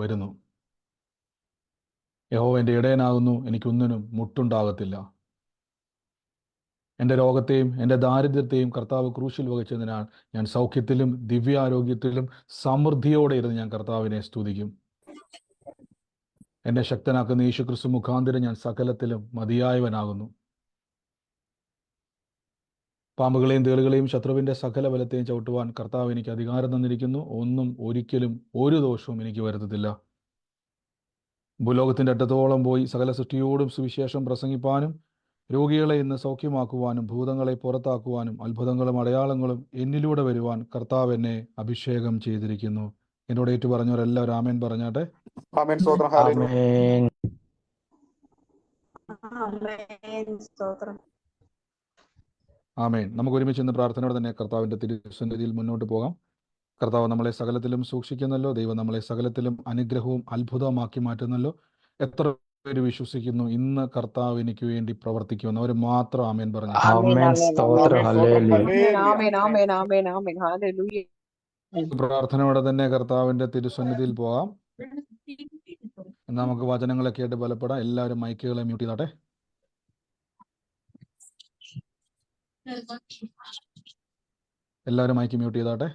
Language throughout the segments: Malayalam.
വരുന്നു. യഹോവ എൻ്റെ ഇടയനാകുന്നു, എനിക്കൊന്നിനും മുട്ടുണ്ടാകത്തില്ല. എൻ്റെ രോഗത്തെയും എൻ്റെ ദാരിദ്ര്യത്തെയും കർത്താവ് ക്രൂശിൽ വഹിച്ചതിനാൽ ഞാൻ സൗഖ്യത്തിലും ദിവ്യാരോഗ്യത്തിലും സമൃദ്ധിയോടെ ഇരുന്ന് ഞാൻ കർത്താവിനെ സ്തുതിക്കും. എന്നെ ശക്തനാക്കുന്ന യേശുക്രിസ്തു മുഖാന്തരം ഞാൻ സകലത്തിലും മതിയായവനാകുന്നു. പാമ്പുകളെയും തേളുകളെയും ശത്രുവിൻ്റെ സകല ബലത്തെയും ചവിട്ടുവാൻ കർത്താവ് എനിക്ക് അധികാരം തന്നിരിക്കുന്നു. ഒന്നും ഒരിക്കലും ഒരു ദോഷവും എനിക്ക് വരുത്തത്തില്ല. ഭൂലോകത്തിൻ്റെ അറ്റത്തോളം പോയി സകല സൃഷ്ടിയോടും സുവിശേഷം പ്രസംഗിപ്പാനും രോഗികളെ ഇന്ന് സൗഖ്യമാക്കുവാനും ഭൂതങ്ങളെ പുറത്താക്കുവാനും അത്ഭുതങ്ങളും അടയാളങ്ങളും എന്നിലൂടെ വരുവാൻ കർത്താവ് എന്നെ അഭിഷേകം ചെയ്തിരിക്കുന്നു. എന്നോട് ഏറ്റു പറഞ്ഞവരെല്ലാവരും ആമേൻ പറഞ്ഞാട്ടെ. ആമേൻ. നമുക്ക് ഒരുമിച്ച് ഇന്ന് പ്രാർത്ഥനയോടെ തന്നെ കർത്താവിൻ്റെ തിരുസന്നിധിയിൽ മുന്നോട്ട് പോകാം. കർത്താവ് നമ്മളെ സകലത്തിലും സൂക്ഷിക്കുന്നല്ലോ. ദൈവം നമ്മളെ സകലത്തിലും അനുഗ്രഹവും അത്ഭുതവുമാക്കി മാറ്റുന്നല്ലോ. എത്ര പേര് വിശ്വസിക്കുന്നു ഇന്ന് കർത്താവ് എനിക്ക് വേണ്ടി പ്രവർത്തിക്കുമെന്ന്? അവർ മാത്രം ആമേൻ പറഞ്ഞു. പ്രാർത്ഥനയോടെ തന്നെ കർത്താവിൻ്റെ തിരുസന്നിധിയിൽ പോകാം. നമുക്ക് വചനങ്ങളൊക്കെ ആയിട്ട് ബലപ്പെടാം. എല്ലാവരും മൈക്കുകളെ മ്യൂട്ട് ചെയ്താട്ടെ. എല്ലാവരും മൈക്ക് മ്യൂട്ട് ചെയ്താട്ടെ.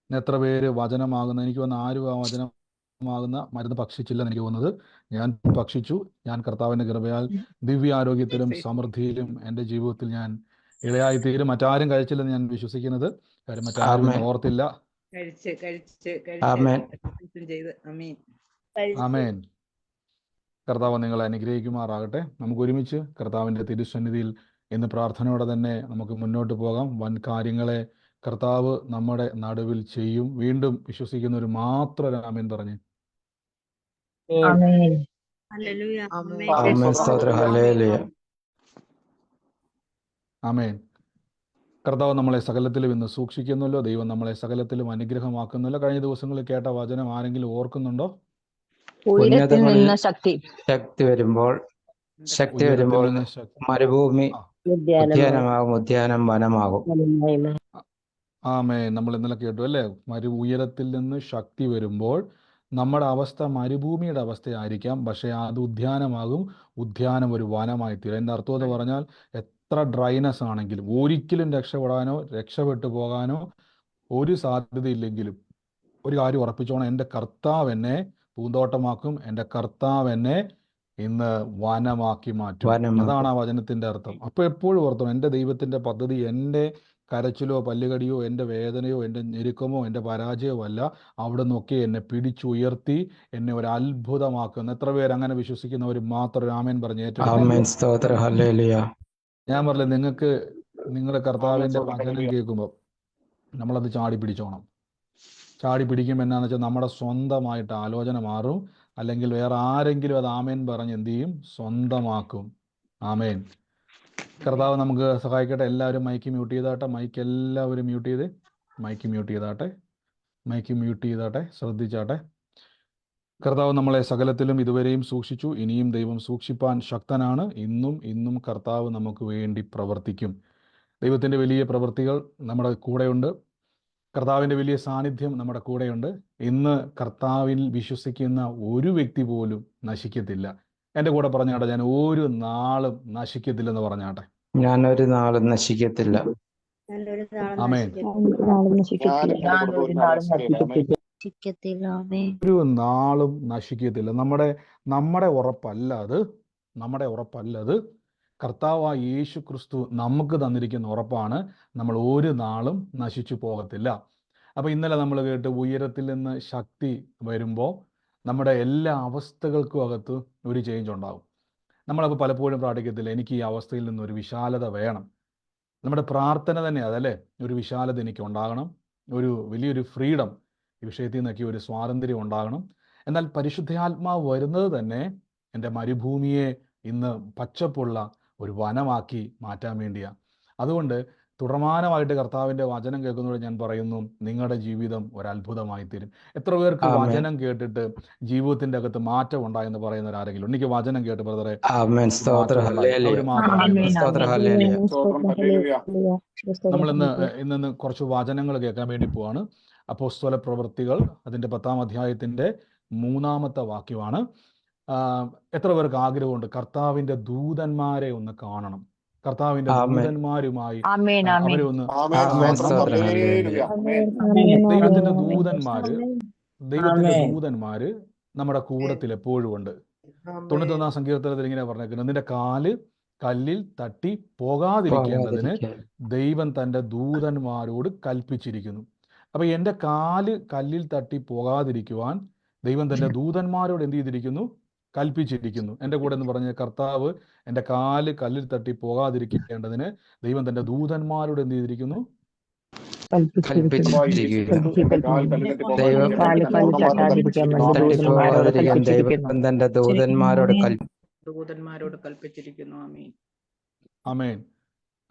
എത്ര പേര് വചനമാകുന്ന, എനിക്ക് വന്ന ആരും ആ വചനമാകുന്ന മരുന്ന് ഭക്ഷിച്ചില്ലെന്ന് എനിക്ക് തോന്നുന്നത്. ഞാൻ ഭക്ഷിച്ചു. ഞാൻ കർത്താവിൻ്റെ കൃപയാൽ ദിവ്യാരോഗ്യത്തിലും സമൃദ്ധിയിലും എൻ്റെ ജീവിതത്തിൽ ഞാൻ ഇടയായിത്തീരും. മറ്റാരും കഴിച്ചില്ലെന്ന് ഞാൻ വിശ്വസിക്കുന്നത്. കാര്യം മറ്റാരും ഓർത്തില്ല. ആമേൻ. കർത്താവ് നിങ്ങളെ അനുഗ്രഹിക്കുമാറാകട്ടെ. നമുക്ക് ഒരുമിച്ച് കർത്താവിൻ്റെ തിരുസന്നിധിയിൽ ഇന്ന് പ്രാർത്ഥനയോടെ തന്നെ നമുക്ക് മുന്നോട്ട് പോകാം. വൻ കാര്യങ്ങളെ കർത്താവ് നമ്മുടെ നടുവിൽ ചെയ്യും. വീണ്ടും വിശ്വസിക്കുന്നവർ മാത്രം ആമേൻ പറഞ്ഞ്. ആമേൻ. കർത്താവ് നമ്മളെ സകലത്തിലും ഇന്ന് സൂക്ഷിക്കുന്നല്ലോ. ദൈവം നമ്മളെ സകലത്തിലും അനുഗ്രഹമാക്കുന്നല്ലോ. കഴിഞ്ഞ ദിവസങ്ങളിൽ കേട്ട വചനം ആരെങ്കിലും ഓർക്കുന്നുണ്ടോ? ശക്തി വരുമ്പോൾ മരുഭൂമി ഉദ്യാനമാകും, ഉദ്യാനം വനമാകും. ആമേൻ. നമ്മൾ ഇന്നലെ കേട്ടു അല്ലേ? ഉയരത്തിൽ നിന്ന് ശക്തി വരുമ്പോൾ നമ്മുടെ അവസ്ഥ മരുഭൂമിയുടെ അവസ്ഥയായിരിക്കാം, പക്ഷേ അത് ഉദ്യാനമാകും. ഉദ്യാനം ഒരു വനമായി തീരും. എൻ്റെ അർത്ഥം എന്ന് പറഞ്ഞാൽ എത്ര ഡ്രൈനസ് ആണെങ്കിലും ഒരിക്കലും രക്ഷപ്പെട്ടു പോകാനോ ഒരു സാധ്യതയില്ലെങ്കിലും ഒരു കാര്യം ഉറപ്പിച്ചോണം, എൻ്റെ കർത്താവ് എന്നെ പൂന്തോട്ടമാക്കും. എൻ്റെ കർത്താവ് എന്നെ ഇന്ന് വനമാക്കി മാറ്റും. അതാണ് ആ വചനത്തിൻ്റെ അർത്ഥം. അപ്പോൾ എപ്പോഴും ഓർത്തണം, എൻ്റെ ദൈവത്തിൻ്റെ പദ്ധതി എൻ്റെ കരച്ചിലോ പല്ലുകടിയോ എൻ്റെ വേദനയോ എൻ്റെ ഞെരുക്കമോ എൻ്റെ പരാജയമോ അല്ല. അവിടെ നിന്നൊക്കെ എന്നെ പിടിച്ചുയർത്തി എന്നെ ഒരു അത്ഭുതമാക്കുന്നു. എത്ര പേര് അങ്ങനെ വിശ്വസിക്കുന്നവർ മാത്രം ആമേൻ പറഞ്ഞ് ഏറ്റെടുക്കും. ഞാൻ പറഞ്ഞില്ലേ, നിങ്ങൾക്ക് നിങ്ങളുടെ കർത്താവിൻ്റെ വചനം കേൾക്കുമ്പോൾ നമ്മളത് ചാടി പിടിച്ചോണം. ചാടി പിടിക്കുമ്പോൾ എന്നാന്ന് വെച്ചാൽ നമ്മുടെ സ്വന്തമായിട്ട് ആലോചന മാറും. അല്ലെങ്കിൽ വേറെ ആരെങ്കിലും അത് ആമേൻ പറഞ്ഞ് എന്ത് ചെയ്യും? സ്വന്തമാക്കും. ആമേൻ. കർത്താവ് നമുക്ക് സഹായിക്കട്ടെ. എല്ലാവരും മൈക്ക് മ്യൂട്ട് ചെയ്താട്ടെ. മൈക്ക് എല്ലാവരും മ്യൂട്ട് ചെയ്ത് മൈക്ക് മ്യൂട്ട് ചെയ്താട്ടെ. ശ്രദ്ധിച്ചാട്ടെ. കർത്താവ് നമ്മളെ സകലത്തിലും ഇതുവരെയും സൂക്ഷിച്ചു. ഇനിയും ദൈവം സൂക്ഷിപ്പാൻ ശക്തനാണ്. ഇന്നും കർത്താവ് നമുക്ക് വേണ്ടി പ്രവർത്തിക്കും. ദൈവത്തിൻ്റെ വലിയ പ്രവൃത്തികൾ നമ്മുടെ കൂടെയുണ്ട്. കർത്താവിൻ്റെ വലിയ സാന്നിധ്യം നമ്മുടെ കൂടെയുണ്ട്. ഇന്ന് കർത്താവിൽ വിശ്വസിക്കുന്ന ഒരു വ്യക്തി പോലും നശിക്കത്തില്ല. എൻ്റെ കൂടെ പറഞ്ഞാട്ടെ, ഞാൻ ഒരു നാളും നശിക്കത്തില്ലെന്ന് പറഞ്ഞാട്ടെ. ഞാൻ ഒരു നാളും നശിക്കത്തില്ല. ആമേൻ. ഒരു നാളും നശിക്കത്തില്ല. നമ്മുടെ ഉറപ്പല്ല അത്. കർത്താവായ യേശു ക്രിസ്തു നമുക്ക് തന്നിരിക്കുന്ന ഉറപ്പാണ്. നമ്മൾ ഒരു നാളും നശിച്ചു പോകത്തില്ല. അപ്പോൾ ഇന്നലെ നമ്മൾ കേട്ട് ഉയരത്തിൽ നിന്ന് ശക്തി വരുമ്പോൾ നമ്മുടെ എല്ലാ അവസ്ഥകൾക്കും അകത്ത് ഒരു ചേഞ്ച് ഉണ്ടാകും. നമ്മളപ്പോൾ പലപ്പോഴും പ്രാർത്ഥിക്കത്തില്ല, എനിക്ക് ഈ അവസ്ഥയിൽ നിന്നൊരു വിശാലത വേണം. നമ്മുടെ പ്രാർത്ഥന തന്നെ അതല്ലേ, ഒരു വിശാലത എനിക്ക് ഉണ്ടാകണം, ഒരു വലിയൊരു ഫ്രീഡം, ഈ വിഷയത്തിൽ നിന്നൊക്കെ ഒരു സ്വാതന്ത്ര്യം ഉണ്ടാകണം. എന്നാൽ പരിശുദ്ധാത്മാവ് വരുന്നത് തന്നെ എൻ്റെ മരുഭൂമിയെ ഇന്ന് പച്ചപ്പുള്ള ഒരു വനമാക്കി മാറ്റാൻ വേണ്ടിയാണ്. അതുകൊണ്ട് തുടർമാനമായിട്ട് കർത്താവിൻ്റെ വചനം കേൾക്കുന്നതോടെ ഞാൻ പറയുന്നു, നിങ്ങളുടെ ജീവിതം ഒരു അത്ഭുതമായി തീരും. എത്ര പേർക്ക് വചനം കേട്ടിട്ട് ജീവിതത്തിൻ്റെ അകത്ത് മാറ്റം ഉണ്ടായെന്ന് പറയുന്നവരാരെങ്കിലും? എനിക്ക് വചനം കേട്ട് ബ്രദറെ നമ്മൾ ഇന്ന് കുറച്ച് വചനങ്ങൾ കേൾക്കാൻ വേണ്ടി പോവാണ്. അപ്പോസ്തല പ്രവൃത്തികൾ അതിൻ്റെ 10-ാം അധ്യായത്തിൻ്റെ 3-ാമത്തെ വാക്യമാണ്. എത്ര പേർക്ക് ആഗ്രഹമുണ്ട് കർത്താവിൻ്റെ ദൂതന്മാരെ ഒന്ന് കാണണം, കർത്താവിൻ്റെ ആമേൻ. ദൂതന്മാരുമായി ആമേൻ ആമേൻ അവരെ ഒന്ന് ആമേൻ ആമേൻ. കാണണം. സ്തോത്രം. ഹല്ലേലൂയ ആമേൻ ദൈവത്തിൻ്റെ ആമേൻ ദൂതന്മാര് ദൈവത്തിൻ്റെ ദൂതന്മാര് നമ്മുടെ കൂടത്തിൽ എപ്പോഴും ഉണ്ട്. 91-ാം സങ്കീർത്തനത്തിൽ ഇങ്ങനെ പറഞ്ഞേക്കുന്നത്, നിന്റെ കാല് കല്ലിൽ തട്ടി പോകാതിരിക്കേണ്ടതിന് പോകാതിരിക്കാൻ. ദൈവം തൻ്റെ ദൂതന്മാരോട് കൽപ്പിച്ചിരിക്കുന്നു. അപ്പൊ എൻ്റെ കാല് കല്ലിൽ തട്ടി പോകാതിരിക്കുവാൻ ദൈവം തൻ്റെ ദൂതന്മാരോട് എന്ത് ചെയ്തിരിക്കുന്നു? കൽപ്പിച്ചിരിക്കുന്നു. എൻ്റെ കൂടെ എന്ന് പറഞ്ഞ കർത്താവ് എൻ്റെ കാല് കല്ലിൽ തട്ടി പോകാതിരിക്കേണ്ടതിന് ദൈവം തൻ്റെ ദൂതന്മാരോട് എന്ത് ചെയ്തിരിക്കുന്നു? കൽപ്പിച്ചിരിക്കുന്നു. ദൈവം തട്ടിപ്പോകാതിരിക്കാൻ ദൈവം തന്റെ ദൂതന്മാരോട് കൽപ്പിച്ചിരിക്കുന്നു. ആമേൻ. ആമേൻ.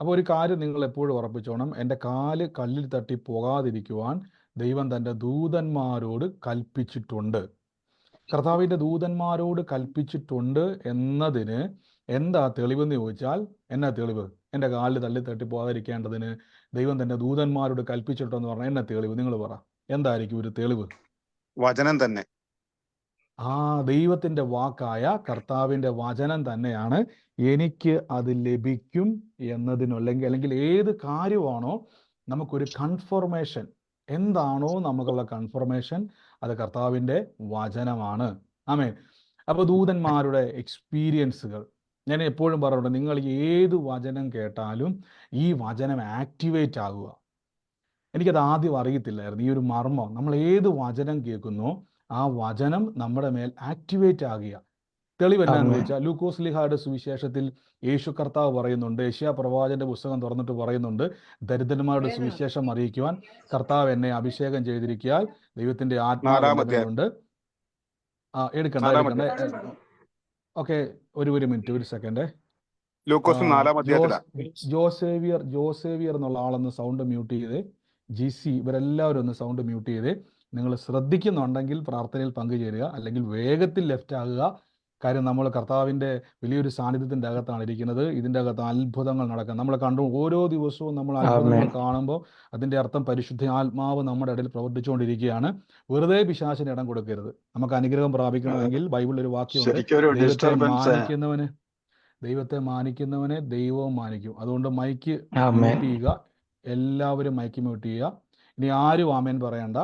അപ്പോൾ ഒരു കാര്യം നിങ്ങൾ എപ്പോഴും ഉറപ്പിച്ചോണം, എൻ്റെ കാല് കല്ലിൽ തട്ടി പോകാതിരിക്കുവാൻ ദൈവം തൻ്റെ ദൂതന്മാരോട് കൽപ്പിച്ചിട്ടുണ്ട്. കർത്താവിൻ്റെ ദൂതന്മാരോട് കൽപ്പിച്ചിട്ടുണ്ട് എന്നതിന് എന്താ തെളിവെന്ന് ചോദിച്ചാൽ, എന്നാ തെളിവ്? എൻ്റെ കാലിൽ തള്ളി തട്ടി പോകാതിരിക്കേണ്ടതിന് ദൈവം തൻ്റെ ദൂതന്മാരോട് കൽപ്പിച്ചിട്ടുണ്ടെന്ന് പറഞ്ഞാൽ എന്നാ തെളിവ്? നിങ്ങൾ പറ, എന്തായിരിക്കും ഒരു തെളിവ്? വചനം തന്നെ. ദൈവത്തിൻ്റെ വാക്കായ കർത്താവിൻ്റെ വചനം തന്നെയാണ് എനിക്ക് അത് ലഭിക്കും അല്ലെങ്കിൽ ഏത് കാര്യമാണോ നമുക്കൊരു കൺഫർമേഷൻ, എന്താണോ നമുക്കുള്ള കൺഫർമേഷൻ, അത് കർത്താവിൻ്റെ വചനമാണ്. ആമേൻ. അപ്പോൾ ദൂതന്മാരുടെ എക്സ്പീരിയൻസുകൾ ഞാൻ എപ്പോഴും പറയാറുണ്ട്, നിങ്ങൾ ഏത് വചനം കേട്ടാലും ഈ വചനം ആക്ടിവേറ്റ് ആകുക. എനിക്കത് ആദ്യം അറിയത്തില്ലായിരുന്നു, ഈ ഒരു മർമ്മം. നമ്മൾ ഏത് വചനം കേൾക്കുന്നോ ആ വചനം നമ്മുടെ മേൽ ആക്ടിവേറ്റ് ആകുക. തെളിവെന്നാന്ന് ചോദിച്ചാൽ, ലൂക്കോസ് ലീഹായുടെ സുവിശേഷത്തിൽ യേശു കർത്താവ് പറയുന്നുണ്ട്, യെശയ്യാ പ്രവാചകന്റെ പുസ്തകം തുറന്നിട്ട് പറയുന്നുണ്ട്, ദരിദ്രന്മാരുടെ സുവിശേഷം അറിയിക്കുവാൻ കർത്താവ് എന്നെ അഭിഷേകം ചെയ്തിരിക്കാൻ ദൈവത്തിന്റെ ആത്മാവുണ്ട്. എടുക്കണ്ട. ഓക്കെ, ഒരു മിനിറ്റ്, ഒരു സെക്കൻഡ്. ജോസേവിയർ എന്നുള്ള ആളൊന്ന് സൗണ്ട് മ്യൂട്ട് ചെയ്തേ. ജിസി, ഇവരെല്ലാവരും ഒന്ന് സൗണ്ട് മ്യൂട്ട് ചെയ്തേ. നിങ്ങൾ ശ്രദ്ധിക്കുന്നുണ്ടെങ്കിൽ പ്രാർത്ഥനയിൽ പങ്കുചേരുക, അല്ലെങ്കിൽ വേഗത്തിൽ ലെഫ്റ്റ് ആകുക. കാര്യം നമ്മൾ കർത്താവിൻ്റെ വലിയൊരു സാന്നിധ്യത്തിൻ്റെ അകത്താണ് ഇരിക്കുന്നത്. ഇതിൻ്റെ അകത്ത് അത്ഭുതങ്ങൾ നടക്കാം. നമ്മൾ കണ്ടു, ഓരോ ദിവസവും നമ്മൾ അത്ഭുതങ്ങൾ കാണുമ്പോൾ അതിൻ്റെ അർത്ഥം പരിശുദ്ധ ആത്മാവ് നമ്മുടെ ഇടയിൽ പ്രവർത്തിച്ചുകൊണ്ടിരിക്കുകയാണ്. വെറുതെ പിശാചിന് ഇടം കൊടുക്കരുത്. നമുക്ക് അനുഗ്രഹം പ്രാപിക്കണമെങ്കിൽ ബൈബിളിൽ ഒരു വാക്യമുണ്ട്, ദൈവത്തെ മാനിക്കുന്നവനെ ദൈവവും മാനിക്കും. അതുകൊണ്ട് മൈക്ക് മ്യൂട്ട് ചെയ്യുക, എല്ലാവരും മൈക്ക് മ്യൂട്ട് ചെയ്യുക. ഇനി ആരും ആമേൻ പറയണ്ട.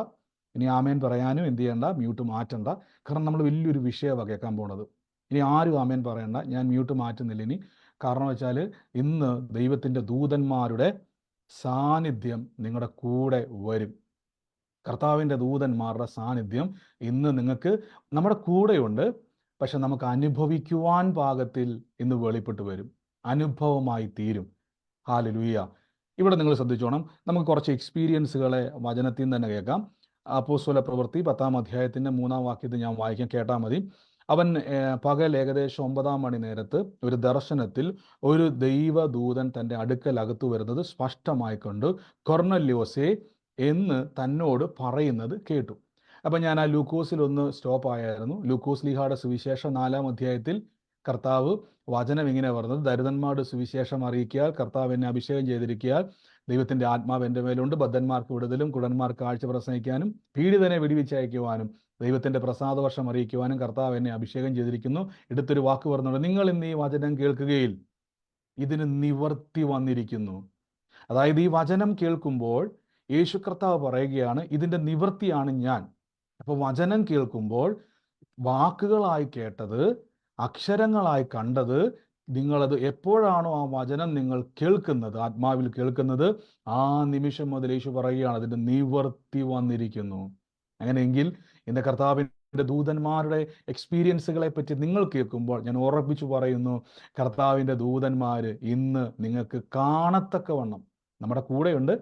ഇനി ആമേൻ പറയാനും എന്ത് ചെയ്യണ്ട, മ്യൂട്ട് മാറ്റണ്ട. കാരണം നമ്മൾ വലിയൊരു വിഷയമാണ് കേൾക്കാൻ പോണത്. ഇനി ആരും ആമേൻ പറയണ്ട, ഞാൻ മ്യൂട്ട് മാറ്റുന്നില്ല ഇനി. കാരണം വെച്ചാൽ ഇന്ന് ദൈവത്തിൻ്റെ ദൂതന്മാരുടെ സാന്നിധ്യം നിങ്ങളുടെ കൂടെ വരും. കർത്താവിൻ്റെ ദൂതന്മാരുടെ സാന്നിധ്യം ഇന്ന് നിങ്ങൾക്ക് നമ്മുടെ കൂടെയുണ്ട്. പക്ഷെ നമുക്ക് അനുഭവിക്കുവാൻ പാകത്തിൽ ഇന്ന് വെളിപ്പെട്ട് വരും, അനുഭവമായി തീരും. ഹല്ലേലൂയ. ഇവിടെ നിങ്ങൾ ശ്രദ്ധിച്ചോണം, നമുക്ക് കുറച്ച് എക്സ്പീരിയൻസുകളെ വചനത്തിൽ നിന്ന് തന്നെ കേൾക്കാം. അപ്പോസ്തല പ്രവൃത്തി 10-ാം അധ്യായത്തിൻ്റെ 3-ാം വാക്യത്തിൽ ഞാൻ വായിക്കാം, കേട്ടാൽ മതി. അവൻ പകൽ ഏകദേശം 9 മണി നേരത്ത് ഒരു ദർശനത്തിൽ ഒരു ദൈവദൂതൻ തൻ്റെ അടുക്കൽ അകത്തു വരുന്നത് സ്പഷ്ടമായി കണ്ടു. കൊർന്നല്യോസേ എന്ന് തന്നോട് പറയുന്നത് കേട്ടു. അപ്പം ഞാൻ ആ ലൂക്കോസിൽ ഒന്ന് സ്റ്റോപ്പ് ആയിരുന്നു. ലൂക്കോസ് ലീഹായുടെ സുവിശേഷം 4-ാം അധ്യായത്തിൽ കർത്താവ് വചനം ഇങ്ങനെ പറഞ്ഞത്, ദരിദ്രന്മാരുടെ സുവിശേഷം അറിയിക്കാൻ കർത്താവ് എന്നെ അഭിഷേകം ചെയ്തിരിക്കാൻ ദൈവത്തിൻ്റെ ആത്മാവ് എൻ്റെ മേലുണ്ട്, ബദ്ധന്മാർക്ക് വിടുതലും കുടന്മാർക്ക് കാഴ്ച പ്രസംഗിക്കാനും പീഡിതനെ വിടുവിച്ചയക്കുവാനും ദൈവത്തിൻ്റെ പ്രസാദവർഷം അറിയിക്കുവാനും കർത്താവ് എന്നെ അഭിഷേകം ചെയ്തിരിക്കുന്നു. എടുത്തൊരു വാക്ക് പറഞ്ഞുകൊണ്ട്, നിങ്ങൾ ഇന്ന് ഈ വചനം കേൾക്കുകയിൽ ഇതിന് നിവർത്തി വന്നിരിക്കുന്നു. അതായത് ഈ വചനം കേൾക്കുമ്പോൾ യേശു കർത്താവ് പറയുകയാണ്, ഇതിൻ്റെ നിവർത്തിയാണ് ഞാൻ. അപ്പോൾ വചനം കേൾക്കുമ്പോൾ വാക്കുകളായി കേട്ടത്, അക്ഷരങ്ങളായി കണ്ടത്, നിങ്ങളത് എപ്പോഴാണോ ആ വചനം നിങ്ങൾ കേൾക്കുന്നത്, ആത്മാവിൽ കേൾക്കുന്നത്, ആ നിമിഷം മുതൽ യേശു പറയുകയാണ് അതിൻ്റെ നിവർത്തി വന്നിരിക്കുന്നു. അങ്ങനെയെങ്കിൽ ഇന്ന് കർത്താവിൻ്റെ ദൂതന്മാരുടെ എക്സ്പീരിയൻസുകളെ പറ്റി നിങ്ങൾ കേൾക്കുമ്പോൾ ഞാൻ ഉറപ്പിച്ചു പറയുന്നു, കർത്താവിൻ്റെ ദൂതന്മാർ ഇന്ന് നിങ്ങൾക്ക് കാണത്തക്കവണ്ണം നമ്മുടെ കൂടെയുണ്ട്.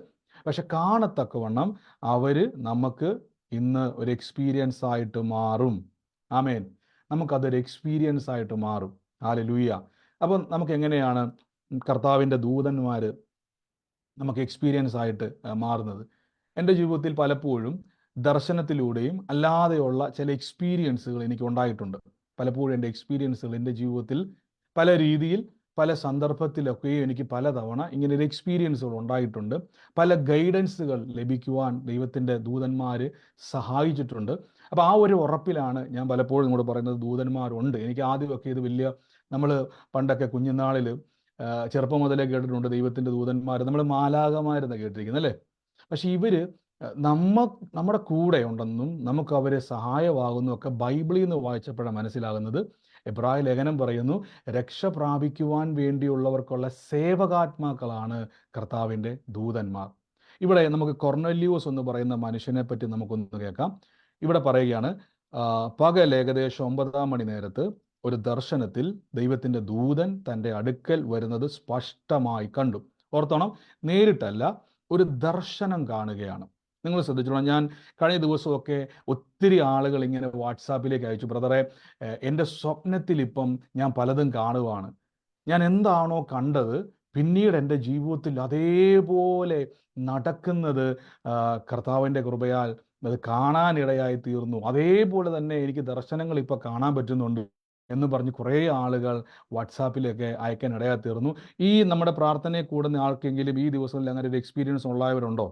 പക്ഷെ കാണത്തക്കവണ്ണം അവർ നമുക്ക് ഇന്ന് ഒരു എക്സ്പീരിയൻസ് ആയിട്ട് മാറും. ആമേൻ. നമുക്കതൊരു എക്സ്പീരിയൻസ് ആയിട്ട് മാറും. ഹല്ലേലൂയ. അപ്പം നമുക്ക് എങ്ങനെയാണ് കർത്താവിൻ്റെ ദൂതന്മാർ നമുക്ക് എക്സ്പീരിയൻസ് ആയിട്ട് മാറുന്നത്? എൻ്റെ ജീവിതത്തിൽ പലപ്പോഴും ദർശനത്തിലൂടെയും അല്ലാതെയുള്ള ചില എക്സ്പീരിയൻസുകൾ എനിക്ക് ഉണ്ടായിട്ടുണ്ട്. പലപ്പോഴും എൻ്റെ എക്സ്പീരിയൻസുകൾ എൻ്റെ ജീവിതത്തിൽ പല രീതിയിൽ പല സന്ദർഭത്തിലൊക്കെയും എനിക്ക് പലതവണ ഇങ്ങനെ ഒരു എക്സ്പീരിയൻസുകൾ ഉണ്ടായിട്ടുണ്ട്. പല ഗൈഡൻസുകൾ ലഭിക്കുവാൻ ദൈവത്തിൻ്റെ ദൂതന്മാർ സഹായിച്ചിട്ടുണ്ട്. അപ്പോൾ ആ ഒരു ഉറപ്പിലാണ് ഞാൻ പലപ്പോഴും ഇങ്ങോട്ട് പറയുന്നത്, ദൂതന്മാരുണ്ട്. എനിക്ക് ആദ്യമൊക്കെ ഇത് വലിയ, നമ്മൾ പണ്ടൊക്കെ കുഞ്ഞുനാളിൽ ചെറുപ്പം മുതലേ കേട്ടിട്ടുണ്ട് ദൈവത്തിൻ്റെ ദൂതന്മാർ, നമ്മൾ മാലാഖമാരെന്ന് കേട്ടിരിക്കുന്നത് അല്ലേ. പക്ഷെ ഇവർ നമ്മുടെ കൂടെ ഉണ്ടെന്നും നമുക്ക് അവരെ സഹായമാകുന്നു ഒക്കെ ബൈബിളിൽ നിന്ന് വായിച്ചപ്പോഴാണ് മനസ്സിലാകുന്നത്. എബ്രായ ലേഖനം പറയുന്നു, രക്ഷ പ്രാപിക്കുവാൻ വേണ്ടിയുള്ളവർക്കുള്ള സേവകാത്മാക്കളാണ് കർത്താവിൻ്റെ ദൂതന്മാർ. ഇവിടെ നമുക്ക് കൊർന്നല്യോസ് എന്ന് പറയുന്ന മനുഷ്യനെ പറ്റി നമുക്കൊന്ന് കേൾക്കാം. ഇവിടെ പറയുകയാണ്, പകൽ ഏകദേശം 9 മണി നേരത്ത് ഒരു ദർശനത്തിൽ ദൈവത്തിൻ്റെ ദൂതൻ തൻ്റെ അടുക്കൽ വരുന്നത് സ്പഷ്ടമായി കണ്ടു. ഓർത്തോണം, നേരിട്ടല്ല, ഒരു ദർശനം കാണുകയാണ്. നിങ്ങൾ ശ്രദ്ധിച്ചോളാം. ഞാൻ കഴിഞ്ഞ ദിവസമൊക്കെ ഒത്തിരി ആളുകൾ ഇങ്ങനെ വാട്സാപ്പിലേക്ക് അയച്ചു, ബ്രദറെ എൻ്റെ സ്വപ്നത്തിൽ ഇപ്പം ഞാൻ പലതും കാണുവാണ്, ഞാൻ എന്താണോ കണ്ടത് പിന്നീട് എൻ്റെ ജീവിതത്തിൽ അതേപോലെ നടക്കുന്നത് കർത്താവിൻ്റെ കൃപയാൽ അത് കാണാനിടയായി തീർന്നു, അതേപോലെ തന്നെ എനിക്ക് ദർശനങ്ങൾ ഇപ്പോൾ കാണാൻ പറ്റുന്നുണ്ട് എന്ന് പറഞ്ഞ് കുറേ ആളുകൾ വാട്സാപ്പിലൊക്കെ അയക്കാൻ ഇടയായി തീർന്നു. ഈ നമ്മുടെ പ്രാർത്ഥനയെ കൂടുന്ന ആർക്കെങ്കിലും ഈ ദിവസങ്ങളിൽ അങ്ങനെ ഒരു എക്സ്പീരിയൻസ് ഉള്ളവരുണ്ടോ?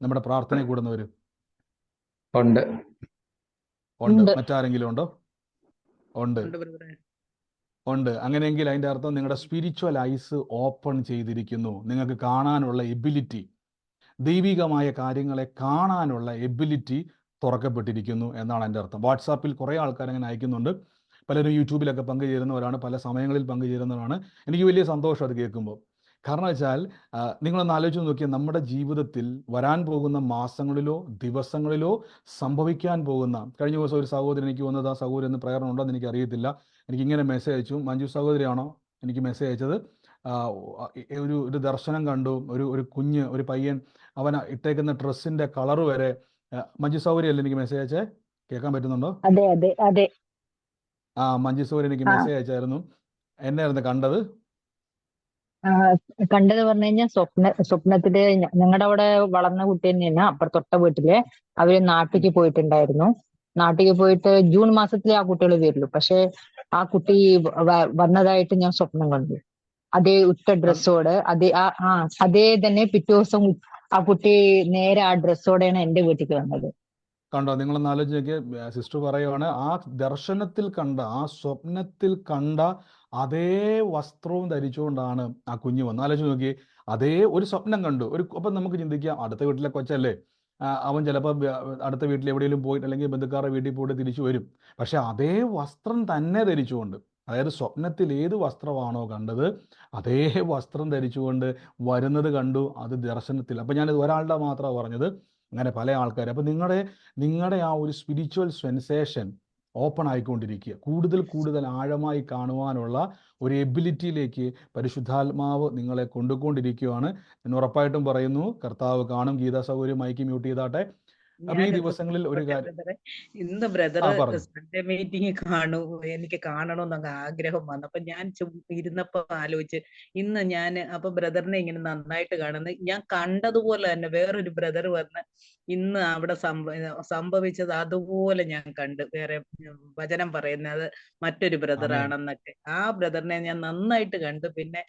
നമ്മുടെ പ്രാർത്ഥനയെ കൂടുന്നവർ ഉണ്ട്. ഉണ്ട്. മറ്റാരെങ്കിലും ഉണ്ടോ? ഉണ്ട്. ഉണ്ട്. അങ്ങനെയെങ്കിൽ അതിൻ്റെ അർത്ഥം നിങ്ങളുടെ സ്പിരിച്വൽ ഐസ് ഓപ്പൺ ചെയ്തിരിക്കുന്നു. നിങ്ങൾക്ക് കാണാനുള്ള എബിലിറ്റി, ദൈവികമായ കാര്യങ്ങളെ കാണാനുള്ള എബിലിറ്റി തുറക്കപ്പെട്ടിരിക്കുന്നു എന്നാണ് എൻ്റെ അർത്ഥം. വാട്സാപ്പിൽ കുറേ ആൾക്കാർ അങ്ങനെ അയക്കുന്നുണ്ട്. പലരും യൂട്യൂബിലൊക്കെ പങ്കുചേരുന്നവരാണ്, പല സമയങ്ങളിൽ പങ്കുചേരുന്നവരാണ്. എനിക്ക് വലിയ സന്തോഷം അത് കേൾക്കുമ്പോൾ. കാരണം വെച്ചാൽ നിങ്ങളൊന്ന് ആലോചിച്ച് നോക്കിയാൽ നമ്മുടെ ജീവിതത്തിൽ വരാൻ പോകുന്ന മാസങ്ങളിലോ ദിവസങ്ങളിലോ സംഭവിക്കാൻ പോകുന്ന, കഴിഞ്ഞ ദിവസം ഒരു സഹോദരൻ എനിക്ക് വന്നത്, ആ സഹോദരൻ എന്ന് പ്രേരണ എനിക്ക് അറിയത്തില്ല, എനിക്കിങ്ങനെ മെസ്സേജ് അയച്ചു. മഞ്ജു സഹോദരിയാണോ എനിക്ക് മെസ്സേജ് അയച്ചത്? ഒരു ദർശനം കണ്ടു, ഒരു കുഞ്ഞ്, ഒരു പയ്യൻ, അവൻ ഇട്ടേക്കുന്ന ഡ്രസ്സിൻ്റെ കളർ വരെ. മഞ്ജു സഹോദരിയല്ലേ എനിക്ക് മെസ്സേജ് അയച്ചേ? കേൾക്കാൻ പറ്റുന്നുണ്ടോ? അതെ അതെ അതെ. മഞ്ജു സഹോദരി എനിക്ക് മെസ്സേജ് അയച്ചായിരുന്നു. എന്നായിരുന്നു കണ്ടത്? കണ്ടത് പറഞ്ഞു കഴിഞ്ഞാൽ സ്വപ്നത്തില് ഞങ്ങളുടെ അവിടെ വളർന്ന കുട്ടി തന്നെയാണ്, അപ്പുറത്തൊട്ട വീട്ടില്. അവര് നാട്ടിലേക്ക് പോയിട്ടുണ്ടായിരുന്നു. നാട്ടിലേക്ക് പോയിട്ട് ജൂൺ മാസത്തിലെ ആ കുട്ടികൾ വരുള്ളൂ. പക്ഷെ ആ കുട്ടി വന്നതായിട്ട് ഞാൻ സ്വപ്നം കണ്ടു. അതേ ഉറ്റ ഡ്രസ്സോട്, അതേ തന്നെ പിറ്റേ ദിവസം ആ കുട്ടി നേരെ ആ ഡ്രസ്സോടെയാണ് എന്റെ വീട്ടിലേക്ക് വന്നത്. കണ്ടോ? നിങ്ങളൊന്ന് ആലോചിച്ച് നോക്കിയേ. സിസ്റ്റർ പറയുവാണ്, ആ ദർശനത്തിൽ കണ്ട, ആ സ്വപ്നത്തിൽ കണ്ട അതേ വസ്ത്രവും ധരിച്ചുകൊണ്ടാണ് ആ കുഞ്ഞ് വന്നത്. ആലോചിച്ച് നോക്കിയേ, അതേ ഒരു സ്വപ്നം കണ്ടു. അപ്പം നമുക്ക് ചിന്തിക്കാം, അടുത്ത വീട്ടിലെ കൊച്ചല്ലേ, അവൻ ചിലപ്പോൾ അടുത്ത വീട്ടിൽ എവിടെയെങ്കിലും പോയിട്ട് അല്ലെങ്കിൽ ബന്ധുക്കാരുടെ വീട്ടിൽ പോയിട്ട് തിരിച്ചു വരും. പക്ഷെ അതേ വസ്ത്രം തന്നെ ധരിച്ചുകൊണ്ട്, അതായത് സ്വപ്നത്തിൽ ഏത് വസ്ത്രമാണോ കണ്ടത് അതേ വസ്ത്രം ധരിച്ചുകൊണ്ട് വരുന്നത് കണ്ടു. അത് ദർശനത്തിൽ. അപ്പം ഞാനിത് ഒരാളുടെ മാത്രമാണ് പറഞ്ഞത്, അങ്ങനെ പല ആൾക്കാർ. അപ്പം നിങ്ങളുടെ ആ ഒരു സ്പിരിച്വൽ സെൻസേഷൻ ഓപ്പൺ ആയിക്കൊണ്ടിരിക്കുക. കൂടുതൽ ആഴമായി കാണുവാനുള്ള ഒരു എബിലിറ്റിയിലേക്ക് പരിശുദ്ധാത്മാവ് നിങ്ങളെ കൊണ്ടുകൊണ്ടിരിക്കുകയാണ്. ഞാൻ ഉറപ്പായിട്ടും പറയുന്നു, കർത്താവ് കാണും. ഗീതാ സൗകര്യം മൈക്ക് മ്യൂട്ട് ചെയ്താട്ടെ. അപ്പൊ ഈ ദിവസങ്ങളിൽ ഒരു കാര്യം, ഇന്ന് ബ്രദർ സൺഡേ മീറ്റിംഗ് എനിക്ക് കാണണമെന്നൊക്കെ ആഗ്രഹം വന്നു. അപ്പൊ ഞാൻ ഇരുന്നപ്പോ ആലോചിച്ച്, ഇന്ന് ഞാൻ അപ്പൊ ബ്രദറിനെ ഇങ്ങനെ നന്നായിട്ട് കാണുന്നത് ഞാൻ കണ്ടതുപോലെ തന്നെ വേറൊരു ബ്രദർ വന്ന് ഇന്ന് അവിടെ സംഭവിച്ചത് അതുപോലെ ഞാൻ കണ്ട്. വേറെ വചനം പറയുന്നത് മറ്റൊരു ബ്രദർ ആണെന്നൊക്കെ. ആ ബ്രദറിനെ ഞാൻ നന്നായിട്ട് കണ്ടു. പിന്നെ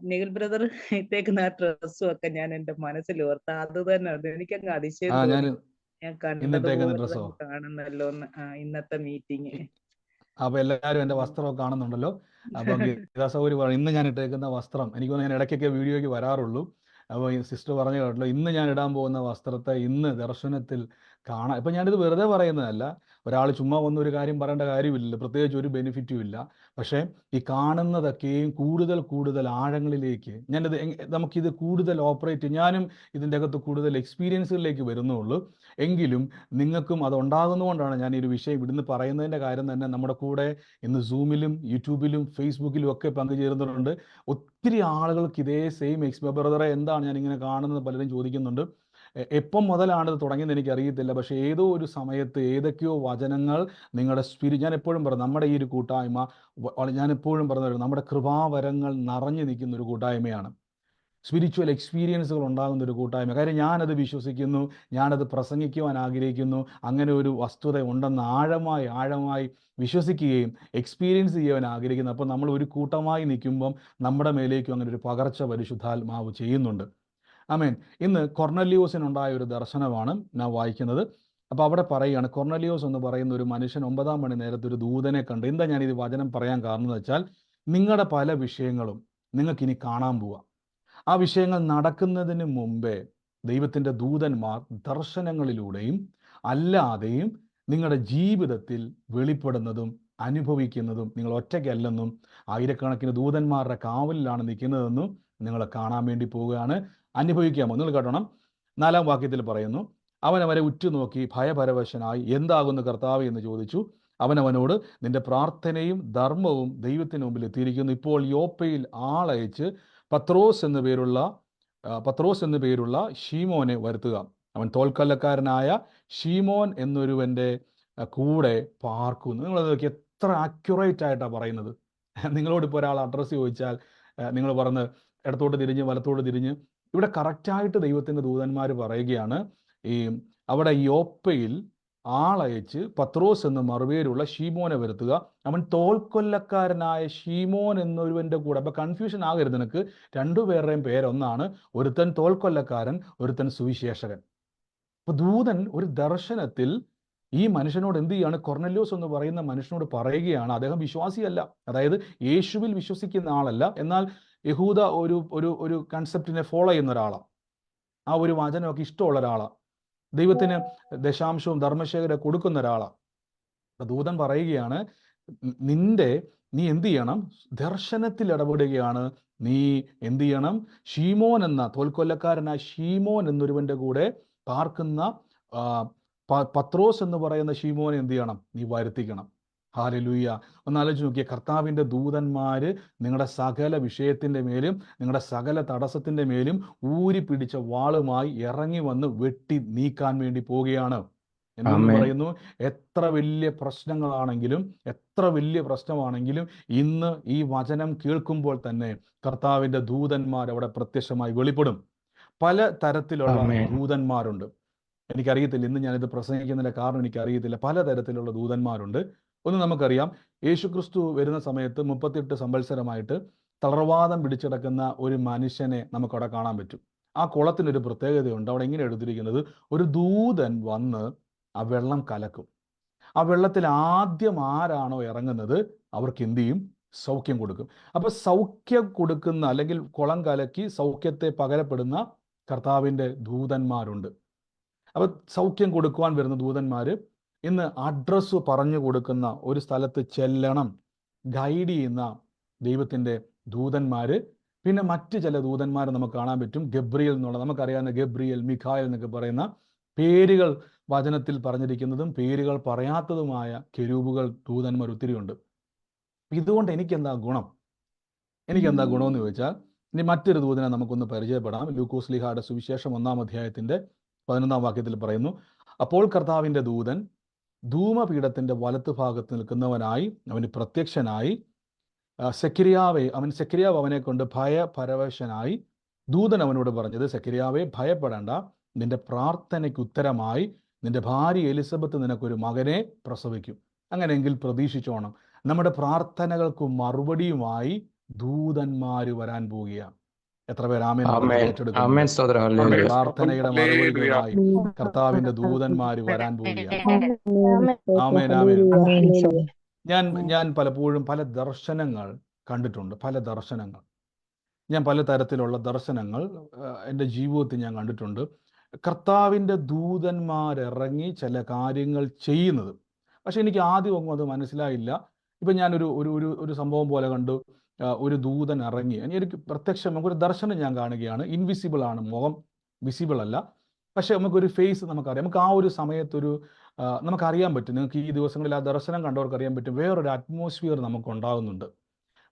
നിഖിൽ ബ്രദർ ഇട്ടേക്കുന്ന ആ ഡ്രസ്സും ഒക്കെ ഞാൻ എന്റെ മനസ്സിൽ ഓർത്ത. അത് തന്നെ എനിക്കങ്ങ് അതിശയം തോന്നി. ഞാൻ കണ്ടതുപോലെ കാണുന്നല്ലോ ഇന്നത്തെ മീറ്റിംഗ്. അപ്പൊ എല്ലാവരും എന്റെ വസ്ത്രമൊക്കെ കാണുന്നുണ്ടല്ലോ. അപ്പം ഗീതാ സൗകര്യം പറഞ്ഞു, ഇന്ന് ഞാൻ ഇട്ടേക്കുന്ന വസ്ത്രം, എനിക്ക് തോന്നുന്നു ഞാൻ ഇടയ്ക്കൊക്കെ വീഡിയോയ്ക്ക് വരാറുള്ളൂ. അപ്പോൾ ഈ സിസ്റ്റർ പറഞ്ഞു കേട്ടല്ലോ, ഇന്ന് ഞാൻ ഇടാൻ പോകുന്ന വസ്ത്രത്തെ ഇന്ന് ദർശനത്തിൽ കാണാം. ഇപ്പം ഞാനിത് വെറുതെ പറയുന്നതല്ല, ഒരാൾ ചുമ്മാ വന്ന് ഒരു കാര്യം പറയേണ്ട കാര്യമില്ലല്ലോ, പ്രത്യേകിച്ച് ഒരു ബെനിഫിറ്റും ഇല്ല. പക്ഷേ ഈ കാണുന്നതൊക്കെയും കൂടുതൽ ആഴങ്ങളിലേക്ക് നമുക്കിത് കൂടുതൽ ഓപ്പറേറ്റ്, ഞാനും ഇതിൻ്റെ അകത്ത് കൂടുതൽ എക്സ്പീരിയൻസുകളിലേക്ക് വരുന്നുള്ളൂ. എങ്കിലും നിങ്ങൾക്കും അത് ഉണ്ടാകുന്നതുകൊണ്ടാണ് ഞാൻ ഈ ഒരു വിഷയം ഇവിടുന്ന് പറയുന്നതിൻ്റെ കാര്യം തന്നെ. നമ്മുടെ കൂടെ ഇന്ന് സൂമിലും യൂട്യൂബിലും ഫേസ്ബുക്കിലും ഒക്കെ പങ്കുചേരുന്നവരുണ്ട്. ഒത്തിരി ആളുകൾക്ക് ഇതേ സെയിം ബ്രദറെ എന്താണ് ഞാനിങ്ങനെ കാണുന്നത് പലരും ചോദിക്കുന്നുണ്ട്. എപ്പം മുതലാണ് ഇത് തുടങ്ങിയെന്ന് എനിക്കറിയത്തില്ല. പക്ഷേ ഏതോ ഒരു സമയത്ത് ഏതൊക്കെയോ വചനങ്ങൾ നിങ്ങളുടെ ഞാൻ എപ്പോഴും പറഞ്ഞു, നമ്മുടെ ഈ ഒരു കൂട്ടായ്മ, ഞാൻ എപ്പോഴും പറഞ്ഞു, നമ്മുടെ കൃപാവരങ്ങൾ നിറഞ്ഞു നിൽക്കുന്ന ഒരു കൂട്ടായ്മയാണ്. സ്പിരിച്വൽ എക്സ്പീരിയൻസുകൾ ഉണ്ടാകുന്ന ഒരു കൂട്ടായ്മ. കാര്യം ഞാനത് വിശ്വസിക്കുന്നു, ഞാനത് പ്രസംഗിക്കുവാൻ ആഗ്രഹിക്കുന്നു, അങ്ങനെ ഒരു വസ്തുത ഉണ്ടെന്ന് ആഴമായി വിശ്വസിക്കുകയും എക്സ്പീരിയൻസ് ചെയ്യുവാൻ ആഗ്രഹിക്കുന്നു. അപ്പോൾ നമ്മൾ ഒരു കൂട്ടമായി നിൽക്കുമ്പം നമ്മുടെ മേലേക്കും അങ്ങനെ ഒരു പകർച്ച പരിശുദ്ധാത്മാവ് ചെയ്യുന്നുണ്ട്. ആമേൻ. ഇന്ന് കൊർന്നലിയോസിനുണ്ടായ ഒരു ദർശനമാണ് ഞാൻ വായിക്കുന്നത്. അപ്പോൾ അവിടെ പറയുകയാണ്, കൊർന്നലിയോസ് എന്ന് പറയുന്ന ഒരു മനുഷ്യൻ 9-ാം മണി നേരത്ത് ഒരു ദൂതനെ കണ്ടു. എന്താ ഞാൻ ഇത് വചനം പറയാൻ കാരണം എന്ന് വെച്ചാൽ, നിങ്ങളുടെ പല വിഷയങ്ങളും നിങ്ങൾക്കിനി കാണാൻ പോവാം. ആ വിഷയങ്ങൾ നടക്കുന്നതിന് മുമ്പേ ദൈവത്തിൻ്റെ ദൂതന്മാർ ദർശനങ്ങളിലൂടെയും അല്ലാതെയും നിങ്ങളുടെ ജീവിതത്തിൽ വെളിപ്പെടുന്നതും അനുഭവിക്കുന്നതും നിങ്ങൾ ഒറ്റയ്ക്കല്ലെന്നും ആയിരക്കണക്കിന് ദൂതന്മാരുടെ കാവലിലാണ് നിൽക്കുന്നതെന്നും നിങ്ങൾ കാണാൻ വേണ്ടി പോവുകയാണ്, അനുഭവിക്കാമോ. നിങ്ങൾ കേട്ടോണം. 4-ാം വാക്യത്തിൽ പറയുന്നു, അവൻ അവരെ ഉറ്റുനോക്കി ഭയപരവശനായി എന്താകുന്നു കർത്താവേ എന്ന് ചോദിച്ചു. അവനോട്, നിന്റെ പ്രാർത്ഥനയും ധർമ്മവും ദൈവത്തിന് മുമ്പിൽ എത്തിയിരിക്കുന്നു. ഇപ്പോൾ യോപ്പയിൽ ആളയച്ച് പത്രോസ് എന്നു പേരുള്ള ശീമോനെ വരുത്തുക. അവൻ തോൽക്കൊല്ലക്കാരനായ ശീമോൻ എന്നൊരുവൻ്റെ കൂടെ പാർക്കുന്നു. നിങ്ങളത് എത്ര ആക്യുറേറ്റ് ആയിട്ടാണ് പറയുന്നത്. നിങ്ങളോടിപ്പോൾ ഒരാൾ അഡ്രസ്സ് ചോദിച്ചാൽ നിങ്ങൾ പറഞ്ഞ് ഇടത്തോട്ട് തിരിഞ്ഞ് വലത്തോട്ട് തിരിഞ്ഞ്, ഇവിടെ കറക്റ്റായിട്ട് ദൈവത്തിൻ്റെ ദൂതന്മാർ പറയുകയാണ്, ഈ അവിടെ യോപ്പയിൽ ആളയച്ച് പത്രോസ് എന്ന് മറുപേരുള്ള ശീമോനെ വരുത്തുക. അവൻ തോൽക്കൊല്ലക്കാരനായ ശീമോൻ എന്നൊരുവൻ്റെ കൂടെ. അപ്പോൾ കൺഫ്യൂഷൻ ആകരുത് നിനക്ക്, രണ്ടുപേരുടെയും പേരൊന്നാണ്. ഒരുത്തൻ തോൽക്കൊല്ലക്കാരൻ, ഒരുത്തൻ സുവിശേഷകൻ. അപ്പോൾ ദൂതൻ ഒരു ദർശനത്തിൽ ഈ മനുഷ്യനോട് എന്ത് ചെയ്യാണ്? കൊർന്നല്യോസ് എന്ന് പറയുന്ന മനുഷ്യനോട് പറയുകയാണ്, അദ്ദേഹം വിശ്വാസിയല്ല, അതായത് യേശുവിൽ വിശ്വസിക്കുന്ന ആളല്ല, എന്നാൽ യഹൂദ ഒരു കൺസെപ്റ്റിനെ ഫോളോ ചെയ്യുന്ന ഒരാളാണ്, ആ ഒരു വചനമൊക്കെ ഇഷ്ടമുള്ള ഒരാളാണ്, ദൈവത്തിന് ദശാംശവും ധർമ്മശേഖരം കൊടുക്കുന്ന ഒരാളാണ്. ദൂതൻ പറയുകയാണ്, നീ എന്ത് ചെയ്യണം? ദർശനത്തിൽ ഇടപെടുകയാണ്. നീ എന്ത് ചെയ്യണം? ശീമോൻ എന്ന തോൽക്കൊല്ലക്കാരനായ ശീമോൻ എന്നൊരുവൻ്റെ കൂടെ പാർക്കുന്ന പത്രോസ് എന്ന് പറയുന്ന ശീമോനെ എന്ത് ചെയ്യണം? നീ വരുത്തിക്കണം. ഹല്ലേലൂയ. ഒന്ന് ആലോചിച്ച് നോക്കിയേ, കർത്താവിൻ്റെ ദൂതന്മാര് നിങ്ങളുടെ സകല വിഷയത്തിൻ്റെ മേലും നിങ്ങളുടെ സകല തടസ്സത്തിൻ്റെ മേലും ഊരി പിടിച്ച വാളുമായി ഇറങ്ങി വന്ന് വെട്ടി നീക്കാൻ വേണ്ടി പോവുകയാണ്. എന്തെന്ന് പറയുന്നു? എത്ര വലിയ പ്രശ്നങ്ങളാണെങ്കിലും, എത്ര വലിയ പ്രശ്നമാണെങ്കിലും ഇന്ന് ഈ വചനം കേൾക്കുമ്പോൾ തന്നെ കർത്താവിൻ്റെ ദൂതന്മാർ അവിടെ പ്രത്യക്ഷമായി വെളിപ്പെടും. പല തരത്തിലുള്ള ദൂതന്മാരുണ്ട്. എനിക്കറിയത്തില്ല, ഇന്ന് ഞാനിത് പ്രസംഗിക്കുന്നതിൻ്റെ കാരണം എനിക്കറിയത്തില്ല. പല തരത്തിലുള്ള ദൂതന്മാരുണ്ട്. ഒന്ന് നമുക്കറിയാം, യേശുക്രിസ്തു വരുന്ന സമയത്ത് 38 സംവത്സരമായിട്ട് തളർവാദം പിടിച്ചെടുക്കുന്ന ഒരു മനുഷ്യനെ നമുക്കവിടെ കാണാൻ പറ്റും. ആ കുളത്തിനൊരു പ്രത്യേകതയുണ്ട്. അവിടെ ഇങ്ങനെ എടുത്തിരിക്കുന്നത്, ഒരു ദൂതൻ വന്ന് ആ വെള്ളം കലക്കും. ആ വെള്ളത്തിൽ ആദ്യം ആരാണോ ഇറങ്ങുന്നത് അവർക്ക് എന്ത് ചെയ്യും? സൗഖ്യം കൊടുക്കും. അപ്പൊ സൗഖ്യം കൊടുക്കുന്ന, അല്ലെങ്കിൽ കുളം കലക്കി സൗഖ്യത്തെ പകരപ്പെടുന്ന കർത്താവിൻ്റെ ദൂതന്മാരുണ്ട്. അപ്പൊ സൗഖ്യം കൊടുക്കുവാൻ വരുന്ന ദൂതന്മാര് ഇന്ന് അഡ്രസ്സ് പറഞ്ഞു കൊടുക്കുന്ന, ഒരു സ്ഥലത്ത് ചെല്ലണം ഗൈഡ് ചെയ്യുന്ന ദൈവത്തിൻ്റെ ദൂതന്മാര്. പിന്നെ മറ്റ് ചില ദൂതന്മാരെ നമുക്ക് കാണാൻ പറ്റും. ഗബ്രിയേൽ എന്നുള്ള, നമുക്കറിയാവുന്ന ഗബ്രിയേൽ, മിഖായേൽ എന്നൊക്കെ പറയുന്ന പേരുകൾ വചനത്തിൽ പറഞ്ഞിരിക്കുന്നതും പേരുകൾ പറയാത്തതുമായ കെരൂബുകൾ, ദൂതന്മാർ ഒത്തിരിയുണ്ട്. ഇതുകൊണ്ട് എനിക്കെന്താ ഗുണമെന്ന് ചോദിച്ചാൽ, ഇനി മറ്റൊരു ദൂതനെ നമുക്കൊന്ന് പരിചയപ്പെടാം. ലൂക്കോസ് ലീഹായുടെ സുവിശേഷം 1-ാം അധ്യായത്തിൻ്റെ 11-ാം വാക്യത്തിൽ പറയുന്നു, അപ്പോൾ കർത്താവിൻ്റെ ദൂതൻ ധൂമപീഠത്തിൻ്റെ വലത്ത് ഭാഗത്ത് നിൽക്കുന്നവനായി അവന് പ്രത്യക്ഷനായി, സെക്കരിയാവ് അവനെ കൊണ്ട് ഭയപരവശനായി. ദൂതൻ അവനോട് പറഞ്ഞത്, സെക്കരിയാവേ, ഭയപ്പെടേണ്ട, നിന്റെ പ്രാർത്ഥനയ്ക്ക് ഉത്തരമായി നിന്റെ ഭാര്യ എലിസബത്ത് നിനക്കൊരു മകനെ പ്രസവിക്കും. അങ്ങനെയെങ്കിൽ പ്രതീക്ഷിച്ചോണം, നമ്മുടെ പ്രാർത്ഥനകൾക്ക് മറുപടിയുമായി ദൂതന്മാര് വരാൻ പോവുകയാണ്. എത്ര പേര് ആമേൻ ഏറ്റെടുക്കുന്നു? നമ്മുടെ പ്രാർത്ഥനയുടെ മറുപടിയുമായി കർത്താവിന്റെ ദൂതന്മാര് വരാൻ പോവുകയാണ്. ആമേൻ, ആമേൻ. ഞാൻ പലപ്പോഴും പല ദർശനങ്ങൾ കണ്ടിട്ടുണ്ട്. ഞാൻ പല തരത്തിലുള്ള ദർശനങ്ങൾ എൻ്റെ ജീവിതത്തിൽ ഞാൻ കണ്ടിട്ടുണ്ട്. കർത്താവിൻ്റെ ദൂതന്മാരിറങ്ങി ചില കാര്യങ്ങൾ ചെയ്യുന്നത്. പക്ഷെ എനിക്ക് ആദ്യം ഒന്നും അത് മനസ്സിലായില്ല. ഇപ്പം ഞാനൊരു ഒരു സംഭവം പോലെ കണ്ടു. ഒരു ദൂതൻ ഇറങ്ങി, എനിക്ക് പ്രത്യക്ഷം നമുക്കൊരു ദർശനം ഞാൻ കാണുകയാണ്. ഇൻവിസിബിൾ ആണ്, മുഖം വിസിബിൾ അല്ല, പക്ഷെ നമുക്കൊരു ഫേസ് നമുക്കറിയാം. നമുക്ക് ആ ഒരു സമയത്തൊരു നമുക്കറിയാൻ പറ്റും. നിങ്ങൾക്ക് ഈ ദിവസങ്ങളിൽ ആ ദർശനം കണ്ടവർക്ക് അറിയാൻ പറ്റും, വേറൊരു അറ്റ്മോസ്ഫിയർ നമുക്കുണ്ടാകുന്നുണ്ട്.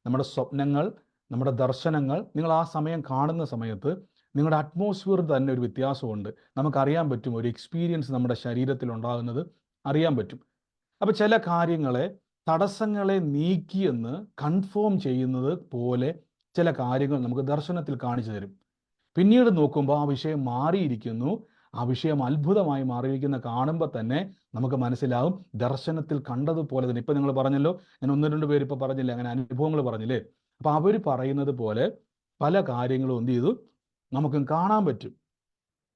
നമ്മുടെ സ്വപ്നങ്ങൾ, നമ്മുടെ ദർശനങ്ങൾ, നിങ്ങൾ ആ സമയം കാണുന്ന സമയത്ത് നിങ്ങളുടെ അറ്റ്മോസ്ഫിയർ തന്നെ ഒരു വ്യത്യാസമുണ്ട്. നമുക്കറിയാൻ പറ്റും, ഒരു എക്സ്പീരിയൻസ് നമ്മുടെ ശരീരത്തിൽ ഉണ്ടാകുന്നത് അറിയാൻ പറ്റും. അപ്പോൾ ചില കാര്യങ്ങളെ, തടസ്സങ്ങളെ നീക്കിയെന്ന് കൺഫേം ചെയ്യുന്നത് പോലെ ചില കാര്യങ്ങൾ നമുക്ക് ദർശനത്തിൽ കാണിച്ചു തരും. പിന്നീട് നോക്കുമ്പോൾ ആ വിഷയം മാറിയിരിക്കുന്നു, ആ വിഷയം അത്ഭുതമായി മാറിയിരിക്കുന്ന കാണുമ്പോൾ തന്നെ നമുക്ക് മനസ്സിലാവും ദർശനത്തിൽ കണ്ടതുപോലെ തന്നെ. ഇപ്പം നിങ്ങൾ പറഞ്ഞല്ലോ, ഞാൻ 1-2 പേര് ഇപ്പോൾ പറഞ്ഞില്ലേ, അങ്ങനെ അനുഭവങ്ങൾ പറഞ്ഞില്ലേ. അപ്പം അവർ പറയുന്നത് പോലെ പല കാര്യങ്ങളും എന്ത് ചെയ്തു നമുക്കും കാണാൻ പറ്റും.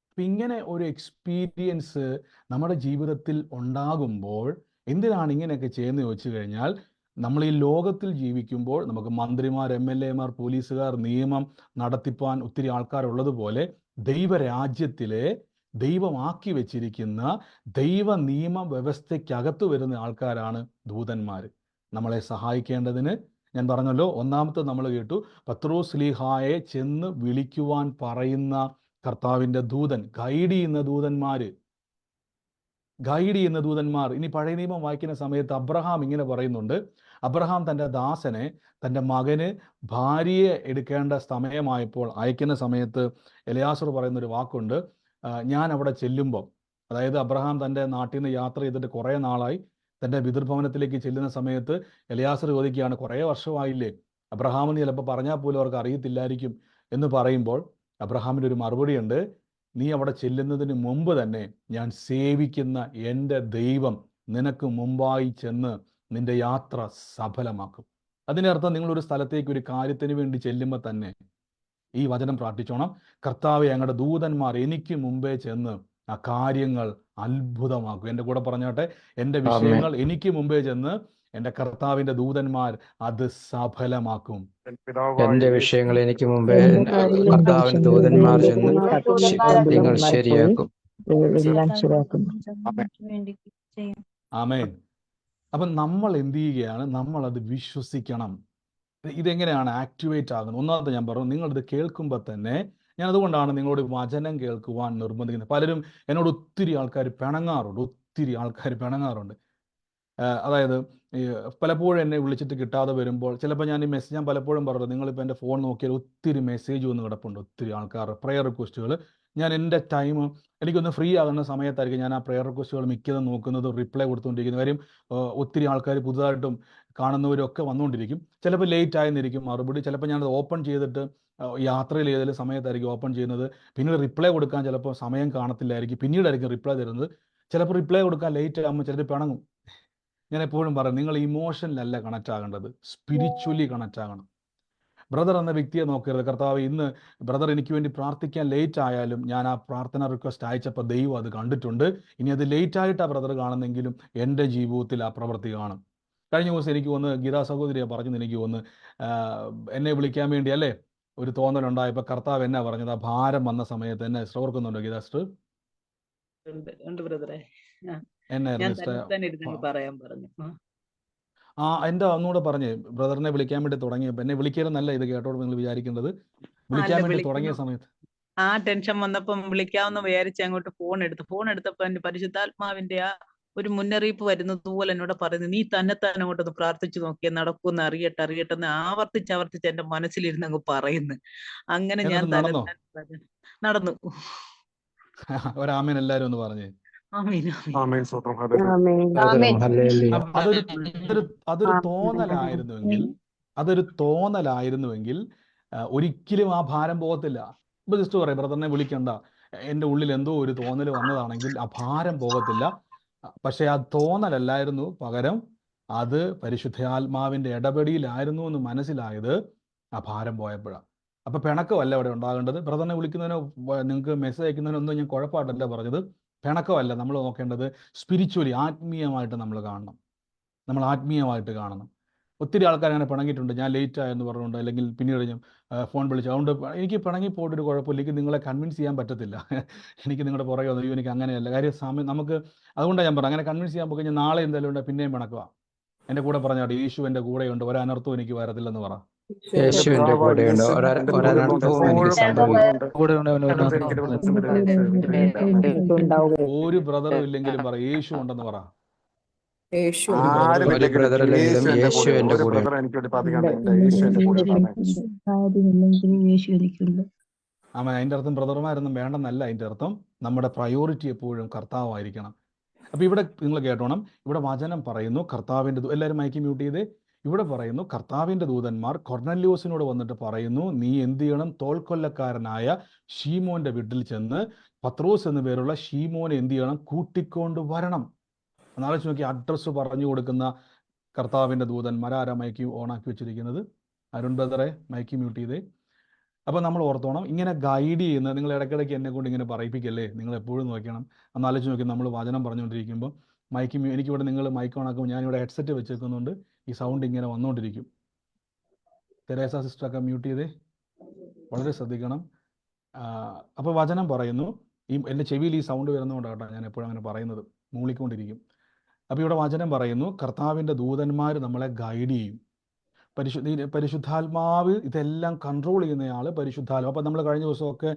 അപ്പം ഇങ്ങനെ ഒരു എക്സ്പീരിയൻസ് നമ്മുടെ ജീവിതത്തിൽ ഉണ്ടാകുമ്പോൾ എന്തിനാണ് ഇങ്ങനെയൊക്കെ ചെയ്യുന്നത് ചോദിച്ചു കഴിഞ്ഞാൽ, നമ്മൾ ഈ ലോകത്തിൽ ജീവിക്കുമ്പോൾ നമുക്ക് മന്ത്രിമാർ, MLA മാർ, പോലീസുകാർ, നിയമം നടത്തിപ്പാൻ ഒത്തിരി ആൾക്കാരുള്ളതുപോലെ ദൈവരാജ്യത്തിലെ ദൈവമാക്കി വെച്ചിരിക്കുന്ന ദൈവ നിയമ വ്യവസ്ഥയ്ക്കകത്ത് വരുന്ന ആൾക്കാരാണ് ദൂതന്മാർ. നമ്മളെ സഹായിക്കേണ്ടതിന് ഞാൻ പറഞ്ഞല്ലോ, ഒന്നാമത്തെ നമ്മൾ കേട്ടു പത്രോസ് ശ്ലീഹായെ ചെന്ന് വിളിക്കുവാൻ പറയുന്ന കർത്താവിൻ്റെ ദൂതൻ, ഗൈഡ് ചെയ്യുന്ന ദൂതന്മാർ. ഇനി പഴയ നിയമം വായിക്കുന്ന സമയത്ത് അബ്രഹാം ഇങ്ങനെ പറയുന്നുണ്ട്, അബ്രഹാം തൻ്റെ ദാസനെ, തൻ്റെ മകന് ഭാര്യയെ എടുക്കേണ്ട സമയമായപ്പോൾ അയക്കുന്ന സമയത്ത് എലയാസർ പറയുന്നൊരു വാക്കുണ്ട്, ഞാൻ അവിടെ ചെല്ലുമ്പോൾ, അതായത് അബ്രഹാം തൻ്റെ നാട്ടിൽ നിന്ന് യാത്ര ചെയ്തിട്ട് കുറേ നാളായി തൻ്റെ പിതൃഭവനത്തിലേക്ക് ചെല്ലുന്ന സമയത്ത് എലയാസർ ചോദിക്കുകയാണ്, കുറേ വർഷമായില്ലേ, അബ്രഹാമിന് ചിലപ്പോൾ പറഞ്ഞാൽ പോലും അവർക്ക് അറിയത്തില്ലായിരിക്കും എന്ന് പറയുമ്പോൾ അബ്രഹാമിൻ്റെ ഒരു മറുപടിയുണ്ട്, നീ അവിടെ ചെല്ലുന്നതിന് മുമ്പ് തന്നെ ഞാൻ സേവിക്കുന്ന എൻ്റെ ദൈവം നിനക്ക് മുമ്പായി ചെന്ന് നിന്റെ യാത്ര സഫലമാക്കും. അതിനർത്ഥം നിങ്ങളൊരു സ്ഥലത്തേക്ക് ഒരു കാര്യത്തിന് വേണ്ടി ചെല്ലുമ്പോൾ തന്നെ ഈ വചനം പ്രാർത്ഥിച്ചോണം, കർത്താവെ ഞങ്ങളുടെ ദൂതന്മാർ എനിക്ക് മുമ്പേ ചെന്ന് ആ കാര്യങ്ങൾ അത്ഭുതമാക്കും. എൻ്റെ കൂടെ പറഞ്ഞോട്ടെ, എൻ്റെ വിഷയങ്ങൾ എനിക്ക് മുമ്പേ ചെന്ന് എൻ്റെ കർത്താവിൻ്റെ ദൂതന്മാർ അത് സഫലമാക്കും. എന്റെ വിഷയങ്ങൾ എനിക്ക് മുമ്പേ കർത്താവിന്റെ ദൂതന്മാർ ചെന്ന് നിങ്ങൾ ശരിയാക്കും. ആമേൻ. അപ്പം നമ്മൾ എന്ത് ചെയ്യുകയാണ്, നമ്മൾ അത് വിശ്വസിക്കണം. ഇതെങ്ങനെയാണ് ആക്ടിവേറ്റ് ആകുന്നത്? ഒന്നാമത്തെ ഞാൻ പറഞ്ഞു, നിങ്ങളിത് കേൾക്കുമ്പോൾ തന്നെ, ഞാൻ അതുകൊണ്ടാണ് നിങ്ങളോട് വചനം കേൾക്കുവാൻ നിർബന്ധിക്കുന്നത്. പലരും എന്നോട് ഒത്തിരി ആൾക്കാർ പിണങ്ങാറുണ്ട്. അതായത് പലപ്പോഴും എന്നെ വിളിച്ചിട്ട് കിട്ടാതെ വരുമ്പോൾ ചിലപ്പോൾ ഞാൻ പലപ്പോഴും പറഞ്ഞു, നിങ്ങളിപ്പോൾ എൻ്റെ ഫോൺ നോക്കിയാൽ ഒത്തിരി മെസ്സേജ് വന്ന് കിടപ്പുണ്ട്, ഒത്തിരി ആൾക്കാർ പ്രെയർ റിക്വസ്റ്റുകൾ. ഞാൻ എൻ്റെ ടൈം എനിക്കൊന്ന് ഫ്രീ ആകുന്ന സമയത്തായിരിക്കും ഞാൻ ആ പ്രെയർ റിക്വസ്റ്റുകൾ മിക്കതും നോക്കുന്നത്, റിപ്ലൈ കൊടുത്തുകൊണ്ടിരിക്കുന്ന കാര്യം. ഒത്തിരി ആൾക്കാർ പുതുതായിട്ടും കാണുന്നവരൊക്കെ വന്നുകൊണ്ടിരിക്കും. ചിലപ്പോൾ ലേറ്റ് ആയെന്നിരിക്കും മറുപടി, ചിലപ്പോൾ ഞാനത് ഓപ്പൺ ചെയ്തിട്ട് യാത്രയിൽ ഏതെങ്കിലും സമയത്തായിരിക്കും ഓപ്പൺ ചെയ്യുന്നത്. പിന്നീട് റിപ്ലൈ കൊടുക്കാൻ ചിലപ്പോൾ സമയം കാണത്തില്ലായിരിക്കും, പിന്നീടായിരിക്കും റിപ്ലൈ തരുന്നത്. ചിലപ്പോൾ റിപ്ലൈ കൊടുക്കാൻ ലേറ്റ് ആകുമ്പോൾ ചിലർ പിണങ്ങും. ഞാൻ എപ്പോഴും പറയും, നിങ്ങൾ ഇമോഷനിലല്ല കണക്റ്റ് ആകേണ്ടത്, സ്പിരിച്വലി കണക്റ്റ് ആകണം. ബ്രദർ എന്ന വ്യക്തിയെ നോക്കരുത്. കർത്താവ് ഇന്ന് ബ്രദർ എനിക്ക് വേണ്ടി പ്രാർത്ഥിക്കാൻ ലേറ്റ് ആയാലും ഞാൻ ആ പ്രാർത്ഥന റിക്വസ്റ്റ് അയച്ചപ്പോൾ ദൈവം അത് കണ്ടിട്ടുണ്ട്. ഇനി അത് ലേറ്റ് ആയിട്ടാണ് ബ്രദർ കാണുന്നെങ്കിലും എൻ്റെ ജീവിതത്തിൽ ആ പ്രവൃത്തി കാണും. കഴിഞ്ഞ ദിവസം എനിക്ക് വന്ന് ഗീതാ സഹോദരിയെ പറഞ്ഞത്, എനിക്ക് വന്ന് എന്നെ വിളിക്കാൻ വേണ്ടി അല്ലേ ഒരു തോന്നലുണ്ടായപ്പോൾ കർത്താവ് എന്നാ പറഞ്ഞത്, ആ ഭാരം വന്ന സമയത്ത് എന്നെ ഓർക്കുന്നുണ്ടോ ഗീതാ സിസ്റ്റർ? എന്നായിരുന്നു പറയാൻ പറഞ്ഞു. എന്താ ഒന്നുകൂടെ പറഞ്ഞേ. ബ്രദറിനെ വിളിക്കാൻ വേണ്ടി തുടങ്ങിയപ്പോൾ, എന്നെ വിളിക്കരുന്നല്ല ഇത് കേട്ടോട് നിങ്ങൾ വിചാരിക്കേണ്ടത്, വിളിക്കാൻ വേണ്ടി തുടങ്ങിയ സമയത്ത് ആ ടെൻഷൻ വന്നപ്പം വിളിക്കാമെന്ന് വിചാരിച്ച് അങ്ങോട്ട് ഫോൺ എടുത്തപ്പോ എന്റെ പരിശുദ്ധാത്മാവിന്റെ ആ ഒരു മുന്നറിയിപ്പ് വരുന്നത് പോലെ എന്നോട് പറയുന്നത്, നീ തന്നെ അങ്ങോട്ടൊന്ന് പ്രാർത്ഥിച്ചു നോക്കിയാൽ നടക്കുമെന്ന് അറിയട്ടെ എന്ന് ആവർത്തിച്ച് എന്റെ മനസ്സിലിരുന്ന് അങ്ങ് പറയുന്നു. അങ്ങനെ ഞാൻ നടന്നു. ഒരാമേൻ എല്ലാരും ഒന്ന് പറഞ്ഞേ. അതൊരു തോന്നലായിരുന്നുവെങ്കിൽ ഒരിക്കലും ആ ഭാരം പോകത്തില്ല. ഇപ്പൊ ജസ്റ്റ് പറയാം, ബ്രദറിനെ വിളിക്കണ്ട, എൻ്റെ ഉള്ളിൽ എന്തോ ഒരു തോന്നൽ വന്നതാണെങ്കിൽ ആ ഭാരം പോകത്തില്ല. പക്ഷെ ആ തോന്നലല്ലായിരുന്നു, പകരം അത് പരിശുദ്ധാത്മാവിന്റെ ഇടപെടിയിലായിരുന്നു എന്ന് മനസ്സിലായത് ആ ഭാരം പോയപ്പോഴാണ്. അപ്പൊ പിണക്കമല്ല അവിടെ ഉണ്ടാകേണ്ടത്. ബ്രദറിനെ വിളിക്കുന്നതിനോ നിങ്ങൾക്ക് മെസ്സേജ് അയക്കുന്നതിനൊന്നും ഞാൻ കുഴപ്പമായിട്ടല്ല പറഞ്ഞത്, പിണക്കമല്ല. നമ്മൾ നോക്കേണ്ടത് സ്പിരിച്വലി, ആത്മീയമായിട്ട് നമ്മൾ കാണണം. ഒത്തിരി ആൾക്കാർ അങ്ങനെ പിണങ്ങിയിട്ടുണ്ട്, ഞാൻ ലേറ്റ് ആയെന്ന് പറഞ്ഞുകൊണ്ട്, അല്ലെങ്കിൽ പിന്നീട് ഞാൻ ഫോൺ വിളിച്ചു. അതുകൊണ്ട് എനിക്ക് പിണങ്ങിപ്പോയിട്ടൊരു കുഴപ്പമില്ല, എനിക്ക് നിങ്ങളെ കൺവിൻസ് ചെയ്യാൻ പറ്റത്തില്ല. എനിക്ക് നിങ്ങളുടെ പുറകെ വന്നു, എനിക്ക് അങ്ങനെയല്ല കാര്യം. സമയം നമുക്ക്, അതുകൊണ്ടാണ് ഞാൻ പറഞ്ഞു, അങ്ങനെ കൺവിൻസ് ചെയ്യാൻ പോയി കഴിഞ്ഞാൽ നാളെ എന്തായാലും ഉണ്ട് പിന്നെയും പിണക്കുക. എൻ്റെ കൂടെ പറഞ്ഞാൽ യേശു എൻ്റെ കൂടെയുണ്ട്, ഒരനർത്ഥവും എനിക്ക് വരത്തില്ലെന്ന് പറ. യേശുവിന്റെ കൂടെയുണ്ട്, ഒരനർത്ഥവും എനിക്ക് സംഭവിക്കും. ഒരു ബ്രദറും ഇല്ലെങ്കിലും പറ യേശു ഉണ്ടെന്ന് പറ. ഒരു ബ്രദറില്ലെങ്കിലും യേശു എന്റെ കൂടെ. ആമേൻ. അതിൻ്റെ അർത്ഥം ബ്രദർമാരൊന്നും വേണ്ടെന്നല്ല, അതിൻ്റെ അർത്ഥം നമ്മുടെ പ്രയോറിറ്റി എപ്പോഴും കർത്താവായിരിക്കണം. അപ്പൊ ഇവിടെ നിങ്ങൾ കേട്ടോണം, ഇവിടെ വചനം പറയുന്നു കർത്താവിൻ്റെ, എല്ലാവരും മൈക്ക് മ്യൂട്ട് ചെയ്തേ, ഇവിടെ പറയുന്നു കർത്താവിൻ്റെ ദൂതന്മാർ കൊർന്നല്യോസിനോട് വന്നിട്ട് പറയുന്നു, നീ എന്ത് ചെയ്യണം? തോൽക്കൊല്ലക്കാരനായ ഷീമോന്റെ വീട്ടിൽ ചെന്ന് പത്രോസ് എന്നു പേരുള്ള ഷീമോനെ എന്ത് ചെയ്യണം? കൂട്ടിക്കൊണ്ട് വരണം. എന്നാലോചിച്ച് നോക്കി, അഡ്രസ്സ് പറഞ്ഞു കൊടുക്കുന്ന കർത്താവിൻ്റെ ദൂതന്മാർ. ആരാ മൈക്ക് ഓണാക്കി വെച്ചിരിക്കുന്നത്? അരുൺ ബ്രദറെ മൈക്ക് മ്യൂട്ട് ചെയ്തേ. അപ്പം നമ്മൾ ഓർത്തോണം, ഇങ്ങനെ ഗൈഡ് ചെയ്യുന്ന, നിങ്ങൾ ഇടയ്ക്കിടയ്ക്ക് എന്നെ കൊണ്ട് ഇങ്ങനെ പറയിപ്പിക്കല്ലേ, നിങ്ങൾ എപ്പോഴും നോക്കണം. എന്നാലോചിച്ച് നോക്കി, നമ്മൾ വചനം പറഞ്ഞുകൊണ്ടിരിക്കുമ്പോൾ എനിക്കിവിടെ നിങ്ങൾ മൈക്ക് ഓണാക്കുമ്പോൾ ഞാനിവിടെ ഹെഡ്സെറ്റ് വെച്ചേക്കുന്നുണ്ട്, ഈ സൗണ്ട് ഇങ്ങനെ വന്നുകൊണ്ടിരിക്കും. തെരേസ സിസ്റ്ററൊക്കെ മ്യൂട്ട് ചെയ്തേ, വളരെ ശ്രദ്ധിക്കണം. അപ്പോൾ വചനം പറയുന്നു, എൻ്റെ ചെവിയിൽ ഈ സൗണ്ട് വരുന്നതുകൊണ്ടാണ് കേട്ടോ ഞാൻ എപ്പോഴും അങ്ങനെ പറയുന്നത്, മൂളിക്കൊണ്ടിരിക്കും. അപ്പോൾ ഇവിടെ വചനം പറയുന്നു, കർത്താവിൻ്റെ ദൂതന്മാർ നമ്മളെ ഗൈഡ് ചെയ്യും. പരിശുദ്ധാത്മാവ് ഇതെല്ലാം കൺട്രോൾ ചെയ്യുന്നയാൾ പരിശുദ്ധാത്മാവ്. അപ്പം നമ്മൾ കഴിഞ്ഞ ദിവസമൊക്കെ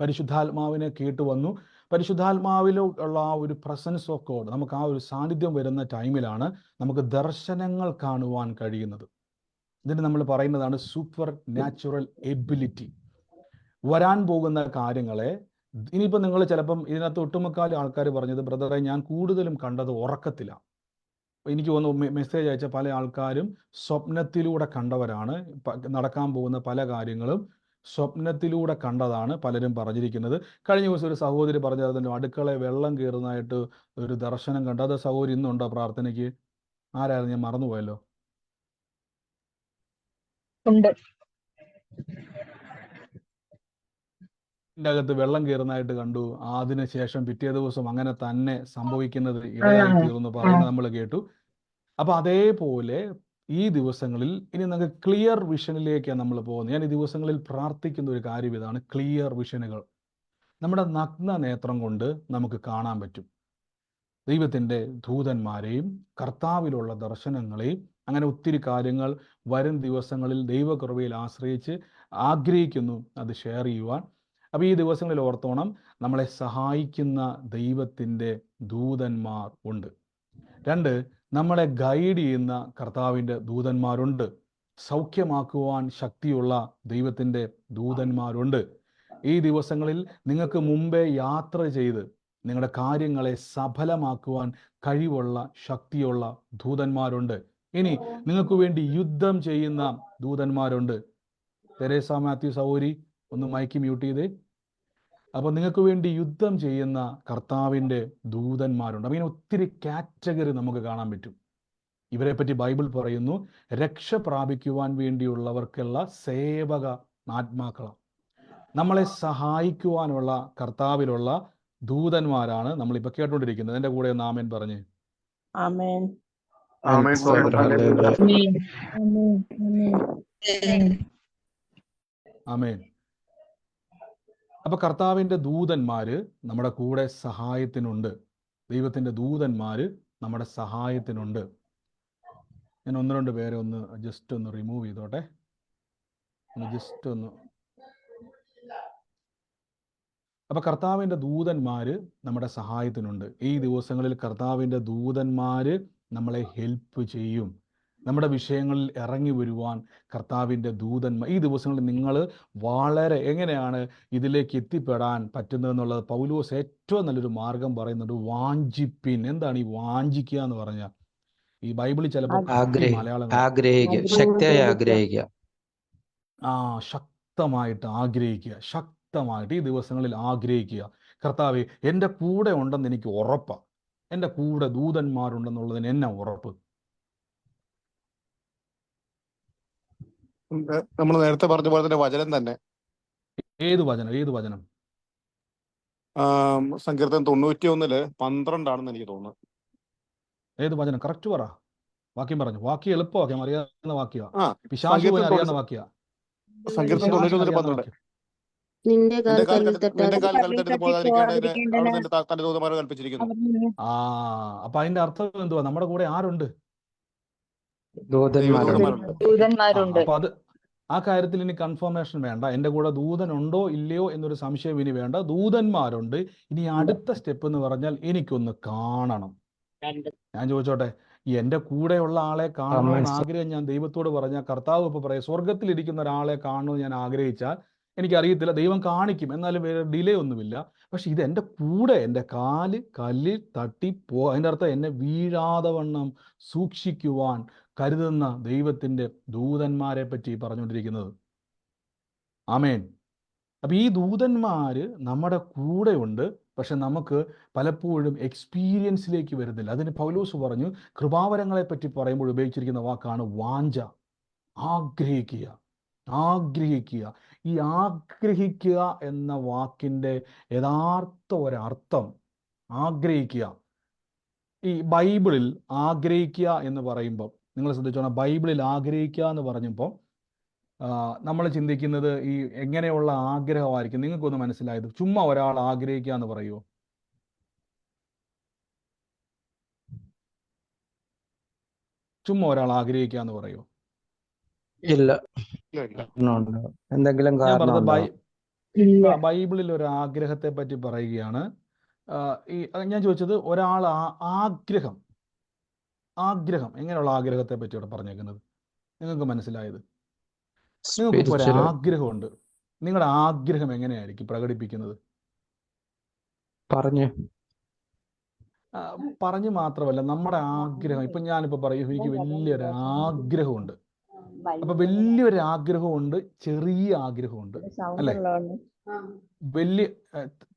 പരിശുദ്ധാത്മാവിനെ കേട്ട് വന്നു. പരിശുദ്ധാത്മാവിലുള്ള ആ ഒരു പ്രസൻസ് ഓഫ് ഗോഡ്, നമുക്ക് ആ ഒരു സാന്നിധ്യം വരുന്ന ടൈമിലാണ് നമുക്ക് ദർശനങ്ങൾ കാണുവാൻ കഴിയുന്നത്. ഇതിന് നമ്മൾ പറയുന്നതാണ് സൂപ്പർ നാച്ചുറൽ എബിലിറ്റി. വരാൻ പോകുന്ന കാര്യങ്ങളെ ഇനിയിപ്പോൾ നിങ്ങൾ ചിലപ്പം ഇതിനകത്ത് ഒട്ടുമുക്കാൽ ആൾക്കാർ പറഞ്ഞത്, ബ്രദറെ ഞാൻ കൂടുതലും കണ്ടത് ഉറക്കത്തിലാണ്. എനിക്ക് തോന്നുന്നു മെസ്സേജ് അയച്ച പല ആൾക്കാരും സ്വപ്നത്തിലൂടെ കണ്ടവരാണ്. നടക്കാൻ പോകുന്ന പല കാര്യങ്ങളും സ്വപ്നത്തിലൂടെ കണ്ടതാണ് പലരും പറഞ്ഞിരിക്കുന്നത്. കഴിഞ്ഞ ദിവസം ഒരു സഹോദരി പറഞ്ഞിരുന്നു, അടുക്കളയിൽ വെള്ളം കയറുന്നതായിട്ട് ഒരു ദർശനം കണ്ടു. അത് സഹോദരി ഇന്നുണ്ടോ പ്രാർത്ഥനയ്ക്ക്? ആരായിരുന്നു? ഞാൻ മറന്നുപോയല്ലോ. ഉണ്ട്. ൻ്റെ അകത്ത് വെള്ളം കയറുന്നതായിട്ട് കണ്ടു. അതിനുശേഷം പിറ്റേ ദിവസം അങ്ങനെ തന്നെ സംഭവിക്കുന്നത് ഇടയായി തീർന്നു പറയുന്നത് നമ്മൾ കേട്ടു. അപ്പൊ അതേപോലെ ഈ ദിവസങ്ങളിൽ ഇനി നമുക്ക് ക്ലിയർ വിഷനിലേക്കാണ് നമ്മൾ പോകുന്നത്. ഞാൻ ഈ ദിവസങ്ങളിൽ പ്രാർത്ഥിക്കുന്ന ഒരു കാര്യം ഇതാണ്, ക്ലിയർ വിഷനുകൾ നമ്മുടെ നഗ്ന നേത്രം കൊണ്ട് നമുക്ക് കാണാൻ പറ്റും. ദൈവത്തിൻ്റെ ദൂതന്മാരെയും കർത്താവിലുള്ള ദർശനങ്ങളെയും അങ്ങനെ ഒത്തിരി കാര്യങ്ങൾ വരും ദിവസങ്ങളിൽ ദൈവകൃപയിൽ ആശ്രയിച്ച് ആഗ്രഹിക്കുന്നു അത് ഷെയർ ചെയ്യുവാൻ. അപ്പോൾ ഈ ദിവസങ്ങളിൽ ഓർത്തോണം, നമ്മളെ സഹായിക്കുന്ന ദൈവത്തിൻ്റെ ദൂതന്മാർ ഉണ്ട്. 2, നമ്മളെ ഗൈഡ് ചെയ്യുന്ന കർത്താവിൻ്റെ ദൂതന്മാരുണ്ട്. സൗഖ്യമാക്കുവാൻ ശക്തിയുള്ള ദൈവത്തിൻ്റെ ദൂതന്മാരുണ്ട്. ഈ ദിവസങ്ങളിൽ നിങ്ങൾക്ക് മുമ്പേ യാത്ര ചെയ്ത് നിങ്ങളുടെ കാര്യങ്ങളെ സഫലമാക്കുവാൻ കഴിവുള്ള ശക്തിയുള്ള ദൂതന്മാരുണ്ട്. ഇനി നിങ്ങൾക്ക് വേണ്ടി യുദ്ധം ചെയ്യുന്ന ദൂതന്മാരുണ്ട്. തെരേസ മാത്യു സൗരി ഒന്ന് മൈക്ക് മ്യൂട്ട് ചെയ്തേ. അപ്പോൾ നിങ്ങൾക്ക് വേണ്ടി യുദ്ധം ചെയ്യുന്ന കർത്താവിൻ്റെ ദൂതന്മാരുണ്ട്. അപ്പം ഇങ്ങനെ ഒത്തിരി കാറ്റഗറി നമുക്ക് കാണാൻ പറ്റും. ഇവരെ പറ്റി ബൈബിൾ പറയുന്നു, രക്ഷ പ്രാപിക്കുവാൻ വേണ്ടിയുള്ളവർക്കുള്ള സേവക ആത്മാക്കളാണ്. നമ്മളെ സഹായിക്കുവാനുള്ള കർത്താവിലുള്ള ദൂതന്മാരാണ് നമ്മളിപ്പോൾ കേട്ടുകൊണ്ടിരിക്കുന്നത്. എൻ്റെ കൂടെ ഒന്ന് ആമേൻ പറഞ്ഞ്. ആമേൻ. ആമേൻ. അപ്പൊ കർത്താവിൻ്റെ ദൂതന്മാര് നമ്മുടെ കൂടെ സഹായത്തിനുണ്ട്. ദൈവത്തിൻ്റെ ദൂതന്മാര് നമ്മുടെ സഹായത്തിനുണ്ട്. ഞാൻ 1-2 പേരെ ഒന്ന് ജസ്റ്റ് ഒന്ന് റിമൂവ് ചെയ്തോട്ടെ. ജസ്റ്റ് ഒന്ന്. അപ്പൊ കർത്താവിൻ്റെ ദൂതന്മാര് നമ്മുടെ സഹായത്തിനുണ്ട്. ഈ ദിവസങ്ങളിൽ കർത്താവിൻ്റെ ദൂതന്മാര് നമ്മളെ ഹെൽപ്പ് ചെയ്യും. നമ്മുടെ വിഷയങ്ങളിൽ ഇറങ്ങി വരുവാൻ കർത്താവിൻ്റെ ദൂതന്മാർ. ഈ ദിവസങ്ങളിൽ നിങ്ങൾ വളരെ എങ്ങനെയാണ് ഇതിലേക്ക് എത്തിപ്പെടാൻ പറ്റുന്നതെന്നുള്ളത് പൗലോസ് ഏറ്റവും നല്ലൊരു മാർഗം പറയുന്നുണ്ട്, വാഞ്ചിപ്പിൻ. എന്താണ് ഈ വാഞ്ചിക്കുക എന്ന് പറഞ്ഞാൽ? ഈ ബൈബിളിൽ ചിലപ്പോൾ മലയാളം ശക്തിയായി ആഗ്രഹിക്കുക, ശക്തമായിട്ട് ആഗ്രഹിക്കുക, ശക്തമായിട്ട് ഈ ദിവസങ്ങളിൽ ആഗ്രഹിക്കുക. കർത്താവേ, എൻ്റെ കൂടെ ഉണ്ടെന്ന് എനിക്ക് ഉറപ്പാണ്, എൻ്റെ കൂടെ ദൂതന്മാരുണ്ടെന്നുള്ളതിന് എന്നാ ഉറപ്പ്? നമ്മൾ നേരത്തെ പറഞ്ഞ പോലെ തന്നെ വചനം തന്നെ. ഏത് വചനം? സങ്കീർത്തനം 91:12 എനിക്ക് തോന്നുന്നു. ഏത് വചനം? കറക്റ്റ് പറ, വാക്യം പറഞ്ഞു. വാക്യം എളുപ്പമാക്കിയാൽ അറിയാവുന്ന വാക്യ, പിശാചു അറിയാവുന്ന വാക്യ. സങ്കീർത്തനം 91:12 നിന്റെ കാൽ തട്ടരുത് പോകാതിരിക്കേണ്ടതിന് തന്റെ ദൂതന്മാരെ കൽപ്പിച്ചിരിക്കുന്നു. അപ്പൊ അതിന്റെ അർത്ഥം എന്തുവാ? നമ്മുടെ കൂടെ ആരുണ്ട്? ദൂതന്മാരുണ്ട്. അപ്പൊ അത് ആ കാര്യത്തിൽ ഇനി കൺഫർമേഷൻ വേണ്ട. എൻ്റെ കൂടെ ദൂതനുണ്ടോ ഇല്ലയോ എന്നൊരു സംശയം ഇനി വേണ്ട. ദൂതന്മാരുണ്ട്. ഇനി അടുത്ത സ്റ്റെപ്പ് എന്ന് പറഞ്ഞാൽ എനിക്കൊന്ന് കാണണം. ഞാൻ ചോദിച്ചോട്ടെ, എൻ്റെ കൂടെയുള്ള ആളെ കാണണമെന്ന് ആഗ്രഹം ഞാൻ ദൈവത്തോട് പറഞ്ഞാൽ, കർത്താവ് ഇപ്പൊ പറയാം, സ്വർഗത്തിലിരിക്കുന്ന ഒരാളെ കാണണമെന്ന് ഞാൻ ആഗ്രഹിച്ചാൽ എനിക്കറിയത്തില്ല, ദൈവം കാണിക്കും, എന്നാലും വേറെ ഡിലേ ഒന്നുമില്ല. പക്ഷെ ഇത് എൻ്റെ കൂടെ, എൻ്റെ കാല് കല്ലിൽ തട്ടിപ്പോ, അതിൻ്റെ അർത്ഥം എന്നെ വീഴാതെ വണ്ണം സൂക്ഷിക്കുവാൻ കരുതുന്ന ദൈവത്തിൻ്റെ ദൂതന്മാരെ പറ്റി പറഞ്ഞുകൊണ്ടിരിക്കുന്നത്. ആമേൻ. അപ്പം ഈ ദൂതന്മാർ നമ്മുടെ കൂടെ ഉണ്ട്. പക്ഷെ നമുക്ക് പലപ്പോഴും എക്സ്പീരിയൻസിലേക്ക് വരുന്നില്ല. അതിന് പൗലോസ് പറഞ്ഞു, കൃപാവരങ്ങളെ പറ്റി പറയുമ്പോൾ ഉപയോഗിച്ചിരിക്കുന്ന വാക്കാണ് വാഞ്ച. ആഗ്രഹിക്കുക, ആഗ്രഹിക്കുക. ഈ ആഗ്രഹിക്കുക എന്ന വാക്കിൻ്റെ യഥാർത്ഥ ഒരർത്ഥം, ആഗ്രഹിക്കുക. ഈ ബൈബിളിൽ ആഗ്രഹിക്കുക എന്ന് പറയുമ്പോൾ നിങ്ങൾ ശ്രദ്ധിച്ചോണം, ബൈബിളിൽ ആഗ്രഹിക്കുക എന്ന് പറഞ്ഞപ്പോൾ നമ്മൾ ചിന്തിക്കുന്നത് ഈ എങ്ങനെയുള്ള ആഗ്രഹമായിരിക്കും? നിങ്ങൾക്കൊന്ന് മനസ്സിലായത്? ചുമ്മാ ഒരാൾ ആഗ്രഹിക്കുക എന്ന് പറയുമോ? ചുമ്മാ ഒരാൾ ആഗ്രഹിക്കുക എന്ന് പറയുമോ? ഇല്ല. ഇല്ല, ഇല്ല. എന്തെങ്കിലും ഞാൻ കാരണം പറഞ്ഞത് ഉണ്ടാവും. ബൈബിളിൽ ഒരു ആഗ്രഹത്തെ പറ്റി പറയുകയാണ്. ഞാൻ ചോദിച്ചത് ഒരാൾ ആഗ്രഹം എങ്ങനെയുള്ള ആഗ്രഹത്തെ പറ്റി ഇവിടെ പറഞ്ഞേക്കുന്നത് നിങ്ങൾക്ക് മനസ്സിലായത്? നിങ്ങൾക്കിപ്പോൾ ഒരു സ്പിരിച്വൽ ആഗ്രഹമുണ്ട്. നിങ്ങളുടെ ആഗ്രഹം എങ്ങനെയായിരിക്കും പ്രകടിപ്പിക്കുന്നത്? പറഞ്ഞു മാത്രമല്ല, നമ്മുടെ ആഗ്രഹം, ഇപ്പൊ ഞാനിപ്പോ പറയും എനിക്ക് വലിയൊരു ആഗ്രഹമുണ്ട്. അപ്പൊ വലിയൊരു ആഗ്രഹമുണ്ട്, ചെറിയ ആഗ്രഹമുണ്ട്, അല്ലെ? വലിയ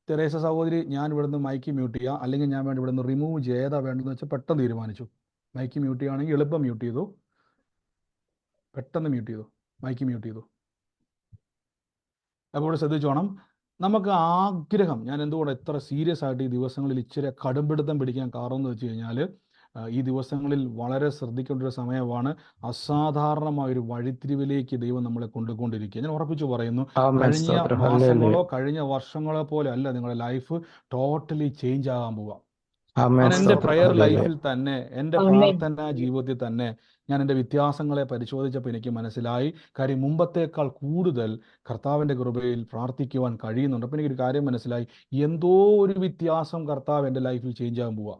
തെരേസ സഹോദരി, ഞാൻ ഇവിടുന്ന് മൈക്ക് മ്യൂട്ട് ചെയ്യാം, അല്ലെങ്കിൽ ഞാൻ വേണ്ടി ഇവിടുന്ന് റിമൂവ് ചെയ്താ വേണ്ടെന്ന് വെച്ചാൽ പെട്ടെന്ന് തീരുമാനിച്ചു. മൈക്ക് മ്യൂട്ട് ചെയ്യുകയാണെങ്കിൽ എളുപ്പം മ്യൂട്ട് ചെയ്തു, പെട്ടെന്ന് മ്യൂട്ട് ചെയ്തു, മൈക്ക് മ്യൂട്ട് ചെയ്തു. അപ്പോൾ ശ്രദ്ധിച്ചോണം, നമുക്ക് ആഗ്രഹം, ഞാൻ എന്തുകൊണ്ട് എത്ര സീരിയസ് ആയിട്ട് ഈ ദിവസങ്ങളിൽ ഇച്ചിരി കടുംപിടുത്തം പിടിക്കാൻ കാരണം എന്ന് വെച്ച് കഴിഞ്ഞാൽ, ഈ ദിവസങ്ങളിൽ വളരെ ശ്രദ്ധിക്കേണ്ട ഒരു സമയമാണ്. അസാധാരണമായൊരു വഴിത്തിരിവിലേക്ക് ദൈവം നമ്മളെ കൊണ്ടുകൊണ്ടിരിക്കുക. ഞാൻ ഉറപ്പിച്ചു പറയുന്നു, കഴിഞ്ഞ മാസങ്ങളോ കഴിഞ്ഞ വർഷങ്ങളോ പോലെ അല്ല നിങ്ങളുടെ ലൈഫ് ടോട്ടലി ചേഞ്ച് ആകാൻ പോവുക. ഞാൻ എൻ്റെ പ്രയർ ലൈഫിൽ തന്നെ, എൻ്റെ പ്രാർത്ഥനാ ജീവിതത്തിൽ തന്നെ ഞാൻ എൻ്റെ വ്യത്യാസങ്ങളെ പരിശോധിച്ചപ്പോൾ എനിക്ക് മനസ്സിലായി, കാര്യം മുമ്പത്തേക്കാൾ കൂടുതൽ കർത്താവിൻ്റെ കൃപയിൽ പ്രാർത്ഥിക്കുവാൻ കഴിയുന്നുണ്ട്. അപ്പം എനിക്കൊരു കാര്യം മനസ്സിലായി, എന്തോ ഒരു വ്യത്യാസം കർത്താവ് എൻ്റെ ലൈഫിൽ ചേഞ്ച് ആകാൻ പോവുക.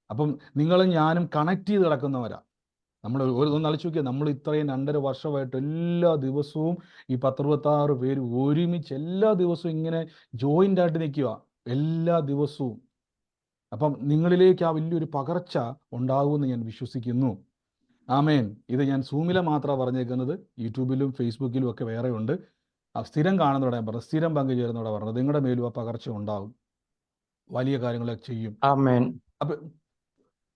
അപ്പം നിങ്ങളും ഞാനും കണക്ട് ചെയ്ത് കിടക്കുന്നവരാ. നമ്മൾ ഒന്ന് ആലോചിച്ച് നോക്കിയാൽ, നമ്മൾ ഇത്രയും 2.5 വർഷമായിട്ട് എല്ലാ ദിവസവും ഈ 10-66 പേര് ഒരുമിച്ച് എല്ലാ ദിവസവും ഇങ്ങനെ ജോയിൻ്റ് ആയിട്ട് നിൽക്കുക, എല്ലാ ദിവസവും. അപ്പം നിങ്ങളിലേക്ക് ആ വലിയൊരു പകർച്ച ഉണ്ടാകുമെന്ന് ഞാൻ വിശ്വസിക്കുന്നു. ആമേൻ. ഇത് ഞാൻ സൂമിലെ മാത്രമാണ് പറഞ്ഞേക്കുന്നത്, യൂട്യൂബിലും ഫേസ്ബുക്കിലും ഒക്കെ വേറെ ഉണ്ട്. സ്ഥിരം കാണുന്നതോടെ ഞാൻ പറഞ്ഞത്, സ്ഥിരം പങ്കുചേരുന്നതോടെ പറഞ്ഞത്, നിങ്ങളുടെ മേലും ആ പകർച്ച ഉണ്ടാകും, വലിയ കാര്യങ്ങളൊക്കെ ചെയ്യും.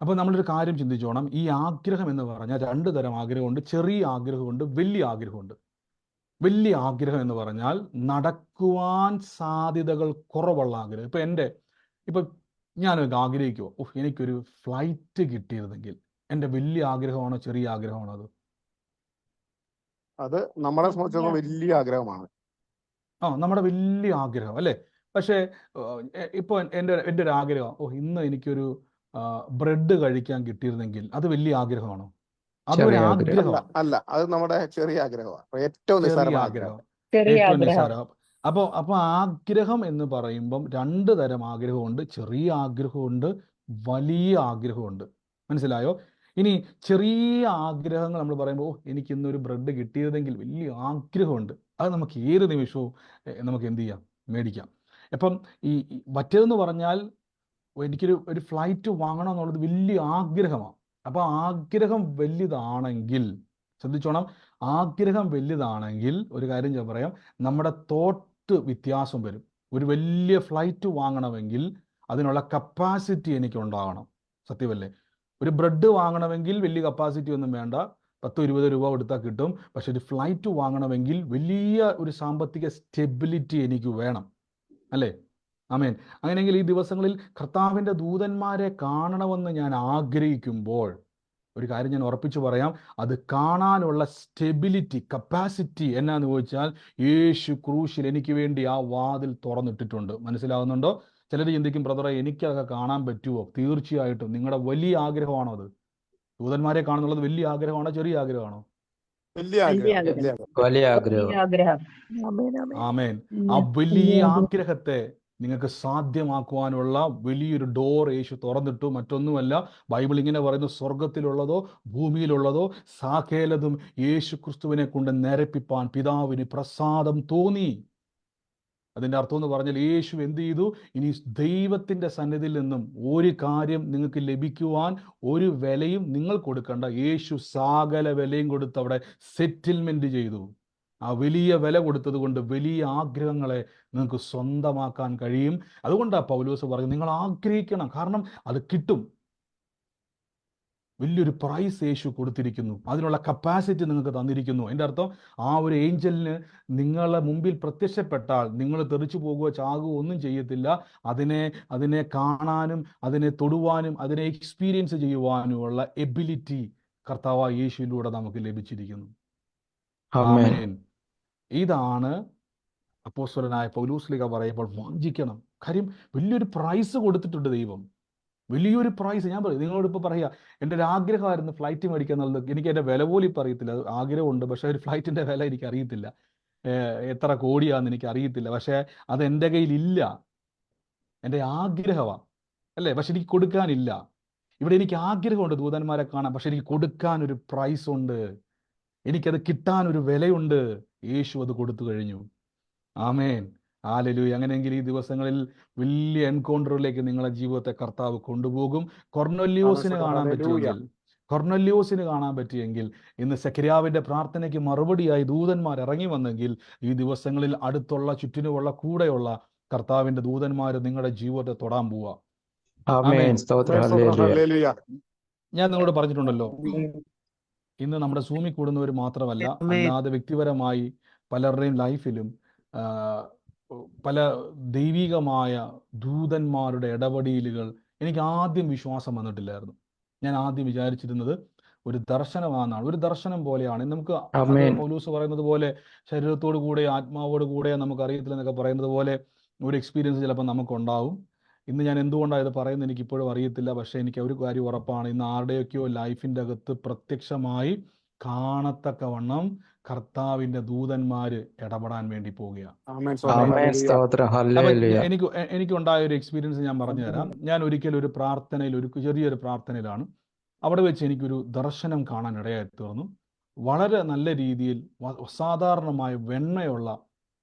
അപ്പം നമ്മളൊരു കാര്യം ചിന്തിച്ചോണം, ഈ ആഗ്രഹം എന്ന് പറഞ്ഞാൽ 2 തരം ആഗ്രഹമുണ്ട്. ചെറിയ ആഗ്രഹമുണ്ട്, വലിയ ആഗ്രഹമുണ്ട്. വലിയ ആഗ്രഹം എന്ന് പറഞ്ഞാൽ നടക്കുവാൻ സാധ്യതകൾ കുറവുള്ള ആഗ്രഹം. ഇപ്പം ഞാനൊക്കെ ആഗ്രഹിക്കുമോ, എനിക്കൊരു ഫ്ലൈറ്റ് കിട്ടിയിരുന്നെങ്കിൽ? എൻ്റെ വലിയ ആഗ്രഹമാണോ ചെറിയ ആഗ്രഹമാണോ? അത് നമ്മളെ സംബന്ധിച്ചിടത്തോളം വലിയ ആഗ്രഹമാണ്. നമ്മുടെ വലിയ ആഗ്രഹം അല്ലേ? പക്ഷേ ഇപ്പോൾ എൻ്റെ ഒരു ആഗ്രഹം, ഇന്ന് എനിക്കൊരു ബ്രെഡ് കഴിക്കാൻ കിട്ടിയിരുന്നെങ്കിൽ, അത് വലിയ ആഗ്രഹമാണോ? അതൊരു ആഗ്രഹം അല്ല, അത് നമ്മുടെ ചെറിയ ആഗ്രഹമാണ്, ഏറ്റവും നിസ്സാരമായ ആഗ്രഹം, ഏറ്റവും നിസ്സാരം. അപ്പോൾ ആഗ്രഹം എന്ന് പറയുമ്പം 2 തരം ആഗ്രഹമുണ്ട്. ചെറിയ ആഗ്രഹമുണ്ട്, വലിയ ആഗ്രഹമുണ്ട്. മനസ്സിലായോ? ഇനി ചെറിയ ആഗ്രഹങ്ങൾ നമ്മൾ പറയുമ്പോൾ, എനിക്ക് ഇന്നൊരു ബ്രെഡ് കിട്ടിയതെങ്കിൽ വലിയ ആഗ്രഹമുണ്ട്, അത് നമുക്ക് ഏത് നിമിഷവും നമുക്ക് എന്ത് ചെയ്യാം, മേടിക്കാം. അപ്പം ഈ മറ്റേതെന്ന് പറഞ്ഞാൽ, എനിക്കൊരു ഫ്ലൈറ്റ് വാങ്ങണം എന്നുള്ളത് വലിയ ആഗ്രഹമാണ്. അപ്പോൾ ആഗ്രഹം വലുതാണെങ്കിൽ, ശ്രദ്ധിച്ചോണം, ആഗ്രഹം വലുതാണെങ്കിൽ ഒരു കാര്യം ഞാൻ പറയാം, നമ്മുടെ തോട്ട് വ്യത്യാസം വരും. ഒരു വലിയ ഫ്ലൈറ്റ് വാങ്ങണമെങ്കിൽ അതിനുള്ള കപ്പാസിറ്റി എനിക്ക് ഉണ്ടാകണം, സത്യമല്ലേ? ഒരു ബ്രെഡ് വാങ്ങണമെങ്കിൽ വലിയ കപ്പാസിറ്റി ഒന്നും വേണ്ട, 10-20 രൂപ കൊടുത്താൽ കിട്ടും. പക്ഷെ ഒരു ഫ്ലൈറ്റ് വാങ്ങണമെങ്കിൽ വലിയ ഒരു സാമ്പത്തിക സ്റ്റെബിലിറ്റി എനിക്ക് വേണം, അല്ലേ? ആമേൻ. അങ്ങനെയെങ്കിൽ ഈ ദിവസങ്ങളിൽ കർത്താവിൻ്റെ ദൂതന്മാരെ കാണണമെന്ന് ഞാൻ ആഗ്രഹിക്കുമ്പോൾ, ഒരു കാര്യം ഞാൻ ഉറപ്പിച്ചു പറയാം, അത് കാണാനുള്ള സ്റ്റെബിലിറ്റി, കപ്പാസിറ്റി എന്നാന്ന് ചോദിച്ചാൽ, യേശു ക്രൂശിൽ എനിക്ക് വേണ്ടി ആ വാതിൽ തുറന്നിട്ടിട്ടുണ്ട്. മനസ്സിലാകുന്നുണ്ടോ? ചിലർ ചിന്തിക്കും, ബ്രദറെ എനിക്കതൊക്കെ കാണാൻ പറ്റുമോ? തീർച്ചയായിട്ടും. നിങ്ങളുടെ വലിയ ആഗ്രഹമാണോ അത്? ദൂതന്മാരെ കാണുന്നുള്ളത് വലിയ ആഗ്രഹമാണോ ചെറിയ ആഗ്രഹമാണോ? വലിയ ആഗ്രഹം. ആമേൻ. ആ വലിയ ആഗ്രഹത്തെ നിങ്ങൾക്ക് സാധ്യമാക്കുവാനുള്ള വലിയൊരു ഡോർ യേശു തുറന്നിട്ടു. മറ്റൊന്നുമല്ല, ബൈബിൾ ഇങ്ങനെ പറയുന്നു, സ്വർഗത്തിലുള്ളതോ ഭൂമിയിലുള്ളതോ സകലതും യേശു ക്രിസ്തുവിനെ കൊണ്ട് നിരപ്പിപ്പാൻ പിതാവിന് പ്രസാദം തോന്നി. അതിൻ്റെ അർത്ഥം എന്ന് പറഞ്ഞാൽ യേശു എന്ത് ചെയ്തു? ഇനി ദൈവത്തിൻ്റെ സന്നിധിയിൽ നിന്നും ഒരു കാര്യം നിങ്ങൾക്ക് ലഭിക്കുവാൻ ഒരു വിലയും നിങ്ങൾ കൊടുക്കണ്ട. യേശു സകല വിലയും കൊടുത്ത് അവിടെ സെറ്റിൽമെന്റ് ചെയ്തു. ആ വലിയ വില കൊടുത്തത് കൊണ്ട് വലിയ ആഗ്രഹങ്ങളെ നിങ്ങൾക്ക് സ്വന്തമാക്കാൻ കഴിയും. അതുകൊണ്ടാണ് പൗലോസ് പറയുന്നത്, നിങ്ങൾ ആഗ്രഹിക്കണം, കാരണം അത് കിട്ടും. വലിയൊരു പ്രൈസ് യേശു കൊടുത്തിരിക്കുന്നു, അതിനുള്ള കപ്പാസിറ്റി നിങ്ങൾക്ക് തന്നിരിക്കുന്നു. എൻ്റെ അർത്ഥം, ആ ഒരു ഏഞ്ചലിന് നിങ്ങളെ മുമ്പിൽ പ്രത്യക്ഷപ്പെട്ടാൽ നിങ്ങൾ തെറിച്ചു പോകുകയോ ചാകുകയോ ഒന്നും ചെയ്യത്തില്ല. അതിനെ കാണാനും അതിനെ തൊടുവാനും അതിനെ എക്സ്പീരിയൻസ് ചെയ്യുവാനുമുള്ള എബിലിറ്റി കർത്താവായ യേശുവിലൂടെ നമുക്ക് ലഭിച്ചിരിക്കുന്നു. ആമേൻ. ഇതാണ് അപ്പോസ്തലനായ പൗലോസ്ലീഹ പറയുമ്പോൾ വാഞ്ചിക്കണം. കാര്യം വലിയൊരു പ്രൈസ് കൊടുത്തിട്ടുണ്ട് ദൈവം, വലിയൊരു പ്രൈസ്. ഞാൻ പറയും, നിങ്ങളോട് ഇപ്പോൾ പറയുക, എൻ്റെ ഒരു ആഗ്രഹമായിരുന്നു ഫ്ലൈറ്റ് മേടിക്കുക എന്നുള്ളത്. എനിക്ക് എൻ്റെ വില പോലും ഇപ്പം അറിയത്തില്ല. അത് ആഗ്രഹമുണ്ട്, പക്ഷേ ഒരു ഫ്ലൈറ്റിൻ്റെ വില എനിക്ക് അറിയത്തില്ല, എത്ര കോടിയാണെന്ന് എനിക്ക് അറിയത്തില്ല. പക്ഷേ അത് എൻ്റെ കയ്യിലില്ല. എൻ്റെ ആഗ്രഹമാണ്, അല്ലേ? പക്ഷെ എനിക്ക് കൊടുക്കാനില്ല. ഇവിടെ എനിക്ക് ആഗ്രഹമുണ്ട് ദൂതന്മാരെ കാണാൻ, പക്ഷെ എനിക്ക് കൊടുക്കാനൊരു പ്രൈസ് ഉണ്ട്, എനിക്കത് കിട്ടാനൊരു വിലയുണ്ട്. യേശു അത് കൊടുത്തു കഴിഞ്ഞു. ആമേൻ, ഹല്ലേലൂയ. അങ്ങനെയെങ്കിൽ ഈ ദിവസങ്ങളിൽ വലിയ എൻകൗണ്ടറിലേക്ക് നിങ്ങളുടെ ജീവിതത്തെ കർത്താവ് കൊണ്ടുപോകും. കൊർന്നല്യോസിന് കാണാൻ പറ്റിയെങ്കിൽ ഇന്ന് സെഖര്യാവിന്റെ പ്രാർത്ഥനയ്ക്ക് മറുപടിയായി ദൂതന്മാർ ഇറങ്ങി വന്നെങ്കിൽ ഈ ദിവസങ്ങളിൽ അടുത്തുള്ള ചുറ്റിനുമുള്ള കൂടെയുള്ള കർത്താവിന്റെ ദൂതന്മാർ നിങ്ങളുടെ ജീവിതത്തെ തൊടാൻ പോവാ. ഞാൻ നിങ്ങളോട് പറഞ്ഞിട്ടുണ്ടല്ലോ, ഇന്ന് നമ്മുടെ സൂമിൽ കൂടുന്നവർ മാത്രമല്ല, അല്ലാതെ വ്യക്തിപരമായി പലരുടെയും ലൈഫിലും പല ദൈവികമായ ദൂതന്മാരുടെ ഇടപെടലുകൾ എനിക്ക് ആദ്യം വിശ്വാസം വന്നിട്ടില്ലായിരുന്നു. ഞാൻ ആദ്യം വിചാരിച്ചിരുന്നത് ഒരു ദർശനമാണെന്നാണ്. ഒരു ദർശനം പോലെയാണ്. നമുക്ക് പൗലോസ് പറയുന്നത് പോലെ ശരീരത്തോടു കൂടെ ആത്മാവോട് കൂടെ നമുക്ക് അറിയത്തില്ല എന്നൊക്കെ പറയുന്നത് പോലെ ഒരു എക്സ്പീരിയൻസ് ചിലപ്പോൾ നമുക്കുണ്ടാവും. ഇന്ന് ഞാൻ എന്തുകൊണ്ടാണ് ഇത് പറയുന്നത് എനിക്ക് ഇപ്പോഴും അറിയത്തില്ല. പക്ഷേ എനിക്ക് ഒരു കാര്യം ഉറപ്പാണ്, ഇന്ന് ആരുടെയൊക്കെയോ ലൈഫിൻ്റെ അകത്ത് പ്രത്യക്ഷമായി കാണത്തക്കവണ്ണം കർത്താവിന്റെ ദൂതന്മാര് ഇടപെടാൻ വേണ്ടി പോവുകയാണ്. എനിക്കുണ്ടായ ഒരു എക്സ്പീരിയൻസ് ഞാൻ പറഞ്ഞു തരാം. ഞാൻ ഒരിക്കൽ ഒരു പ്രാർത്ഥനയിൽ, ഒരു ചെറിയൊരു പ്രാർത്ഥനയിലാണ്. അവിടെ വെച്ച് എനിക്കൊരു ദർശനം കാണാൻ ഇടയായി തീർന്നു. വളരെ നല്ല രീതിയിൽ അസാധാരണമായ വെണ്മയുള്ള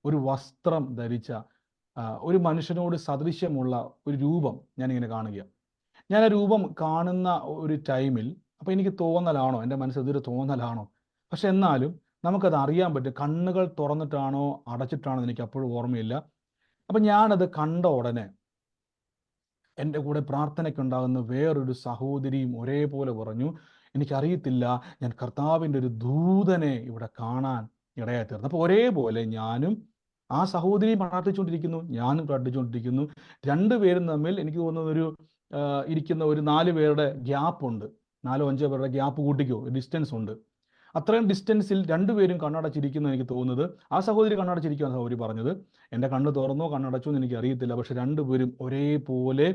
ഒരു വസ്ത്രം ധരിച്ച ഒരു മനുഷ്യനോട് സദൃശ്യമുള്ള ഒരു രൂപം ഞാനിങ്ങനെ കാണുകയാണ്. ഞാൻ ആ രൂപം കാണുന്ന ഒരു ടൈമിൽ അപ്പം എനിക്ക് തോന്നലാണോ, എൻ്റെ മനസ്സിൽ ഇതൊരു തോന്നലാണോ, പക്ഷെ എന്നാലും നമുക്കത് അറിയാൻ പറ്റും. കണ്ണുകൾ തുറന്നിട്ടാണോ അടച്ചിട്ടാണോ എനിക്ക് അപ്പോഴും ഓർമ്മയില്ല. അപ്പം ഞാനത് കണ്ട ഉടനെ എൻ്റെ കൂടെ പ്രാർത്ഥനയ്ക്കുണ്ടാകുന്ന വേറൊരു സഹോദരിയും ഒരേപോലെ പറഞ്ഞു, എനിക്കറിയത്തില്ല, ഞാൻ കർത്താവിൻ്റെ ഒരു ദൂതനെ ഇവിടെ കാണാൻ ഇടയായി തീർന്നു. അപ്പോൾ ഒരേപോലെ ഞാനും ആ സഹോദരിയും പ്രാർത്ഥിച്ചുകൊണ്ടിരിക്കുന്നു, ഞാനും പ്രാർത്ഥിച്ചുകൊണ്ടിരിക്കുന്നു. രണ്ടുപേരും തമ്മിൽ എനിക്ക് തോന്നുന്നൊരു ഇരിക്കുന്ന ഒരു 4 പേരുടെ ഗ്യാപ്പുണ്ട്, 4-5 പേരുടെ ഗ്യാപ്പ് കൂട്ടിക്കോ, ഡിസ്റ്റൻസ് ഉണ്ട്. അത്രയും ഡിസ്റ്റൻസിൽ രണ്ടുപേരും കണ്ണടച്ചിരിക്കുന്നു എനിക്ക് തോന്നുന്നത്. ആ സഹോദരി കണ്ണടച്ചിരിക്കുകയാണ് സഹോദരി പറഞ്ഞത്. എൻ്റെ കണ്ണ് തുറന്നോ കണ്ണടച്ചോ എന്ന് എനിക്ക് അറിയത്തില്ല, പക്ഷെ രണ്ടുപേരും ഒരേപോലെ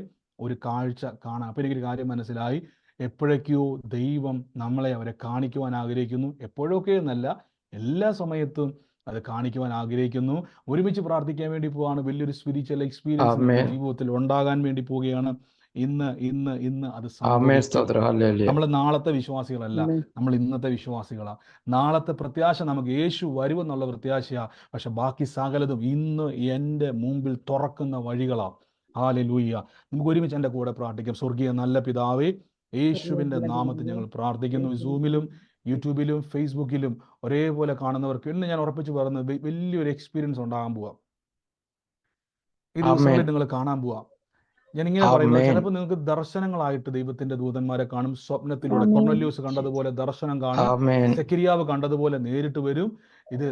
ഒരു കാഴ്ച കാണാം. അപ്പോൾ എനിക്കൊരു കാര്യം മനസ്സിലായി, എപ്പോഴൊക്കെയോ ദൈവം നമ്മളെ അവരെ കാണിക്കുവാൻ ആഗ്രഹിക്കുന്നു. എപ്പോഴൊക്കെ എന്നല്ല, എല്ലാ സമയത്തും അത് കാണിക്കുവാൻ ആഗ്രഹിക്കുന്നു. ഒരുമിച്ച് പ്രാർത്ഥിക്കാൻ വേണ്ടി പോവാണ്. വലിയൊരു സ്പിരിച്വൽ എക്സ്പീരിയൻസ് ജീവിതത്തിൽ ഉണ്ടാകാൻ വേണ്ടി പോവുകയാണ്. ഇന്ന് അത് സംഭവിച്ചു. നമ്മൾ നാളത്തെ വിശ്വാസികളല്ല, നമ്മൾ ഇന്നത്തെ വിശ്വാസികളാണ്. നാളത്തെ പ്രത്യാശ നമുക്ക് യേശു വരുമെന്നുള്ള പ്രത്യാശയാ. പക്ഷെ ബാക്കി സകലതും ഇന്ന് എൻ്റെ മുമ്പിൽ തുറക്കുന്ന വഴികളാണ്. ഹല്ലേലൂയ. നമുക്ക് ഒരുമിച്ച് എൻ്റെ കൂടെ പ്രാർത്ഥിക്കാം. സ്വർഗീയ നല്ല പിതാവേ, യേശുവിൻ്റെ നാമത്തിൽ ഞങ്ങൾ പ്രാർത്ഥിക്കുന്നു. സൂമിലും യൂട്യൂബിലും ഫേസ്ബുക്കിലും ഒരേപോലെ കാണുന്നവർക്ക് ഇന്ന് ഞാൻ ഉറപ്പിച്ച് പറയുന്നത് വലിയൊരു എക്സ്പീരിയൻസ് ഉണ്ടാകാൻ പോവാം. ഈ ദിവസങ്ങളിൽ നിങ്ങൾ കാണാൻ പോവാം. ഞാനിങ്ങനെ പറയുന്നത്, ചിലപ്പോൾ നിങ്ങൾക്ക് ദർശനങ്ങളായിട്ട് ദൈവത്തിന്റെ ദൂതന്മാരെ കാണും. സ്വപ്നത്തിലൂടെ കൊർന്നല്യോസ് കണ്ടതുപോലെ ദർശനം കാണും. സെഖര്യാവ് കണ്ടതുപോലെ നേരിട്ട് വരും. ഇത്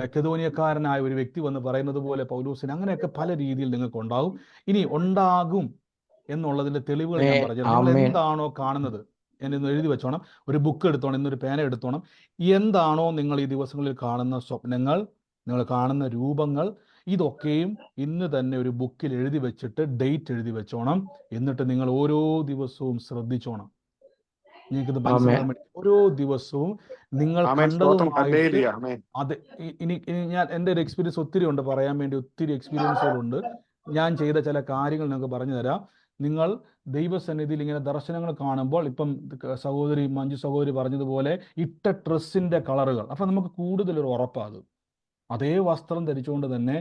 മക്കെദോനിയക്കാരനായ ഒരു വ്യക്തി വന്ന് പറയുന്നത് പോലെ പൗലോസിന്, അങ്ങനെയൊക്കെ പല രീതിയിൽ നിങ്ങൾക്ക് ഉണ്ടാകും. ഇനി ഉണ്ടാകും എന്നുള്ളതിന്റെ തെളിവുകൾ ഞാൻ പറഞ്ഞു. നിങ്ങൾ എന്താണോ കാണുന്നത്, ഞാൻ ഇന്ന് എഴുതി വെച്ചോണം, ഒരു ബുക്ക് എടുത്തോണം, ഇന്നൊരു പേന എടുത്തോണം. എന്താണോ നിങ്ങൾ ഈ ദിവസങ്ങളിൽ കാണുന്ന സ്വപ്നങ്ങൾ, നിങ്ങൾ കാണുന്ന രൂപങ്ങൾ, ഇതൊക്കെയും ഇന്ന് തന്നെ ഒരു ബുക്കിൽ എഴുതി വെച്ചിട്ട് ഡേറ്റ് എഴുതി വെച്ചോണം. എന്നിട്ട് നിങ്ങൾ ഓരോ ദിവസവും ശ്രദ്ധിച്ചോണം. നിങ്ങൾക്കിത് മനസ്സിലാക്കാൻ വേണ്ടി ഓരോ ദിവസവും നിങ്ങൾ കണ്ടതുമായിട്ട് അത് ഇനി ഞാൻ എൻ്റെ ഒരു എക്സ്പീരിയൻസ് ഒത്തിരി ഉണ്ട് പറയാൻ വേണ്ടി, ഒത്തിരി എക്സ്പീരിയൻസുകളുണ്ട്. ഞാൻ ചെയ്ത ചില കാര്യങ്ങൾ നിങ്ങൾക്ക് പറഞ്ഞു തരാം. നിങ്ങൾ ദൈവസന്നിധിയിൽ ഇങ്ങനെ ദർശനങ്ങൾ കാണുമ്പോൾ, ഇപ്പം സഹോദരി മഞ്ജു സഹോദരി പറഞ്ഞതുപോലെ ഇട്ട ഡ്രസ്സിന്റെ കളറുകൾ, അപ്പൊ നമുക്ക് കൂടുതലൊരു ഉറപ്പാകും. അതേ വസ്ത്രം ധരിച്ചുകൊണ്ട് തന്നെ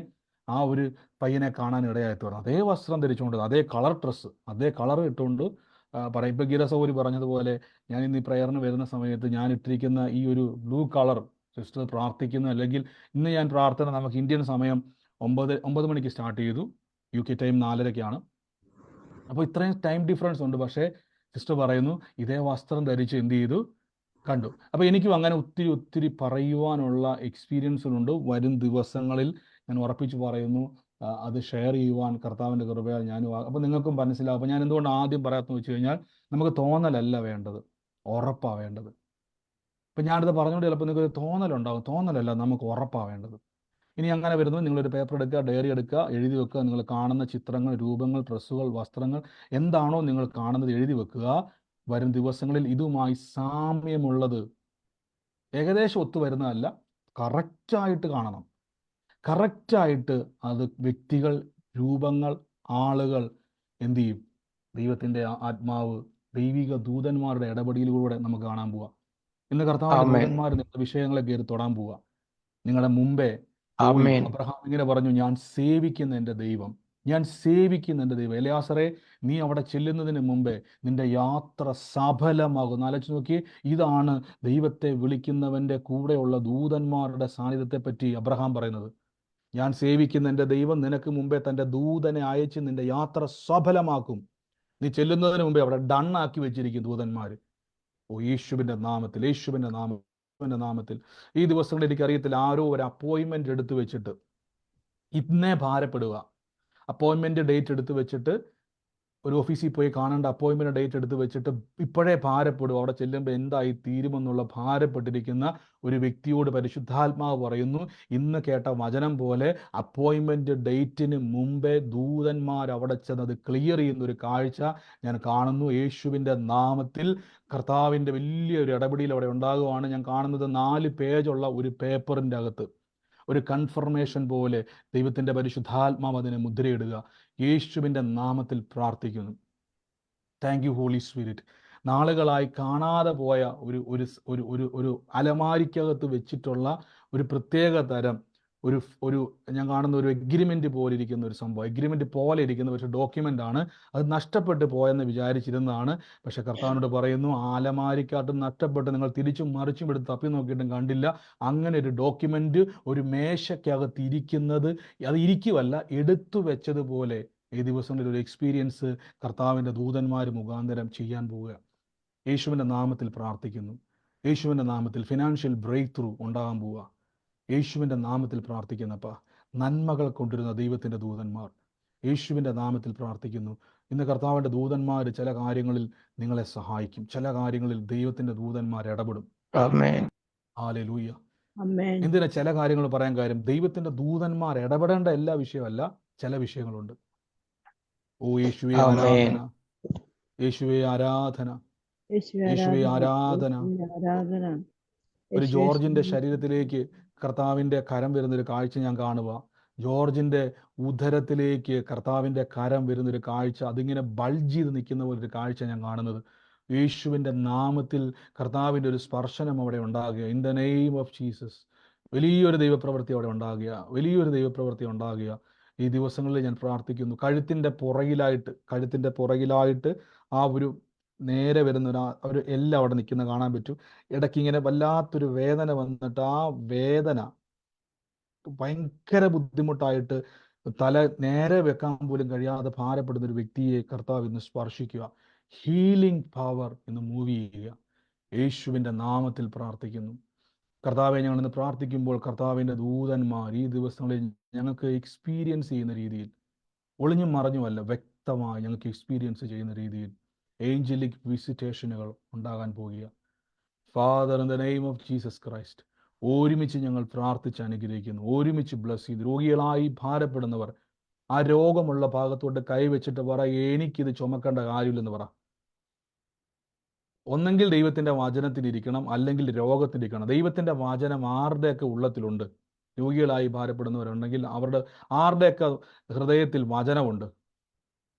ആ ഒരു പയ്യനെ കാണാൻ ഇടയായി തീർന്നു. അതേ വസ്ത്രം ധരിച്ചുകൊണ്ട്, അതേ കളർ ഡ്രസ്സ്, അതേ കളർ ഇട്ടുകൊണ്ട് പറയും. ഇപ്പൊ ഗീത സഹോദരി പറഞ്ഞതുപോലെ, ഞാൻ ഇന്ന് ഈ പ്രയറിന് വരുന്ന സമയത്ത് ഞാൻ ഇട്ടിരിക്കുന്ന ഈ ഒരു ബ്ലൂ കളർ, സിസ്റ്റർ പ്രാർത്ഥിക്കുന്നു, അല്ലെങ്കിൽ ഇന്ന് ഞാൻ പ്രാർത്ഥന നമുക്ക് ഇന്ത്യൻ സമയം 9 മണിക്ക് സ്റ്റാർട്ട് ചെയ്തു, UK ടൈം 4:30-ക്കാണ്. അപ്പോൾ ഇത്രയും ടൈം ഡിഫറൻസ് ഉണ്ട്. പക്ഷേ സിസ്റ്റർ പറയുന്നു ഇതേ വസ്ത്രം ധരിച്ച് എന്ത് ചെയ്തു കണ്ടു. അപ്പോൾ എനിക്കും അങ്ങനെ ഒത്തിരി ഒത്തിരി പറയുവാനുള്ള എക്സ്പീരിയൻസുകളുണ്ട്. വരും ദിവസങ്ങളിൽ ഞാൻ ഉറപ്പിച്ച് പറയുന്നു അത് ഷെയർ ചെയ്യുവാൻ കർത്താവിൻ്റെ കൃപയാൽ ഞാനും. അപ്പോൾ നിങ്ങൾക്കും മനസ്സിലാവും. അപ്പോൾ ഞാൻ എന്തുകൊണ്ട് ആദ്യം പറയാമെന്ന് വെച്ച് കഴിഞ്ഞാൽ, നമുക്ക് തോന്നലല്ല വേണ്ടത്, ഉറപ്പാണ് വേണ്ടത്. ഇപ്പം ഞാനിത് പറഞ്ഞുകൊണ്ട് ചിലപ്പോൾ നിങ്ങൾക്ക് തോന്നലുണ്ടാകും. തോന്നലല്ല, നമുക്ക് ഉറപ്പാണ് വേണ്ടത്. ഇനി അങ്ങനെ വരുന്നത്, നിങ്ങളൊരു പേപ്പർ എടുക്കുക, ഡയറി എടുക്കുക, എഴുതി വെക്കുക. നിങ്ങൾ കാണുന്ന ചിത്രങ്ങൾ, രൂപങ്ങൾ, ഡ്രസ്സുകൾ, വസ്ത്രങ്ങൾ എന്താണോ നിങ്ങൾ കാണുന്നത് എഴുതി വെക്കുക. വരും ദിവസങ്ങളിൽ ഇതുമായി സാമ്യമുള്ളത്, ഏകദേശം ഒത്തുവരുന്നതല്ല, കറക്റ്റായിട്ട് കാണണം. കറക്റ്റായിട്ട് അത് വ്യക്തികൾ, രൂപങ്ങൾ, ആളുകൾ എന്ത് ചെയ്യും? ദൈവത്തിൻ്റെ ആത്മാവ്, ദൈവിക ദൂതന്മാരുടെ ഇടപെടലിലൂടെ നമുക്ക് കാണാൻ പോവാം. ഇന്ന് കർത്താവിൻ്റെ ദൂതന്മാർ നിങ്ങളുടെ വിഷയങ്ങളെ കയറി തൊടാൻ പോവുക. നിങ്ങളുടെ മുമ്പേ അബ്രഹാം ഇങ്ങനെ പറഞ്ഞു, ഞാൻ സേവിക്കുന്ന എൻ്റെ ദൈവം, ഞാൻ സേവിക്കുന്ന എൻ്റെ ദൈവം. എലയാസറെ, നീ അവിടെ ചെല്ലുന്നതിന് മുമ്പേ നിന്റെ യാത്ര സഫലമാകും. ആലോചിച്ച് നോക്കി, ഇതാണ് ദൈവത്തെ വിളിക്കുന്നവൻ്റെ കൂടെയുള്ള ദൂതന്മാരുടെ സാന്നിധ്യത്തെ പറ്റി അബ്രഹാം പറയുന്നത്. ഞാൻ സേവിക്കുന്ന എൻ്റെ ദൈവം നിനക്ക് മുമ്പേ തൻ്റെ ദൂതനെ അയച്ച് നിന്റെ യാത്ര സഫലമാക്കും. നീ ചെല്ലുന്നതിന് മുമ്പേ അവിടെ ഡണ്ണാക്കി വെച്ചിരിക്കും ദൂതന്മാർ. ഓ, യേശുവിൻ്റെ നാമത്തിൽ, യേശുവിൻ്റെ നാമത്തിൽ. ഈ ദിവസങ്ങളിൽ എനിക്കറിയത്തില്ല, ആരോ ഒരു അപ്പോയിൻമെൻ്റ് എടുത്ത് വെച്ചിട്ട് ഇന്നേ ഭാരപ്പെടുക. അപ്പോയിൻമെൻ്റ് ഡേറ്റ് എടുത്ത് വെച്ചിട്ട്, ഒരു ഓഫീസിൽ പോയി കാണേണ്ട അപ്പോയിൻമെൻ്റ് ഡേറ്റ് എടുത്ത് വെച്ചിട്ട് ഇപ്പോഴേ ഭാരപ്പെടുക. അവിടെ ചെല്ലുമ്പോൾ എന്തായി തീരുമെന്നുള്ള ഭാരപ്പെട്ടിരിക്കുന്ന ഒരു വ്യക്തിയോട് പരിശുദ്ധാത്മാവ് പറയുന്നു, ഇന്ന് കേട്ട വചനം പോലെ അപ്പോയിൻമെൻ്റ് ഡേറ്റിന് മുമ്പേ ദൂതന്മാർ അവിടെ ചെന്നത് ക്ലിയർ ചെയ്യുന്ന ഒരു കാഴ്ച ഞാൻ കാണുന്നു. യേശുവിൻ്റെ നാമത്തിൽ കർത്താവിൻ്റെ വലിയൊരു ഇടപെടൽ അവിടെ ഉണ്ടാകുവാണ്. ഞാൻ കാണുന്നത് 4 പേജുള്ള ഒരു പേപ്പറിൻ്റെ അകത്ത് ഒരു കൺഫർമേഷൻ പോലെ ദൈവത്തിൻ്റെ പരിശുദ്ധാത്മാവ് അതിനെ മുദ്രയിടുക. യേശുവിൻ്റെ നാമത്തിൽ പ്രാർത്ഥിക്കുന്നു. Thank you Holy Spirit. നാളുകളായി കാണാതെ പോയ ഒരു ഒരു ഒരു ഒരു അലമാരിക്കകത്ത് വെച്ചിട്ടുള്ള ഒരു പ്രത്യേക തരം ഒരു ഞാൻ കാണുന്ന ഒരു എഗ്രിമെൻ്റ് പോലെ ഇരിക്കുന്ന ഒരു സംഭവം, എഗ്രിമെൻ്റ് പോലെ ഇരിക്കുന്ന പക്ഷേ ഡോക്യുമെൻ്റ് ആണ്. അത് നഷ്ടപ്പെട്ടു പോയെന്ന് വിചാരിച്ചിരുന്നതാണ്. പക്ഷെ കർത്താവിനോട് പറയുന്നു, അലമാരിക്കാട്ടും നഷ്ടപ്പെട്ട് നിങ്ങൾ തിരിച്ചും മറിച്ചും എടുത്ത് തപ്പി നോക്കിയിട്ടും കണ്ടില്ല. അങ്ങനെ ഒരു ഡോക്യുമെൻ്റ് ഒരു മേശയ്ക്കകത്ത് ഇരിക്കുന്നത്, അത് ഇരിക്കുവല്ല, എടുത്തു വെച്ചതുപോലെ ഈ ദിവസങ്ങളിൽ ഒരു എക്സ്പീരിയൻസ് കർത്താവിൻ്റെ ദൂതന്മാർ മുഖാന്തരം ചെയ്യാൻ പോവുക. യേശുവിൻ്റെ നാമത്തിൽ പ്രാർത്ഥിക്കുന്നു. യേശുവിൻ്റെ നാമത്തിൽ ഫിനാൻഷ്യൽ ബ്രേക്ക് ത്രൂ ഉണ്ടാകാൻ പോവുക. യേശുവിൻ്റെ നാമത്തിൽ പ്രാർത്ഥിക്കുന്നപ്പ, നന്മകൾ കൊണ്ടുവരുന്ന ദൈവത്തിൻ്റെ ദൂതന്മാർ യേശുവിൻ്റെ നാമത്തിൽ പ്രാർത്ഥിക്കുന്നു. ഇന്ന് കർത്താവിൻ്റെ ദൂതന്മാർ ചില കാര്യങ്ങളിൽ നിങ്ങളെ സഹായിക്കും. ചില കാര്യങ്ങളിൽ ദൈവത്തിൻ്റെ ദൂതന്മാർ ഇടപെടും. ഹല്ലേലൂയ. എന്തിനാ ചില കാര്യങ്ങൾ പറയാൻ കാര്യം? ദൈവത്തിൻ്റെ ദൂതന്മാർ ഇടപെടേണ്ട എല്ലാ വിഷയമല്ല, ചില വിഷയങ്ങളുണ്ട്. ഓ യേശുവേ ആരാധന, യേശുവേ ആരാധന, യേശുവേ ആരാധന. ഒരു ജോർജിന്റെ ശരീരത്തിലേക്ക് കർത്താവിൻ്റെ കരം വരുന്നൊരു കാഴ്ച ഞാൻ കാണുക. ജോർജിന്റെ ഉദരത്തിലേക്ക് കർത്താവിൻ്റെ കരം വരുന്നൊരു കാഴ്ച, അതിങ്ങനെ ബൾജ് ചെയ്ത് നിൽക്കുന്ന പോലൊരു കാഴ്ച ഞാൻ കാണുന്നത്. യേശുവിൻ്റെ നാമത്തിൽ കർത്താവിൻ്റെ ഒരു സ്പർശനം അവിടെ ഉണ്ടാകുക. In the name of Jesus. വലിയൊരു ദൈവപ്രവൃത്തി അവിടെ ഉണ്ടാകുക, വലിയൊരു ദൈവപ്രവൃത്തി ഉണ്ടാകുക. ഈ ദിവസങ്ങളിൽ ഞാൻ പ്രാർത്ഥിക്കുന്നു. കഴുത്തിൻ്റെ പുറകിലായിട്ട് ആ ഒരു നേരെ വരുന്ന ഒരു എല്ലാം അവിടെ നിൽക്കുന്ന കാണാൻ പറ്റും. ഇടയ്ക്ക് ഇങ്ങനെ വല്ലാത്തൊരു വേദന വന്നിട്ട്, ആ വേദന ഭയങ്കര ബുദ്ധിമുട്ടായിട്ട് തല നേരെ വെക്കാൻ പോലും കഴിയാതെ ഭാരപ്പെടുന്ന ഒരു വ്യക്തിയെ കർത്താവ് ഇന്ന് സ്പർശിക്കുക. ഹീലിംഗ് പവർ ഇന്ന് മൂവ് ചെയ്യുക. യേശുവിൻ്റെ നാമത്തിൽ പ്രാർത്ഥിക്കുന്നു. കർത്താവെ, ഞങ്ങൾ ഇന്ന് പ്രാർത്ഥിക്കുമ്പോൾ കർത്താവിൻ്റെ ദൂതന്മാർ ഈ ദിവസങ്ങളിൽ ഞങ്ങൾക്ക് എക്സ്പീരിയൻസ് ചെയ്യുന്ന രീതിയിൽ, ഒളിഞ്ഞും മറഞ്ഞുമല്ല, വ്യക്തമായി ഞങ്ങൾക്ക് എക്സ്പീരിയൻസ് ചെയ്യുന്ന രീതിയിൽ ഏഞ്ചലിക് വിസിറ്റേഷനുകൾ ഉണ്ടാകാൻ പോകുക. Father, in the name of Jesus Christ, ഒരുമിച്ച് ഞങ്ങൾ പ്രാർത്ഥിച്ച് അനുഗ്രഹിക്കുന്നു. ഒരുമിച്ച് ബ്ലസ് ചെയ്ത് രോഗികളായി ഭാരപ്പെടുന്നവർ ആ രോഗമുള്ള ഭാഗത്തോട്ട് കൈവച്ചിട്ട് പറ, എനിക്കിത് ചുമക്കേണ്ട കാര്യമില്ലെന്ന് പറ. ഒന്നെങ്കിൽ ദൈവത്തിൻ്റെ വചനത്തിലിരിക്കണം, അല്ലെങ്കിൽ രോഗത്തിലിരിക്കണം. ദൈവത്തിൻ്റെ വചനം ആരുടെയൊക്കെ ഉള്ളത്തിലുണ്ട്, രോഗികളായി ഭാരപ്പെടുന്നവരുണ്ടെങ്കിൽ ആരുടെയൊക്കെ ഹൃദയത്തിൽ വചനമുണ്ട്?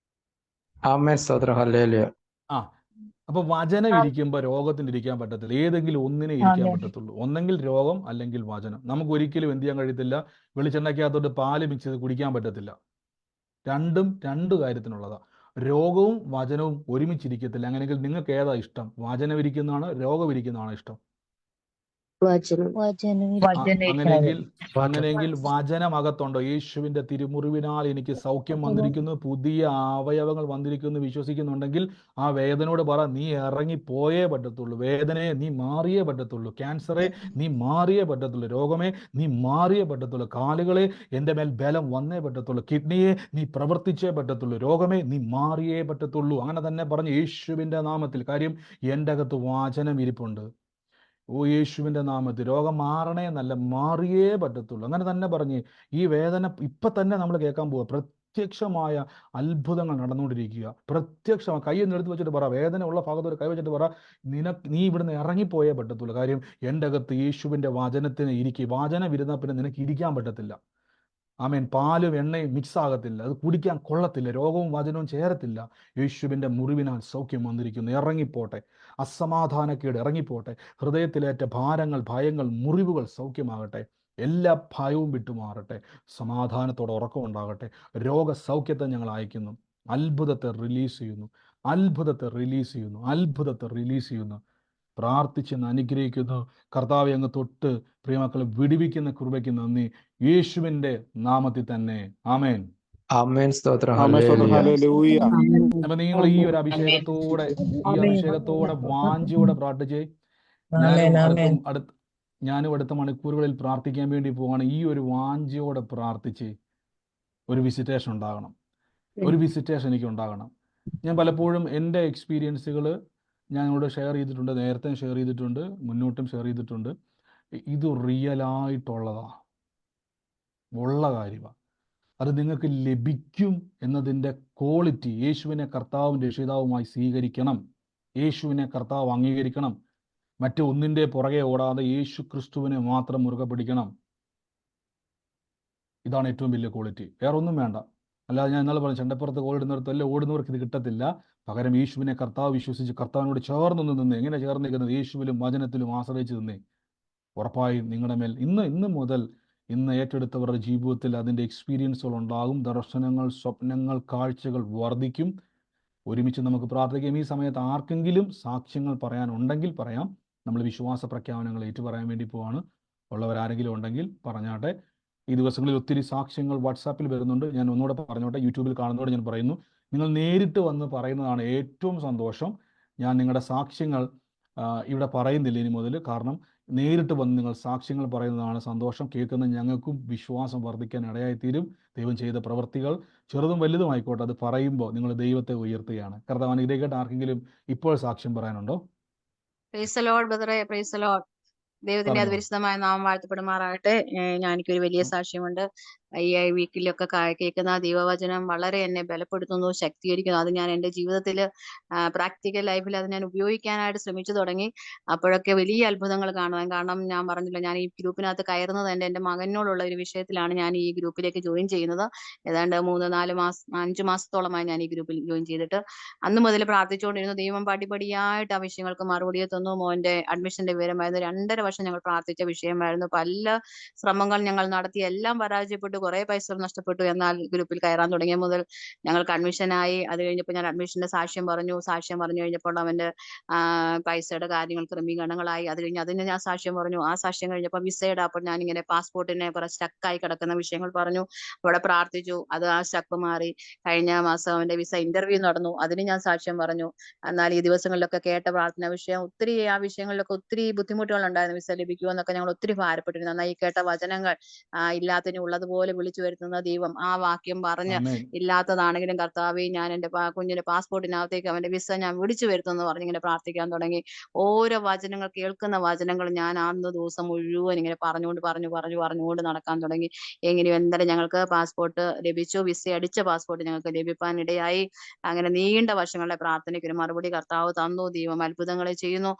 ആമേൻ സ്തോത്രം. ഹല്ലേലൂയ. ആ, അപ്പൊ വചനം ഇരിക്കുമ്പോൾ രോഗത്തിന് ഇരിക്കാൻ പറ്റത്തില്ല. ഏതെങ്കിലും ഒന്നിനെ ഇരിക്കാൻ പറ്റത്തുള്ളൂ. ഒന്നെങ്കിൽ രോഗം അല്ലെങ്കിൽ വചനം. നമുക്ക് ഒരിക്കലും എന്ത് ചെയ്യാൻ കഴിയത്തില്ല, വെളിച്ചെണ്ണയ്ക്കകത്തോട്ട് പാല് മിക്സ് ചെയ്ത് കുടിക്കാൻ പറ്റത്തില്ല. രണ്ടും രണ്ട് കാര്യത്തിനുള്ളതാ. രോഗവും വചനവും ഒരുമിച്ചിരിക്കത്തില്ല. അങ്ങനെയെങ്കിൽ നിങ്ങൾക്ക് ഏതാ ഇഷ്ടം? വചനം ഇരിക്കുന്നതാണോ രോഗം ഇരിക്കുന്നതാണോ ഇഷ്ടം? അങ്ങനെയെങ്കിൽ വചനമകത്തുണ്ടോ? യേശുവിന്റെ തിരുമുറിവിനാൽ എനിക്ക് സൗഖ്യം വന്നിരിക്കുന്നു, പുതിയ അവയവങ്ങൾ വന്നിരിക്കുന്നു വിശ്വസിക്കുന്നുണ്ടെങ്കിൽ ആ വേദനയോട് പറ, നീ ഇറങ്ങിപ്പോയേ പറ്റത്തുള്ളൂ. വേദനയെ നീ മാറിയേ പറ്റത്തുള്ളൂ. ക്യാൻസറെ നീ മാറിയേ പറ്റത്തുള്ളൂ. രോഗമേ നീ മാറിയേ പറ്റത്തുള്ളൂ. കാലുകളെ എൻ്റെ മേൽ ബലം വന്നേ പറ്റത്തുള്ളൂ. കിഡ്നിയെ നീ പ്രവർത്തിച്ചേ പറ്റത്തുള്ളൂ. രോഗമേ നീ മാറിയേ പറ്റത്തുള്ളൂ. അങ്ങനെ തന്നെ പറഞ്ഞു യേശുവിന്റെ നാമത്തിൽ. കാര്യം എൻ്റെ അകത്ത് വചനം ഇരിപ്പുണ്ട്. ഓ യേശുവിൻ്റെ നാമത്തിൽ രോഗം മാറണേ എന്നല്ല, മാറിയേ പറ്റത്തുള്ളൂ. അങ്ങനെ തന്നെ പറഞ്ഞ് ഈ വേദന ഇപ്പം തന്നെ നമ്മൾ കേൾക്കാൻ പോവുക. പ്രത്യക്ഷമായ അത്ഭുതങ്ങൾ നടന്നുകൊണ്ടിരിക്കുക. പ്രത്യക്ഷമായ കൈയൊന്ന് എടുത്ത് വെച്ചിട്ട് പറ, വേദന ഉള്ള ഭാഗത്ത് ഒരു കൈ വെച്ചിട്ട് പറ, നീ ഇവിടുന്ന് ഇറങ്ങിപ്പോയേ പറ്റത്തുള്ളൂ. കാര്യം എൻ്റെ അകത്ത് യേശുവിൻ്റെ വചനത്തിന് ഇരിക്കുക. വചനം ഇരുന്നാൽ പിന്നെ നിനക്ക് ഇരിക്കാൻ പറ്റത്തില്ല. ആമേൻ. പാലും എണ്ണയും മിക്സ് ആകത്തില്ല, അത് കുടിക്കാൻ കൊള്ളത്തില്ല. രോഗവും വചനവും ചേരത്തില്ല. യേശുവിൻ്റെ മുറിവിനാൽ സൗഖ്യം വന്നിരിക്കുന്നു. ഇറങ്ങിപ്പോട്ടെ. അസമാധാനക്കേട് ഇറങ്ങിപ്പോട്ടെ. ഹൃദയത്തിലേറ്റ ഭാരങ്ങൾ, ഭയങ്ങൾ, മുറിവുകൾ സൗഖ്യമാകട്ടെ. എല്ലാ ഭയവും വിട്ടുമാറട്ടെ. സമാധാനത്തോടെ ഉറക്കം ഉണ്ടാകട്ടെ. രോഗസൗഖ്യത്തെ ഞങ്ങൾ അയക്കുന്നു. അത്ഭുതത്തെ റിലീസ് ചെയ്യുന്നു. അത്ഭുതത്തെ റിലീസ് ചെയ്യുന്നു. അത്ഭുതത്തെ റിലീസ് ചെയ്യുന്നു. പ്രാർത്ഥിച്ചെന്ന് അനുഗ്രഹിക്കുന്നു. കർത്താവെ അങ്ങ് തൊട്ട് പ്രിയമക്കളെ വിടുവിക്കുന്ന കൃപയ്ക്ക് നന്ദി. യേശുവിൻ്റെ നാമത്തിൽ തന്നെ. ആമേൻ. ആമേൻ സ്തോത്രം. ഹല്ലേലൂയ. അപ്പൊ നിങ്ങൾ ഈ ഒരു അഭിഷേകത്തോടെ വാഞ്ചയോടെ പ്രാർത്ഥിച്ചേ. ഞാനും അടുത്ത മണിക്കൂറുകളിൽ പ്രാർത്ഥിക്കാൻ വേണ്ടി പോവാണ്. ഈ ഒരു വാഞ്ചയോടെ പ്രാർത്ഥിച്ച് ഒരു വിസിറ്റേഷൻ ഉണ്ടാകണം. ഒരു വിസിറ്റേഷൻ എനിക്ക് ഉണ്ടാകണം. ഞാൻ പലപ്പോഴും എൻ്റെ എക്സ്പീരിയൻസുകൾ ഞാനിവിടെ ഷെയർ ചെയ്തിട്ടുണ്ട്. നേരത്തെ ഷെയർ ചെയ്തിട്ടുണ്ട്, മുന്നോട്ടും ഷെയർ ചെയ്തിട്ടുണ്ട്. ഇത് റിയലായിട്ടുള്ളതാണ്, ഉള്ള കാര്യമാണ്. അത് നിങ്ങൾക്ക് ലഭിക്കും എന്നതിൻ്റെ ക്വാളിറ്റി. യേശുവിനെ കർത്താവും രക്ഷിതാവുമായി സ്വീകരിക്കണം. യേശുവിനെ കർത്താവ് അംഗീകരിക്കണം. മറ്റു ഒന്നിൻ്റെ പുറകെ ഓടാതെ യേശു ക്രിസ്തുവിനെ മാത്രം മുറുകെ പിടിക്കണം. ഇതാണ് ഏറ്റവും വലിയ ക്വാളിറ്റി. വേറെ ഒന്നും വേണ്ട. അല്ലാതെ ഞാൻ ഇന്നലെ പറഞ്ഞു ചണ്ടപ്പുറത്ത് ഓടുന്നിടത്തല്ല, ഓടുന്നവർക്ക് ഇത് കിട്ടത്തില്ല. പകരം യേശുവിനെ കർത്താവ് വിശ്വസിച്ച് കർത്താവിനോട് ചേർന്ന് നിന്ന്. എങ്ങനെ ചേർന്ന് നിൽക്കുന്നത്? യേശുവിലും വചനത്തിലും ആശ്രയിച്ച് നിന്നേ. ഉറപ്പായും നിങ്ങളുടെ മേൽ ഇന്ന് മുതൽ ഏറ്റെടുത്തവരുടെ ജീവിതത്തിൽ അതിൻ്റെ എക്സ്പീരിയൻസുകൾ ഉണ്ടാകും. ദർശനങ്ങൾ, സ്വപ്നങ്ങൾ, കാഴ്ചകൾ വർദ്ധിക്കും. ഒരുമിച്ച് നമുക്ക് പ്രാർത്ഥിക്കാം. ഈ സമയത്ത് ആർക്കെങ്കിലും സാക്ഷ്യങ്ങൾ പറയാനുണ്ടെങ്കിൽ പറയാം. നമ്മൾ വിശ്വാസ പ്രഖ്യാപനങ്ങൾ ഏറ്റുപറയാൻ വേണ്ടി പോവാണ്. ഉള്ളവരാരെങ്കിലും ഉണ്ടെങ്കിൽ പറഞ്ഞാട്ടെ. ഈ ദിവസങ്ങളിൽ ഒത്തിരി സാക്ഷ്യങ്ങൾ വാട്സാപ്പിൽ വരുന്നുണ്ട്. ഞാൻ ഒന്നുകൂടെ പറഞ്ഞോട്ടെ, യൂട്യൂബിൽ കാണുന്നതോടെ ഞാൻ പറയുന്നു, നിങ്ങൾ നേരിട്ട് വന്ന് പറയുന്നതാണ് ഏറ്റവും സന്തോഷം. ഞാൻ നിങ്ങളുടെ സാക്ഷ്യങ്ങൾ ഇവിടെ പറയുന്നില്ല ഇനി മുതൽ. കാരണം നേരിട്ട് വന്ന് നിങ്ങൾ സാക്ഷ്യങ്ങൾ പറയുന്നതാണ് സന്തോഷം. കേൾക്കുന്ന ഞങ്ങൾക്കും വിശ്വാസം വർദ്ധിക്കാൻ ഇടയായിത്തീരും. ദൈവം ചെയ്ത പ്രവൃത്തികൾ ചെറുതും വലുതും ആയിക്കോട്ടെ, അത് പറയുമ്പോൾ നിങ്ങൾ ദൈവത്തെ ഉയർത്തുകയാണ്. കർത്താവ് അനുഗ്രഹിക്കട്ടെ. ആർക്കെങ്കിലും ഇപ്പോൾ സാക്ഷ്യം പറയാനുണ്ടോ? പ്രൈസ് ദി ലോർഡ് ബ്രദറെ, പ്രൈസ് ദി ലോർഡ്. ദൈവത്തിന്റെ അതിപരിശുദ്ധമായ നാമം വാഴ്ത്തപ്പെടുമാറാകട്ടെ. എനിക്കൊരു വലിയ സാക്ഷ്യമുണ്ട്. ഈ വീക്കിലൊക്കെ കേൾക്കുന്ന ദൈവവചനം വളരെ എന്നെ ബലപ്പെടുത്തുന്നു, ശക്തീകരിക്കുന്നു. അത് ഞാൻ എൻ്റെ ജീവിതത്തിൽ പ്രാക്ടിക്കൽ ലൈഫിൽ അത് ഞാൻ ഉപയോഗിക്കാനായിട്ട് ശ്രമിച്ചു തുടങ്ങി. അപ്പോഴൊക്കെ വലിയ അത്ഭുതങ്ങൾ കാണുവാൻ. കാരണം ഞാൻ പറഞ്ഞില്ല, ഞാൻ ഈ ഗ്രൂപ്പിനകത്ത് കയറുന്നത് എൻ്റെ മകനോടുള്ള ഒരു വിഷയത്തിലാണ് ഞാൻ ഈ ഗ്രൂപ്പിലേക്ക് ജോയിൻ ചെയ്യുന്നത്. ഏതാണ്ട് 5 മാസത്തോളമായി ഞാൻ ഈ ഗ്രൂപ്പിൽ ജോയിൻ ചെയ്തിട്ട്. അന്ന് മുതൽ പ്രാർത്ഥിച്ചുകൊണ്ടിരുന്നു. ദൈവം പടിപടിയായിട്ട് ആ വിഷയങ്ങൾക്ക് മറുപടി തന്നു. മോന്റെ അഡ്മിഷന്റെ വിവരമായിരുന്നു. 2.5 വർഷം ഞങ്ങൾ പ്രാർത്ഥിച്ച വിഷയമായിരുന്നു. പല ശ്രമങ്ങൾ ഞങ്ങൾ നടത്തി, എല്ലാം പരാജയപ്പെട്ടു. കുറെ പൈസ നഷ്ടപ്പെട്ടു. എന്നാൽ ഗ്രൂപ്പിൽ കയറാൻ തുടങ്ങിയ മുതൽ ഞങ്ങൾക്ക് അഡ്മിഷനായി. അത് കഴിഞ്ഞപ്പോൾ ഞാൻ അഡ്മിഷന്റെ സാക്ഷ്യം പറഞ്ഞു കഴിഞ്ഞപ്പോൾ അവന്റെ പൈസയുടെ കാര്യങ്ങൾ ക്രമീകരണങ്ങളായി. അത് കഴിഞ്ഞ് അതിന് ഞാൻ സാക്ഷ്യം പറഞ്ഞു. ആ സാക്ഷ്യം കഴിഞ്ഞപ്പോൾ വിസയുടെ, അപ്പോൾ ഞാനിങ്ങനെ പാസ്പോർട്ടിനെ കുറെ സ്റ്റക്കായി കിടക്കുന്ന വിഷയങ്ങൾ പറഞ്ഞു. അവിടെ പ്രാർത്ഥിച്ചു. അത് ആ സ്റ്റക്ക് മാറി. കഴിഞ്ഞ മാസം അവന്റെ വിസ ഇന്റർവ്യൂ നടന്നു. അതിന് ഞാൻ സാക്ഷ്യം പറഞ്ഞു. എന്നാൽ ഈ ദിവസങ്ങളിലൊക്കെ കേട്ട പ്രാർത്ഥന വിഷയം ഒത്തിരി, ആ വിഷയങ്ങളിലൊക്കെ ഒത്തിരി ബുദ്ധിമുട്ടുകൾ ഉണ്ടായിരുന്നു. വിസ ലഭിക്കുമോ എന്നൊക്കെ ഞങ്ങൾ ഒത്തിരി ഭാരപ്പെട്ടിരുന്നു. എന്നാൽ ഈ കേട്ട വചനങ്ങൾ ഇല്ലാത്തതിന് ഉള്ളതുപോലെ പോലെ വിളിച്ചു വരുത്തുന്ന ദൈവം. ആ വാക്യം പറഞ്ഞ് ആമേൻ. ഇല്ലാത്തതാണെങ്കിലും കർത്താവേ, ഞാൻ എൻ്റെ കുഞ്ഞിന്റെ പാസ്പോർട്ടിനകത്തേക്ക് അവന്റെ വിസ ഞാൻ വിളിച്ചു വരുത്തുമെന്ന് പറഞ്ഞ് ഇങ്ങനെ പ്രാർത്ഥിക്കാൻ തുടങ്ങി. ഓരോ വചനങ്ങൾ, കേൾക്കുന്ന വചനങ്ങൾ ഞാൻ അന്ന് ദിവസം മുഴുവൻ ഇങ്ങനെ പറഞ്ഞുകൊണ്ട് നടക്കാൻ തുടങ്ങി. എങ്ങനെയോ എന്തായാലും ഞങ്ങൾക്ക് പാസ്പോർട്ട് ലഭിച്ചു. വിസ അടിച്ച പാസ്പോർട്ട് ഞങ്ങൾക്ക് ലഭിക്കാനിടയായി. അങ്ങനെ നീണ്ട വർഷങ്ങളുടെ പ്രാർത്ഥനയ്ക്ക് ഒരു മറുപടി കർത്താവ് തന്നു. ദൈവം അത്ഭുതങ്ങളെ ചെയ്യുന്നു.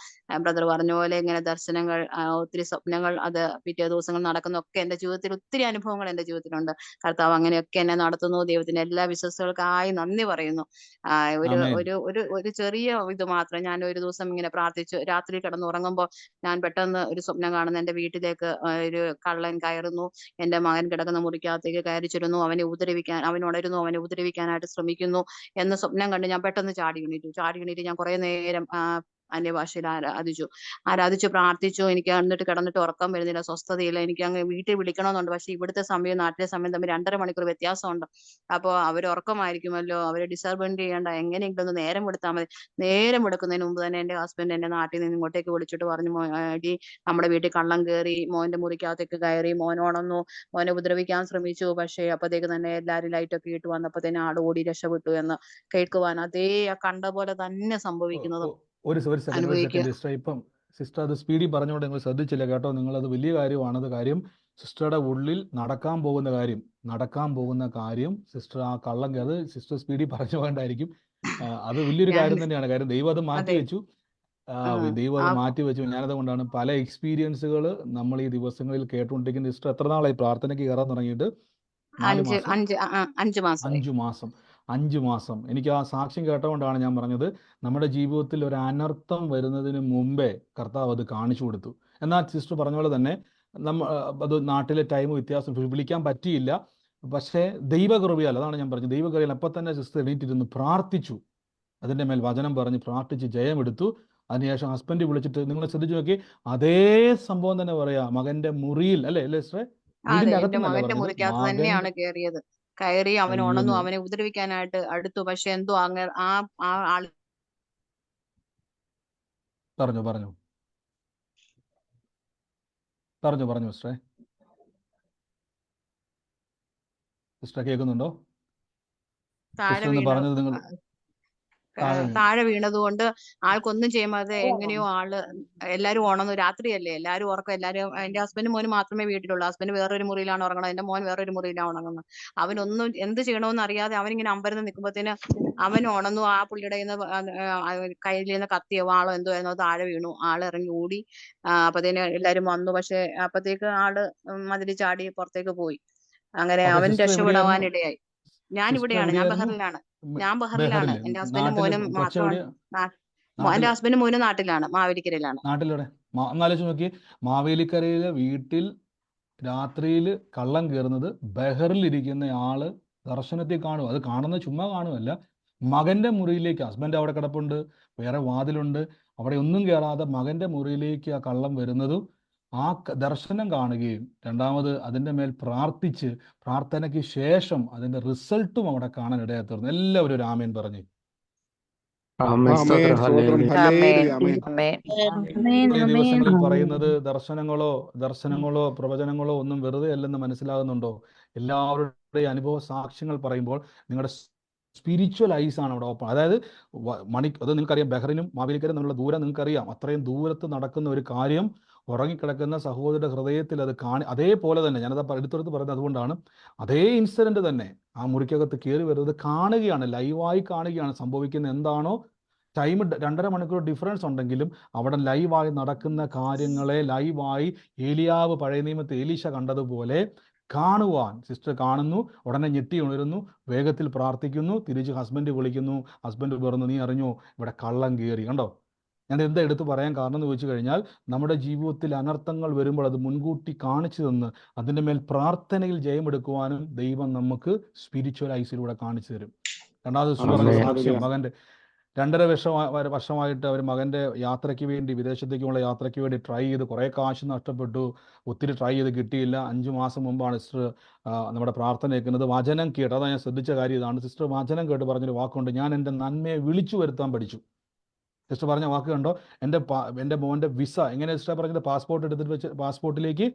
ബ്രദർ പറഞ്ഞ പോലെ ഇങ്ങനെ ദർശനങ്ങൾ, ഒത്തിരി സ്വപ്നങ്ങൾ, അത് പിറ്റേ ദിവസങ്ങൾ നടക്കുന്നൊക്കെ എൻ്റെ ജീവിതത്തിൽ ഒത്തിരി അനുഭവങ്ങൾ എൻ്റെ ജീവിതത്തിലുണ്ട്. കർത്താവ് അങ്ങനെയൊക്കെ എന്നെ നടത്തുന്നു. ദൈവത്തിന്റെ എല്ലാ വിശ്വസ്തകൾക്കായി നന്ദി പറയുന്നു. ഒരു ആമേൻ. ഒരു ഒരു ഒരു ചെറിയ ഇത് മാത്രം, ഞാൻ ഒരു ദിവസം ഇങ്ങനെ പ്രാർത്ഥിച്ചു. രാത്രി കിടന്നുറങ്ങുമ്പോൾ ഞാൻ പെട്ടെന്ന് ഒരു സ്വപ്നം കാണുന്നു. എൻ്റെ വീട്ടിലേക്ക് ഒരു കള്ളൻ കയറുന്നു. എൻ്റെ മകൻ കിടക്കുന്ന മുറിക്കകത്തേക്ക് കയറി ചെല്ലുന്നു. അവൻ ഉണരുന്നു, അവനെ ഉപദ്രവിക്കാനായിട്ട് ശ്രമിക്കുന്നു എന്ന സ്വപ്നം കണ്ട് ഞാൻ പെട്ടെന്ന് ചാടി എണീറ്റു. ഞാൻ കുറെ നേരം അന്യഭാഷയിൽ ആരാധിച്ചു പ്രാർത്ഥിച്ചു. എനിക്ക് എന്നിട്ട് കിടന്നിട്ട് ഉറക്കം വരുന്നില്ല, സ്വസ്ഥതയില്ല. എനിക്ക് അങ്ങ് വീട്ടിൽ വിളിക്കണമെന്നുണ്ട്. പക്ഷെ ഇവിടുത്തെ സമയം നാട്ടിലെ സമയം തമ്മിൽ 2.5 മണിക്കൂർ വ്യത്യാസമുണ്ട്. അപ്പോൾ അവർ ഉറക്കമായിരിക്കുമല്ലോ, അവരെ ഡിസ്റ്റർബൻഡ് ചെയ്യേണ്ട, എങ്ങനെയെങ്കിലും ഒന്ന് നേരം എടുത്താൽ മതി. നേരം എടുക്കുന്നതിന് മുമ്പ് തന്നെ എൻ്റെ ഹസ്ബൻഡ് എന്നെ നാട്ടിൽ നിന്ന് ഇങ്ങോട്ടേക്ക് വിളിച്ചിട്ട് പറഞ്ഞു, "എടി, നമ്മുടെ വീട്ടിൽ കള്ളം കയറി, മോന്റെ മുറിക്കകത്തേക്ക് കയറി, മോൻ ഉണർന്നു, മോനെ ഉപദ്രവിക്കാൻ ശ്രമിച്ചു. പക്ഷേ അപ്പോഴത്തേക്ക് തന്നെ എല്ലാവരും ലൈറ്റൊക്കെ ഇട്ട് വന്നപ്പോൾ തന്നെ ആൾ ഓടി രക്ഷപ്പെട്ടു" എന്ന് കേൾക്കുവാൻ, അതേ കണ്ട പോലെ തന്നെ സംഭവിക്കുന്നതും ഒരു സെക്കൻഡ് അനുഭവിക്കുക. സിസ്റ്റർ, ഇപ്പം സിസ്റ്റർ അത് സ്പീഡിൽ പറഞ്ഞുകൊണ്ട് നിങ്ങൾ ശ്രദ്ധിച്ചില്ല കേട്ടോ. നിങ്ങളത് വലിയ കാര്യമാണത്. കാര്യം സിസ്റ്ററുടെ ഉള്ളിൽ നടക്കാൻ പോകുന്ന കാര്യം സിസ്റ്റർ ആ കള്ളം, അത് സിസ്റ്റർ സ്പീഡിൽ പറഞ്ഞു പോകണ്ടായിരിക്കും. അത് വലിയൊരു ഞാൻ കാര്യം തന്നെയാണ്. കാര്യം ദൈവം അത് മാറ്റി അതെ വെച്ചു. ആ ദൈവം ആ അത് മാറ്റി വെച്ചു. ഞാനത് കൊണ്ടാണ് പല എക്സ്പീരിയൻസുകൾ നമ്മൾ ഈ ദിവസങ്ങളിൽ കേട്ടുകൊണ്ടിരിക്കുന്ന. സിസ്റ്റർ എത്ര നാളായി പ്രാർത്ഥനയ്ക്ക് കയറാൻ തുടങ്ങിയിട്ട്? 4 മാസം? 5 മാസമായി. 5 മാസം. 5 മാസം. എനിക്ക് ആ സാക്ഷ്യം കേട്ടുകൊണ്ടാണ് ഞാൻ പറഞ്ഞത്, നമ്മുടെ ജീവിതത്തിൽ ഒരു അനർത്ഥം വരുന്നതിന് മുമ്പേ കർത്താവ് അത് കാണിച്ചു കൊടുത്തു. എന്നാൽ സിസ്റ്റർ പറഞ്ഞ പോലെ തന്നെ അത് നാട്ടിലെ ടൈം വ്യത്യാസം വിളിക്കാൻ പറ്റിയില്ല. പക്ഷേ ദൈവകൃപയാൽ, അതാണ് ഞാൻ പറഞ്ഞത്, ദൈവകൃപയാൽ അപ്പം തന്നെ സിസ്റ്റർ എണീറ്റിരുന്ന് പ്രാർത്ഥിച്ചു. അതിൻ്റെ മേൽ വചനം പറഞ്ഞ് പ്രാർത്ഥിച്ച് ജയമെടുത്തു. അതിനുശേഷം ഹസ്ബൻഡ് വിളിച്ചിട്ട്, നിങ്ങൾ ശ്രദ്ധിച്ചു നോക്കി, അതേ സംഭവം തന്നെ പറയാ, മകന്റെ മുറിയിൽ അല്ലേ സിസ്റ്ററെ? അതെ, വീടിന്റെ എന്റെ അകത്തുനിന്നല്ല മകന്റെ പറഞ്ഞത്, മുറിക്കകത്ത് മകൻ. തന്നെയാണ് കയറിയത്. കയറി അവൻ അയ്യോ, ഉണർന്നു, അവനെ ഉപദ്രവിക്കാനായിട്ട് അടുത്തു. പക്ഷെ എന്തോ അങ്ങനെ ആ ആൾ പറഞ്ഞു സിസ്റ്ററെ. സിസ്റ്റർ കേൾക്കുന്നുണ്ടോ? താഴെ സിസ്റ്റർ എന്ന് വീണു. പറഞ്ഞത് നിങ്ങൾ താഴെ വീണു. താഴെ വീണതുകൊണ്ട് ആൾക്കൊന്നും ചെയ്യാതെ എങ്ങനെയോ ആള്, എല്ലാരും ഉണർന്നു. രാത്രിയല്ലേ, എല്ലാരും ഉറക്കം. എന്റെ ഹസ്ബൻഡ് മോന് മാത്രമേ വീട്ടിലുള്ളൂ. ഹസ്ബൻഡ് വേറൊരു മുറിയിലാണ് ഉറങ്ങുന്നത്, എന്റെ മോൻ വേറൊരു മുറിയിലാണ് ഉറങ്ങുന്നത്. അവനൊന്നും എന്ത് ചെയ്യണമെന്ന് അറിയാതെ അവനിങ്ങനെ അമ്പരന്ന് നിൽക്കുമ്പോഴത്തേന് അവൻ ഉണർന്നു. ആ പുള്ളിയുടെ കയ്യിൽ നിന്ന് കത്തിയോ വാളോ എന്തോ ആയിരുന്നു, അത് താഴെ വീണു. ആള് ഇറങ്ങി ഓടി. അപ്പത്തേന് എല്ലാരും വന്നു. പക്ഷെ അപ്പത്തേക്ക് ആള് മതിൽ ചാടി പുറത്തേക്ക് പോയി. അങ്ങനെ ഓക്കെ, അവൻ സിസ്റ്റർ എവിടെയായിരുന്നു? രക്ഷപ്പെടാനിടയായി. ഞാൻ സിസ്റ്റർ ഇവിടെയാണ്, ഞാൻ എവിടെയായിരുന്നു? ബഹറിലാണ്. ഞാൻ ബഹറിലാണ്. ബഹറിൽ. എന്റെ ഹസ്ബൻഡ് നാട്ടില് മോനും മാത്രമാണ്. കൊച്ചെവിടെയാ? എന്റെ നാട്ടിൽ ഹസ്ബൻഡ് മോനും നാട്ടിലാണ്, മാവേലിക്കരയിലാണ്. നാട്ടിലെവിടെ? ഒന്നാലോചിച്ച് നോക്കി, മാവേലിക്കരയിലെ വീട്ടിൽ രാത്രിയിൽ കള്ളം കയറുന്നത് ബഹറിലിരിക്കുന്ന ആള് ദർശനത്തിൽ കാണും. അത് കാണുന്ന ചുമ്മാ കാണുമല്ല, മകന്റെ മുറിയിലേക്ക്, ഹസ്ബൻഡ് അവിടെ കിടപ്പുണ്ട്, വേറെ വാതിലുണ്ട്, അവിടെ ഒന്നും കയറാതെ മകന്റെ മുറിയിലേക്ക് ആ കള്ളം വരുന്നതും ആ ദർശനം കാണുകയും രണ്ടാമത് അതിൻ്റെ മേൽ പ്രാർത്ഥിച്ച് പ്രാർത്ഥനയ്ക്ക് ശേഷം അതിന്റെ റിസൾട്ടും അവിടെ കാണാൻ ഇടയാത്തീർന്നു. എല്ലാവരും ഒരു ആമേൻ പറഞ്ഞു. ആമേൻ. ആമേൻ. സ്തോത്രം. സ്തോത്രം. ഹല്ലേലൂയ. ഹല്ലേലൂയ. ആമേൻ. ഈ ദിവസങ്ങളിൽ പറയുന്നത് ദർശനങ്ങളോ പ്രവചനങ്ങളോ ഒന്നും വെറുതെ അല്ലെന്ന് മനസ്സിലാകുന്നുണ്ടോ? എല്ലാവരുടെയും അനുഭവ സാക്ഷ്യങ്ങൾ പറയുമ്പോൾ നിങ്ങളുടെ സ്പിരിച്വൽ ഐസ് ആണ് അവിടെ ഓപ്പൺ. അതായത് അത് നിങ്ങൾക്കറിയാം, ബഹ്റിനും മാവേലിക്കരയും തമ്മിലുള്ള ദൂരം നിങ്ങൾക്കറിയാം. അത്രയും ദൂരത്ത് നടക്കുന്ന ഒരു കാര്യം ഉറങ്ങിക്കിടക്കുന്ന സഹോദരന്റെ ഹൃദയത്തിൽ അത് അതേപോലെ തന്നെ, ഞാനത് എടുത്തെടുത്ത് പറയുന്നത് അതുകൊണ്ടാണ്, അതേ ഇൻസിഡന്റ് തന്നെ ആ മുറിക്കകത്ത് കയറി വരുന്നത് കാണുകയാണ്, ലൈവായി കാണുകയാണ്. സംഭവിക്കുന്ന എന്താണോ, ടൈം 2.5 മണിക്കൂർ ഡിഫറൻസ് ഉണ്ടെങ്കിലും അവിടെ ലൈവായി നടക്കുന്ന കാര്യങ്ങളെ ലൈവായി ഏലിയാവ് പഴയ നിയമത്തിൽ എലീശ കണ്ടതുപോലെ കാണുവാൻ സിസ്റ്റർ കാണുന്നു. ഉടനെ ഞെട്ടി ഉണരുന്നു, വേഗത്തിൽ പ്രാർത്ഥിക്കുന്നു, തിരിച്ച് ഹസ്ബൻഡ് വിളിക്കുന്നു. ഹസ്ബൻഡ് പറഞ്ഞു, നീ അറിഞ്ഞോ ഇവിടെ കള്ളം കയറി? കണ്ടോ? ഞാൻ എന്താ എടുത്ത് പറയാൻ കാരണം എന്ന് ചോദിച്ചു കഴിഞ്ഞാൽ, നമ്മുടെ ജീവിതത്തിൽ അനർത്ഥങ്ങൾ വരുമ്പോൾ അത് മുൻകൂട്ടി കാണിച്ചു തന്ന് അതിൻ്റെ മേൽ പ്രാർത്ഥനയിൽ ജയമെടുക്കുവാനും ദൈവം നമുക്ക് സ്പിരിച്വൽ ഐസിലൂടെ കാണിച്ചു തരും. രണ്ടാമത് പറഞ്ഞ സാക്ഷ്യം, മകന്റെ 2.5 വർഷമായിട്ട് അവർ മകന്റെ യാത്രയ്ക്ക് വേണ്ടി, വിദേശത്തേക്കുള്ള യാത്രയ്ക്ക് വേണ്ടി ട്രൈ ചെയ്ത് കുറേ കാശ് നഷ്ടപ്പെട്ടു, ഒത്തിരി ട്രൈ ചെയ്ത് കിട്ടിയില്ല. 5 മാസം മുമ്പാണ് സിസ്റ്റർ നമ്മുടെ പ്രാർത്ഥന കേൾക്കുന്നത്. വചനം കേട്ട്, അതാണ് ഞാൻ ശ്രദ്ധിച്ച കാര്യം ഇതാണ്. സിസ്റ്റർ വചനം കേട്ട് പറഞ്ഞൊരു വാക്കുണ്ട്, ഞാൻ എൻ്റെ നന്മയെ വിളിച്ചു വരുത്താൻ പഠിച്ചു. സിസ്റ്റർ പറഞ്ഞ വാക്ക് കണ്ടോ? എൻ്റെ മോൻ്റെ വിസ എങ്ങനെ സിസ്റ്റർ പറഞ്ഞത്? പാസ്പോർട്ട് എടുത്തിട്ട് വെച്ച് പാസ്പോർട്ടിലേക്ക്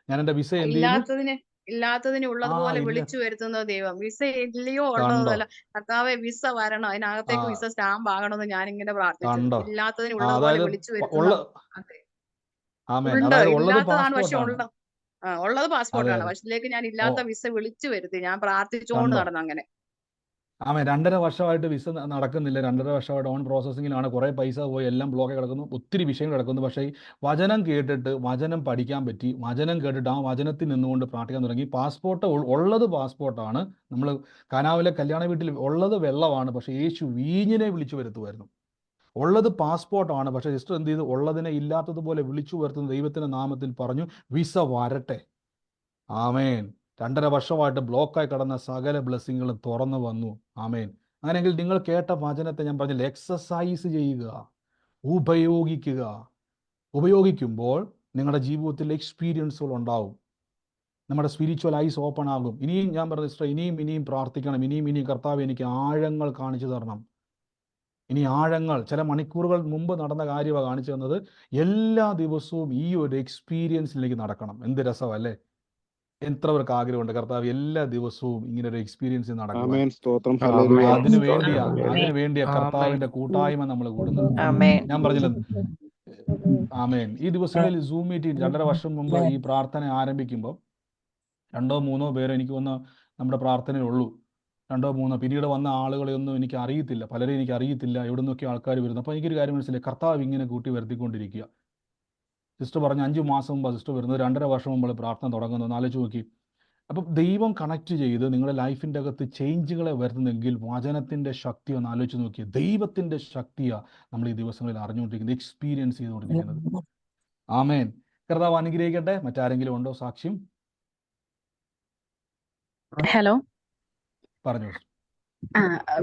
ഞാൻ എൻ്റെ വിസ എന്ത് ചെയ്യുന്നു? ഇല്ലാത്തതിനെ ആ ഉള്ളതുപോലെ ഇല്ല വിളിച്ചു വരുത്തുന്ന ദൈവം. വിസ ഇല്ലയോ കണ്ടോ ഉള്ളതല്ല, കർത്താവെ വിസ വരണം, ആ അതിനകത്തേക്ക് വിസ സ്റ്റാമ്പ് ആകണമെന്ന് ഞാനിങ്ങനെ പ്രാർത്ഥിച്ചു. കണ്ടോ ഇല്ലാത്തതിനെ ആ ഉള്ളതുപോലെ അതായത് വിളിച്ചു വരുത്തുന്ന. ഉള്ള അതെ, ആമേൻ ഉണ്ട്, അതായത് ഉള്ളത് ഇല്ലാത്തതാണ് പക്ഷെ പാസ്പോർട്ടാണ്. ഉള്ളത്. ഉള്ളത് അതെ പാസ്പോർട്ടാണ്, അതെ പക്ഷെ ഇതിലേക്ക് ഞാൻ ഓ ഇല്ലാത്ത വിസ വിളിച്ചു വരുത്തി. ഞാൻ പ്രാർത്ഥിച്ചുകൊണ്ട് കണ്ടോ നടന്നു അങ്ങനെ. ആമേ 2.5 വർഷമായിട്ട് വിസ നടക്കുന്നില്ല. 2.5 വർഷമായിട്ട് ഓൺ പ്രോസസ്സിങ്ങിലാണ്. കുറേ പൈസ പോയി, എല്ലാം ബ്ലോക്കായി കിടക്കുന്നു, ഒത്തിരി വിഷയങ്ങൾ കിടക്കുന്നു. പക്ഷേ ഈ വചനം കേട്ടിട്ട് വചനം പഠിക്കാൻ പറ്റി, വചനം കേട്ടിട്ട് ആ വചനത്തിൽ നിന്നുകൊണ്ട് പ്രാർത്ഥിക്കാൻ തുടങ്ങി. പാസ്പോർട്ട് ഉള്ളത് പാസ്പോർട്ടാണ്. നമ്മൾ കനാവിലെ കല്യാണ വീട്ടിൽ ഉള്ളത് വെള്ളമാണ്, പക്ഷേ യേശു വീഞ്ഞിനെ വിളിച്ചു വരുത്തുമായിരുന്നു. ഉള്ളത് പാസ്പോർട്ടാണ്, പക്ഷേ സിസ്റ്റർ എന്ത് ചെയ്തു? ഉള്ളതിനെ ഇല്ലാത്തതുപോലെ വിളിച്ചു വരുത്തുന്ന ദൈവത്തിൻ്റെ നാമത്തിൽ പറഞ്ഞു, വിസ വരട്ടെ. ആമേൻ. 2.5 വർഷമായിട്ട് ബ്ലോക്കായി കിടന്ന സകല ബ്ലെസ്സിങ്ങുകളും തുറന്നു വന്നു. ആമേൻ. അങ്ങനെയെങ്കിൽ നിങ്ങൾ കേട്ട വചനത്തെ ഞാൻ പറഞ്ഞില്ല, എക്സസൈസ് ചെയ്യുക, ഉപയോഗിക്കുക. ഉപയോഗിക്കുമ്പോൾ നിങ്ങളുടെ ജീവിതത്തിൽ എക്സ്പീരിയൻസുകൾ ഉണ്ടാവും. നമ്മുടെ സ്പിരിച്വൽ ഐസ് ഓപ്പൺ ആകും. ഇനിയും ഞാൻ പറഞ്ഞ സിസ്റ്റർ, ഇനിയും പ്രാർത്ഥിക്കണം. ഇനിയും കർത്താവ് എനിക്ക് ആഴങ്ങൾ കാണിച്ചു തരണം. ഇനി ആഴങ്ങൾ, ചില മണിക്കൂറുകൾ മുമ്പ് നടന്ന കാര്യമാണ് കാണിച്ചു തന്നത്. എല്ലാ ദിവസവും ഈ ഒരു എക്സ്പീരിയൻസിലേക്ക് നടക്കണം. എന്ത് രസമല്ലേ? എത്ര പേർക്ക് ആഗ്രഹമുണ്ട് കർത്താവ് എല്ലാ ദിവസവും ഇങ്ങനെ ഒരു എക്സ്പീരിയൻസ് നടക്കുവാൻ? ആമേൻ. സ്തോത്രം. ആമേൻ. ഹല്ലേലൂയ. അതിനു സ്തോത്രം. വേണ്ടിയാ ഹല്ലേലൂയ. അതിനു വേണ്ടിയാ ആമേൻ. കർത്താവിന്റെ കൂട്ടായ്മ നമ്മൾ കൂടുന്നത്. ആമേൻ. ഞാൻ പറഞ്ഞില്ല, ആമേൻ. ഈ ദിവസങ്ങളിൽ സൂം മീറ്റിംഗ് 2.5 വർഷം മുമ്പ് ഈ പ്രാർത്ഥന ആരംഭിക്കുമ്പോൾ 2-3 പേര് എനിക്ക് വന്ന നമ്മുടെ പ്രാർത്ഥനയുള്ളൂ. 2-3 പിന്നീട് വന്ന ആളുകളെ ഒന്നും എനിക്ക് അറിയത്തില്ല. പലരെയും എനിക്ക് അറിയത്തില്ല, എവിടെ നിന്നൊക്കെ ആൾക്കാർ വരുന്നു. അപ്പോൾ എനിക്കൊരു കാര്യം മനസ്സിലായി, കർത്താവ് ഇങ്ങനെ കൂട്ടി വരുത്തിക്കൊണ്ടിരിക്കുക. സിസ്റ്റർ പറഞ്ഞ 5 മാസം മുമ്പ് സിസ്റ്റർ വരുന്നത്, 2.5 വർഷം മുമ്പ് പ്രാർത്ഥന തുടങ്ങുന്നത്. ആലോചിച്ച് നോക്കി. അപ്പം ദൈവം കണക്ട് ചെയ്ത് നിങ്ങളുടെ ലൈഫിൻ്റെ അകത്ത് ചേഞ്ചുകളെ വരുന്നെങ്കിൽ വചനത്തിൻ്റെ ശക്തി ഒന്ന് ആലോചിച്ച് നോക്കി. ദൈവത്തിൻ്റെ ശക്തിയാണ് നമ്മൾ ഈ ദിവസങ്ങളിൽ അറിഞ്ഞുകൊണ്ടിരിക്കുന്നത്, എക്സ്പീരിയൻസ് ചെയ്തുകൊണ്ടിരിക്കുന്നത്. ആമേൻ. കർത്താവ് അനുഗ്രഹിക്കട്ടെ. മറ്റാരെങ്കിലും ഉണ്ടോ സാക്ഷ്യം? ഹലോ, പറഞ്ഞു.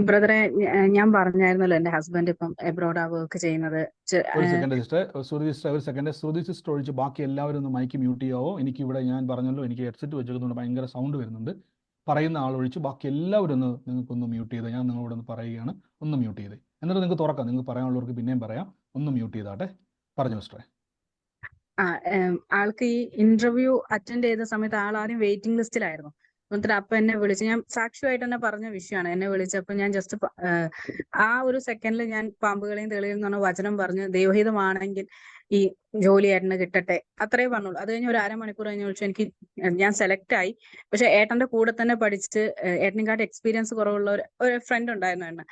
ബ്രദറെ, ഞാൻ പറഞ്ഞായിരുന്നല്ലോ എന്റെ ഹസ്ബൻഡ് ഇപ്പം എബ്രോഡാ വർക്ക് ചെയ്യുന്നത്. ഒരു സെക്കൻഡ് സിസ്റ്റർ, ശ്രുതി സിസ്റ്റർ, ഒരു സെക്കൻഡ്. ശ്രുതി സിസ്റ്റർ ഒഴിച്ച് ബാക്കി എല്ലാവരും ഒന്ന് മൈക്ക് മ്യൂട്ട് ചെയ്യാവോ? എനിക്കിവിടെ ഞാൻ പറഞ്ഞല്ലോ, എനിക്ക് ഹെഡ്സെറ്റ് വെച്ചേക്കുന്നതുകൊണ്ട് ഭയങ്കര സൗണ്ട് വരുന്നുണ്ട്. പറയുന്ന ആൾ ഒഴിച്ച് ബാക്കി എല്ലാവരും ഒന്ന് നിങ്ങൾക്കൊന്ന് മ്യൂട്ട് ചെയ്ത്, ഞാൻ നിങ്ങളോട് ഒന്ന് പറയുകയാണ്, ഒന്ന് മ്യൂട്ട് ചെയ്തേ. എന്നിട്ട് നിങ്ങൾക്ക് തുറക്കാം, നിങ്ങൾക്ക് പറയാനുള്ളവർക്ക് പിന്നെയും പറയാം. ഒന്ന് മ്യൂട്ട് ചെയ്താട്ടെ. പറഞ്ഞു സിസ്റ്ററെ. ആൾക്ക് ഈ ഇന്റർവ്യൂ അറ്റൻഡ് ചെയ്ത സമയത്ത് ആദ്യം വെയിറ്റിംഗ് ലിസ്റ്റിലായിരുന്നു. എന്നിട്ട് അപ്പൊ എന്നെ വിളിച്ച്, ഞാൻ സാക്ഷിയായിട്ട് തന്നെ പറഞ്ഞ വിഷയമാണ്. എന്നെ വിളിച്ചപ്പോൾ ഞാൻ ജസ്റ്റ് ആ ഒരു സെക്കൻഡിൽ ഞാൻ പാമ്പുകളെയും തെളിയിൽ എന്ന് പറഞ്ഞ വചനം പറഞ്ഞ്, ദൈവഹിതമാണെങ്കിൽ ഈ ജോലി ഏട്ടന് കിട്ടട്ടെ, അത്രേ പറഞ്ഞുള്ളൂ. അത് കഴിഞ്ഞ് ഒരു അരമണിക്കൂർ കഴിഞ്ഞ വിളിച്ചു, ഞാൻ സെലക്ട് ആയി. പക്ഷെ ഏട്ടന്റെ കൂടെ തന്നെ പഠിച്ച് ഏട്ടനെക്കാട്ട് എക്സ്പീരിയൻസ് കുറവുള്ള ഒരു ഫ്രണ്ട് ഉണ്ടായിരുന്നു ഏട്ടന്.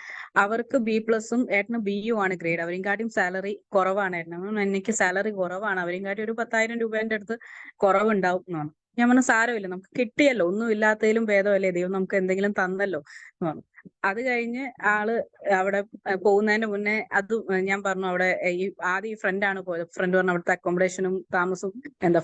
അവർക്ക് B+ഉം ഏട്ടന് B ആണ് ഗ്രേഡ്. അവരെയും കാട്ടിയും സാലറി കുറവാണ് ഏട്ടന്. എനിക്ക് സാലറി കുറവാണ്, അവരെയും കാട്ടി ഒരു 10,000 രൂപേന്റെ അടുത്ത് കുറവുണ്ടാവും എന്നാണ്. ഞാൻ പറഞ്ഞു, സാരമില്ല, നമുക്ക് കിട്ടിയല്ലോ, ഒന്നും ഇല്ലാത്തതിലും ഭേദമല്ലേ, ദൈവം നമുക്ക് എന്തെങ്കിലും തന്നല്ലോ എന്ന് പറഞ്ഞു. അത് കഴിഞ്ഞ് ആള് അവിടെ പോകുന്നതിന് മുന്നേ ഞാൻ പറഞ്ഞു, അവിടെ ആദ്യം ഈ ഫ്രണ്ടാണ് പോയത്. ഫ്രണ്ട് പറഞ്ഞു അവിടുത്തെ അക്കോമഡേഷനും താമസവും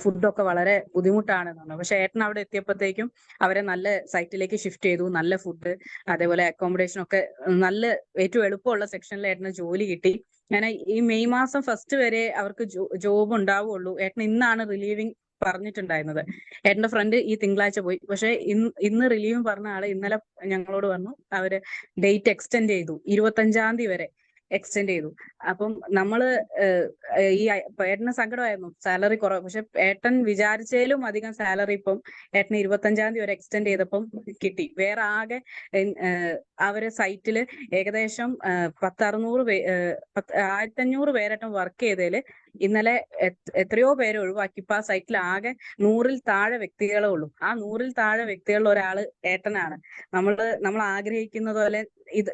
ഫുഡൊക്കെ വളരെ ബുദ്ധിമുട്ടാണെന്ന് പറഞ്ഞു. പക്ഷെ ഏട്ടൻ അവിടെ എത്തിയപ്പോഴത്തേക്കും അവരെ നല്ല സൈറ്റിലേക്ക് ഷിഫ്റ്റ് ചെയ്തു. നല്ല ഫുഡ്, അതേപോലെ അക്കോമഡേഷൻ ഒക്കെ നല്ല ഏറ്റവും എളുപ്പമുള്ള സെക്ഷനിൽ ഏട്ടന് ജോലി കിട്ടി. അങ്ങനെ ഈ മെയ് മാസം ഫസ്റ്റ് വരെ അവർക്ക് ജോബ് ഉണ്ടാവുള്ളൂ. ഏട്ടൻ ഇന്നാണ് റിലീവിങ് പറഞ്ഞിട്ടുണ്ടായിരുന്നത്. ഏട്ടന്റെ ഫ്രണ്ട് ഈ തിങ്കളാഴ്ച പോയി. പക്ഷെ ഇന്ന് റിലീവ് പറഞ്ഞ ആള് ഇന്നലെ ഞങ്ങളോട് പറഞ്ഞു അവര് ഡേറ്റ് എക്സ്റ്റെൻഡ് ചെയ്തു, 25-ാം തീയതി വരെ എക്സ്റ്റെൻഡ് ചെയ്തു. അപ്പം നമ്മള് ഈ ഏട്ടന് സങ്കടമായിരുന്നു, സാലറി കുറവ്. പക്ഷെ ഏട്ടൻ വിചാരിച്ചതിലും അധികം സാലറി ഇപ്പം ഏട്ടന് 25-ാം തീയതി വരെ എക്സ്റ്റെൻഡ് ചെയ്തപ്പം കിട്ടി. വേറെ ആകെ അവര് സൈറ്റില് ഏകദേശം 1,500 പേരേട്ടം വർക്ക് ചെയ്തതില് ഇന്നലെ എത്രയോ പേര് ഒഴിവാക്കി. ഇപ്പൊ ആ സൈറ്റിൽ ആകെ 100-ൽ താഴെ വ്യക്തികളേ ഉള്ളൂ. ആ 100-ൽ താഴെ വ്യക്തികളിൽ ഒരാള് ഏട്ടനാണ്. നമ്മൾ ആഗ്രഹിക്കുന്നത് പോലെ ഇത്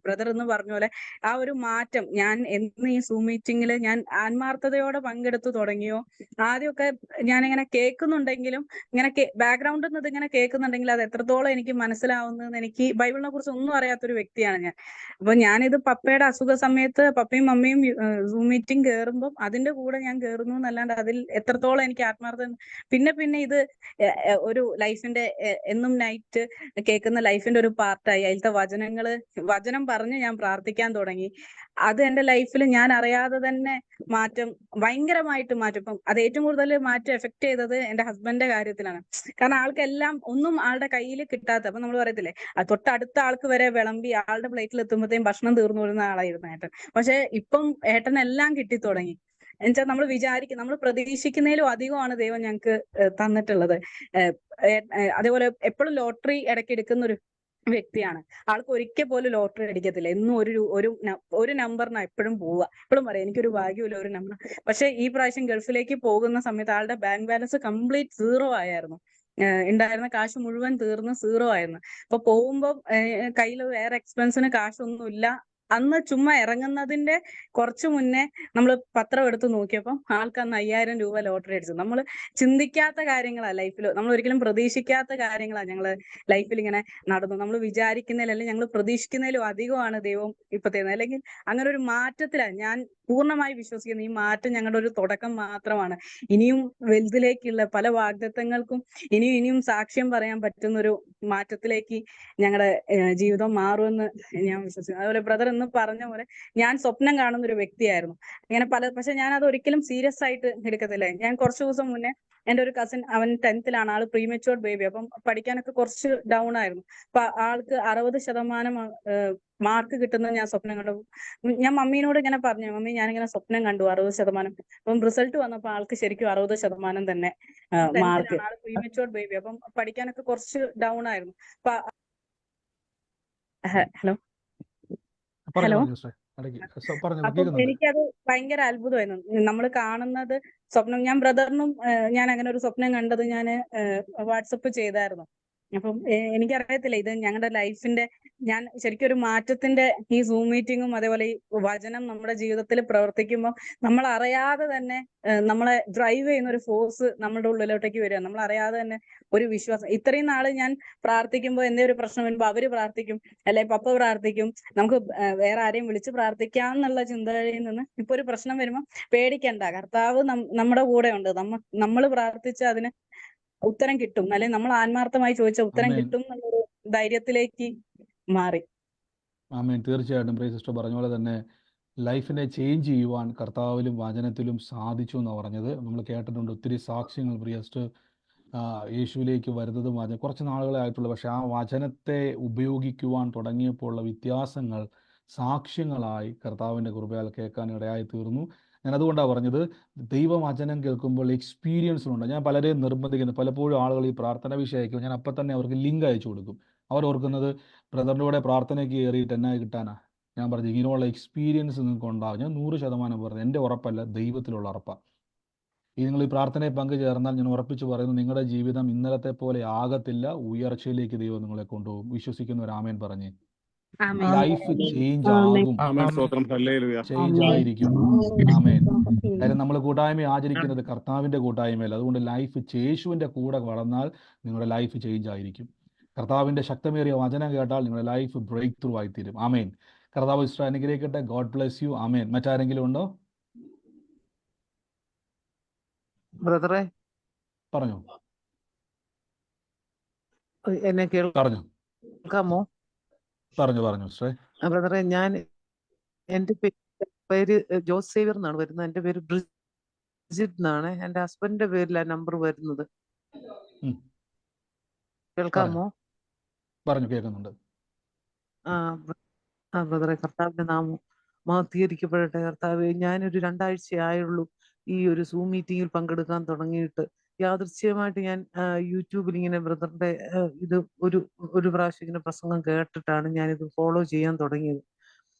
ബ്രദർ എന്ന് പറഞ്ഞ പോലെ ആ ഒരു മാറ്റം ഞാൻ എന്ന് ഈ സൂം മീറ്റിംഗിൽ ഞാൻ ആത്മാർത്ഥതയോടെ പങ്കെടുത്തു തുടങ്ങിയോ, ആദ്യമൊക്കെ ഞാനിങ്ങനെ കേൾക്കുന്നുണ്ടെങ്കിലും ഇങ്ങനെ ബാക്ക്ഗ്രൗണ്ടിൽ നിന്ന് ഇങ്ങനെ കേൾക്കുന്നുണ്ടെങ്കിൽ അത് എത്രത്തോളം എനിക്ക് മനസ്സിലാവുന്നതെന്ന്, എനിക്ക് ബൈബിളിനെ കുറിച്ച് ഒന്നും അറിയാത്തൊരു വ്യക്തിയാണ് ഞാൻ. അപ്പൊ ഞാനിത് പപ്പയുടെ അസുഖ സമയത്ത് പപ്പയും മമ്മിയും സൂം മീറ്റിംഗ് കയറുമ്പോൾ അതിന്റെ കൂടെ ഞാൻ കയറുന്നു എന്നല്ലാണ്ട് അതിൽ എത്രത്തോളം എനിക്ക് ആത്മാർത്ഥത. പിന്നെ ഇത് ഒരു ലൈഫിന്റെ എന്നും നൈറ്റ് കേൾക്കുന്ന ലൈഫിന്റെ ഒരു പാർട്ടായി. അതിലത്തെ വചനം പറഞ്ഞ് ഞാൻ പ്രാർത്ഥിക്കാൻ തുടങ്ങി. അത് എന്റെ ലൈഫിൽ ഞാൻ അറിയാതെ തന്നെ ഭയങ്കരമായിട്ട് മാറ്റും. ഇപ്പം അത് ഏറ്റവും കൂടുതൽ എഫക്ട് ചെയ്തത് എന്റെ ഹസ്ബൻഡിന്റെ കാര്യത്തിലാണ്. കാരണം ആൾക്കെല്ലാം ഒന്നും ആളുടെ കയ്യിൽ കിട്ടാത്ത, അപ്പൊ നമ്മൾ പറയത്തില്ലേ, തൊട്ടടുത്ത ആൾക്ക് വരെ വിളമ്പി ആളുടെ പ്ലേറ്റിൽ എത്തുമ്പോഴത്തേക്കും ഭക്ഷണം തീർന്നു വരുന്ന ആളായിരുന്നു ഏട്ടൻ. പക്ഷെ ഇപ്പം ഏട്ടനെല്ലാം കിട്ടി തുടങ്ങി. എന്നുവെച്ചാൽ നമ്മൾ പ്രതീക്ഷിക്കുന്നതിലും അധികമാണ് ദൈവം ഞങ്ങൾക്ക് തന്നിട്ടുള്ളത്. അതേപോലെ എപ്പോഴും ലോട്ടറി ഇടയ്ക്ക് എടുക്കുന്ന ഒരു വ്യക്തിയാണ്. ആൾക്ക് ഒരിക്കൽ പോലും ലോട്ടറി അടിക്കത്തില്ല. എന്നും ഒരു നമ്പറിനാ എപ്പോഴും പോവുക. എപ്പോഴും പറയാം എനിക്കൊരു ഭാഗ്യമില്ല ഒരു നമ്പർ. പക്ഷെ ഈ പ്രാവശ്യം ഗൾഫിലേക്ക് പോകുന്ന സമയത്ത് ആളുടെ ബാങ്ക് ബാലൻസ് കംപ്ലീറ്റ് 0 ആയിരുന്നു. ഉണ്ടായിരുന്ന കാശ് മുഴുവൻ തീർന്ന് 0 ആയിരുന്നു. അപ്പൊ പോകുമ്പോ കയ്യിൽ വേറെ എക്സ്പെൻസിന് കാശൊന്നും ഇല്ല. അന്ന് ചുമ്മാ ഇറങ്ങുന്നതിന്റെ കുറച്ചു മുന്നേ നമ്മൾ പത്രം എടുത്ത് നോക്കിയപ്പോൾ ആൾക്ക് അന്ന് 5000 രൂപ ലോട്ടറി അടിച്ചു. നമ്മൾ ചിന്തിക്കാത്ത കാര്യങ്ങളാ ലൈഫിൽ, നമ്മൾ ഒരിക്കലും പ്രതീക്ഷിക്കാത്ത കാര്യങ്ങളാ ഞങ്ങള് ലൈഫിൽ ഇങ്ങനെ നടന്നു. നമ്മൾ വിചാരിക്കുന്നതിലും അല്ലെങ്കിൽ ഞങ്ങൾ പ്രതീക്ഷിക്കുന്നതിലും അധികമാണ് ദൈവം ഇപ്പൊ തരുന്നത്. അല്ലെങ്കിൽ അങ്ങനെ ഒരു മാറ്റത്തിലാണ് ഞാൻ പൂർണ്ണമായി വിശ്വസിക്കുന്നത്. ഈ മാറ്റം ഞങ്ങളുടെ ഒരു തുടക്കം മാത്രമാണ്. ഇനിയും വലുതിലേക്കുള്ള പല വാഗ്ദത്തങ്ങൾക്കും ഇനിയും സാക്ഷ്യം പറയാൻ പറ്റുന്ന ഒരു മാറ്റത്തിലേക്ക് ഞങ്ങളുടെ ജീവിതം മാറുമെന്ന് ഞാൻ വിശ്വസിക്കുന്നു. അതുപോലെ ബ്രദർ എന്ന് പറഞ്ഞ പോലെ ഞാൻ സ്വപ്നം കാണുന്ന ഒരു വ്യക്തിയായിരുന്നു. ഇങ്ങനെ പക്ഷെ ഞാൻ അത് ഒരിക്കലും സീരിയസ് ആയിട്ട് എടുക്കത്തില്ല. ഞാൻ കുറച്ചു ദിവസം മുന്നേ എന്റെ ഒരു കസിൻ, അവൻ 10th-ലാണ്, ആള് പ്രീമെച്യൂർഡ് ബേബി, അപ്പം പഠിക്കാനൊക്കെ കുറച്ച് ഡൗൺ ആയിരുന്നു. അപ്പൊ ആൾക്ക് 60% മാർക്ക് കിട്ടുന്നത് ഞാൻ സ്വപ്നം കണ്ടു. ഞാൻ മമ്മീനോട് ഇങ്ങനെ പറഞ്ഞു, മമ്മി ഞാനിങ്ങനെ സ്വപ്നം കണ്ടു 60%. അപ്പം റിസൾട്ട് വന്നപ്പോൾ ആൾക്ക് ശരിക്കും 60% തന്നെ മാർക്ക്. ആള് പ്രീമെച്യൂർഡ് ബേബി, അപ്പം പഠിക്കാനൊക്കെ കുറച്ച് ഡൗൺ ആയിരുന്നു. അപ്പൊ ഹലോ അപ്പം എനിക്കത് ഭയങ്കര അത്ഭുതമായിരുന്നു. നമ്മൾ കാണുന്നത് സ്വപ്നം. ഞാൻ ബ്രദറിനും ഞാൻ അങ്ങനെ ഒരു സ്വപ്നം കണ്ടത് ഞാൻ വാട്സപ്പ് ചെയ്തായിരുന്നു. അപ്പം എനിക്കറിയത്തില്ല, ഇത് ഞങ്ങളുടെ ലൈഫിന്റെ, ഞാൻ ശരിക്കും ഒരു മാറ്റത്തിന്റെ ഈ സൂം മീറ്റിങ്ങും അതേപോലെ ഈ വചനം നമ്മുടെ ജീവിതത്തിൽ പ്രവർത്തിക്കുമ്പോൾ നമ്മൾ അറിയാതെ തന്നെ നമ്മളെ ഡ്രൈവ് ചെയ്യുന്ന ഒരു ഫോഴ്സ് നമ്മുടെ ഉള്ളിലോട്ടേക്ക് വരിക. നമ്മൾ അറിയാതെ തന്നെ ഒരു വിശ്വാസം. ഇത്രയും നാള് ഞാൻ പ്രാർത്ഥിക്കുമ്പോൾ എന്തേ ഒരു പ്രശ്നം വരുമ്പോൾ അവര് പ്രാർത്ഥിക്കും, അല്ലെ പപ്പ പ്രാർത്ഥിക്കും, നമുക്ക് വേറെ ആരെയും വിളിച്ച് പ്രാർത്ഥിക്കാം എന്നുള്ള ചിന്തയിൽ നിന്ന് ഇപ്പൊ ഒരു പ്രശ്നം വരുമ്പോൾ പേടിക്കണ്ട, കർത്താവ് നമ്മുടെ കൂടെ ഉണ്ട്, നമ്മൾ പ്രാർത്ഥിച്ച അതിന് ഉത്തരം കിട്ടും, അല്ലെ നമ്മൾ ആത്മാർത്ഥമായി ചോദിച്ച ഉത്തരം കിട്ടും എന്നുള്ളൊരു ധൈര്യത്തിലേക്ക് മാറി. ആമേൻ. തീർച്ചയായിട്ടും പ്രിയ സിസ്റ്റർ പറഞ്ഞ പോലെ തന്നെ ലൈഫിനെ ചേഞ്ച് ചെയ്യുവാൻ കർത്താവിലും വചനത്തിലും സാധിച്ചു എന്നാണ് പറഞ്ഞത്. നമ്മൾ കേട്ടിട്ടുണ്ട് ഒത്തിരി സാക്ഷ്യങ്ങൾ പ്രിയ സിസ്റ്റർ യേശുവിലേക്ക് വരുന്നതും കുറച്ച് നാളുകളെ ആയിട്ടുള്ളൂ. പക്ഷെ ആ വചനത്തെ ഉപയോഗിക്കുവാൻ തുടങ്ങിയപ്പോൾ ഉള്ള വ്യത്യാസങ്ങൾ സാക്ഷ്യങ്ങളായി കർത്താവിൻ്റെ കൃപയാൽ കേൾക്കാൻ ഇടയായി തീർന്നു. ഞാൻ അതുകൊണ്ടാണ് പറഞ്ഞത്, ദൈവവചനം കേൾക്കുമ്പോൾ എക്സ്പീരിയൻസിലുണ്ട്. ഞാൻ പലരെയും നിർബന്ധിക്കുന്നു. പലപ്പോഴും ആളുകൾ ഈ പ്രാർത്ഥന വിഷയം അയക്കും, ഞാൻ അപ്പം തന്നെ അവർക്ക് ലിങ്ക് അയച്ചു കൊടുക്കും. അവർ ഓർക്കുന്നത് ബ്രദറിൻ്റെ കൂടെ പ്രാർത്ഥനയ്ക്ക് കയറിയിട്ട് എന്നാ കിട്ടാനാ. ഞാൻ പറഞ്ഞു ഇങ്ങനെയുള്ള എക്സ്പീരിയൻസ് നിങ്ങൾക്ക് ഉണ്ടാകും. ഞാൻ 100% പറഞ്ഞു, എൻ്റെ ഉറപ്പല്ല, ദൈവത്തിലുള്ള ഉറപ്പാണ്. നിങ്ങൾ ഈ പ്രാർത്ഥനയിൽ പങ്കുചേർന്നാൽ ഞാൻ ഉറപ്പിച്ച് പറയുന്നു, നിങ്ങളുടെ ജീവിതം ഇന്നലത്തെ പോലെ ആകത്തില്ല. ഉയർച്ചയിലേക്ക് ദൈവം നിങ്ങളെ കൊണ്ടുപോകും. വിശ്വസിക്കുന്ന ഒരു ആമേൻ പറഞ്ഞേ. ലൈഫ് ചേഞ്ച് ആകും, ചേഞ്ച് ആയിരിക്കും. ആമേൻ. കാര്യം നമ്മൾ കൂട്ടായ്മ ആചരിക്കുന്നത് കർത്താവിൻ്റെ കൂട്ടായ്മയല്ല. അതുകൊണ്ട് ലൈഫ് യേശുവിൻ്റെ കൂടെ വളർന്നാൽ നിങ്ങളുടെ ലൈഫ് ചേഞ്ച് ആയിരിക്കും. കർത്താവിൻ്റെ ശക്തമേറിയ വചനം കേട്ടാൽ നിങ്ങളുടെ ലൈഫ് ബ്രേക്ക് ത്രൂ ആയിത്തീരും. ആമേൻ. കർത്താവ് ഇസ്രായേൽ അനുഗ്രഹിക്കട്ടെ. God bless you. ആമേൻ. മറ്റാരെങ്കിലും ഉണ്ടോ? ബ്രദറെ പറഞ്ഞു. എന്നെ കേൾക്കാമോ? പറഞ്ഞു ബ്രദറെ, എന്റെ പേര് ജോസ് സേവ്യർ എന്നാണ് വരുന്നത്. എന്റെ പേര് ബ്രിജിറ്റ് എന്നാണ്. എന്റെ ഹസ്ബൻഡിന്റെ പേരിലാണ് നമ്പർ വരുന്നത്. കേൾക്കാമോ? പറഞ്ഞു, കേൾക്കുന്നുണ്ട്. ബ്രദറെ, കർത്താവിന്റെ നാമം മഹത്വീകരിക്കപ്പെടട്ടെ. കർത്താവേ, ഞാനൊരു 2 ആഴ്ചയായുള്ളൂ ഈ ഒരു സൂം മീറ്റിങ്ങിൽ പങ്കെടുക്കാൻ തുടങ്ങിയിട്ട്. യാദൃശ്ചികമായിട്ട് ഞാൻ യൂട്യൂബിൽ ഇങ്ങനെ ബ്രദറിന്റെ ഇത് ഒരു പ്രാവശ്യം ഇങ്ങനെ പ്രസംഗം കേട്ടിട്ടാണ് ഞാനിത് ഫോളോ ചെയ്യാൻ തുടങ്ങിയത്.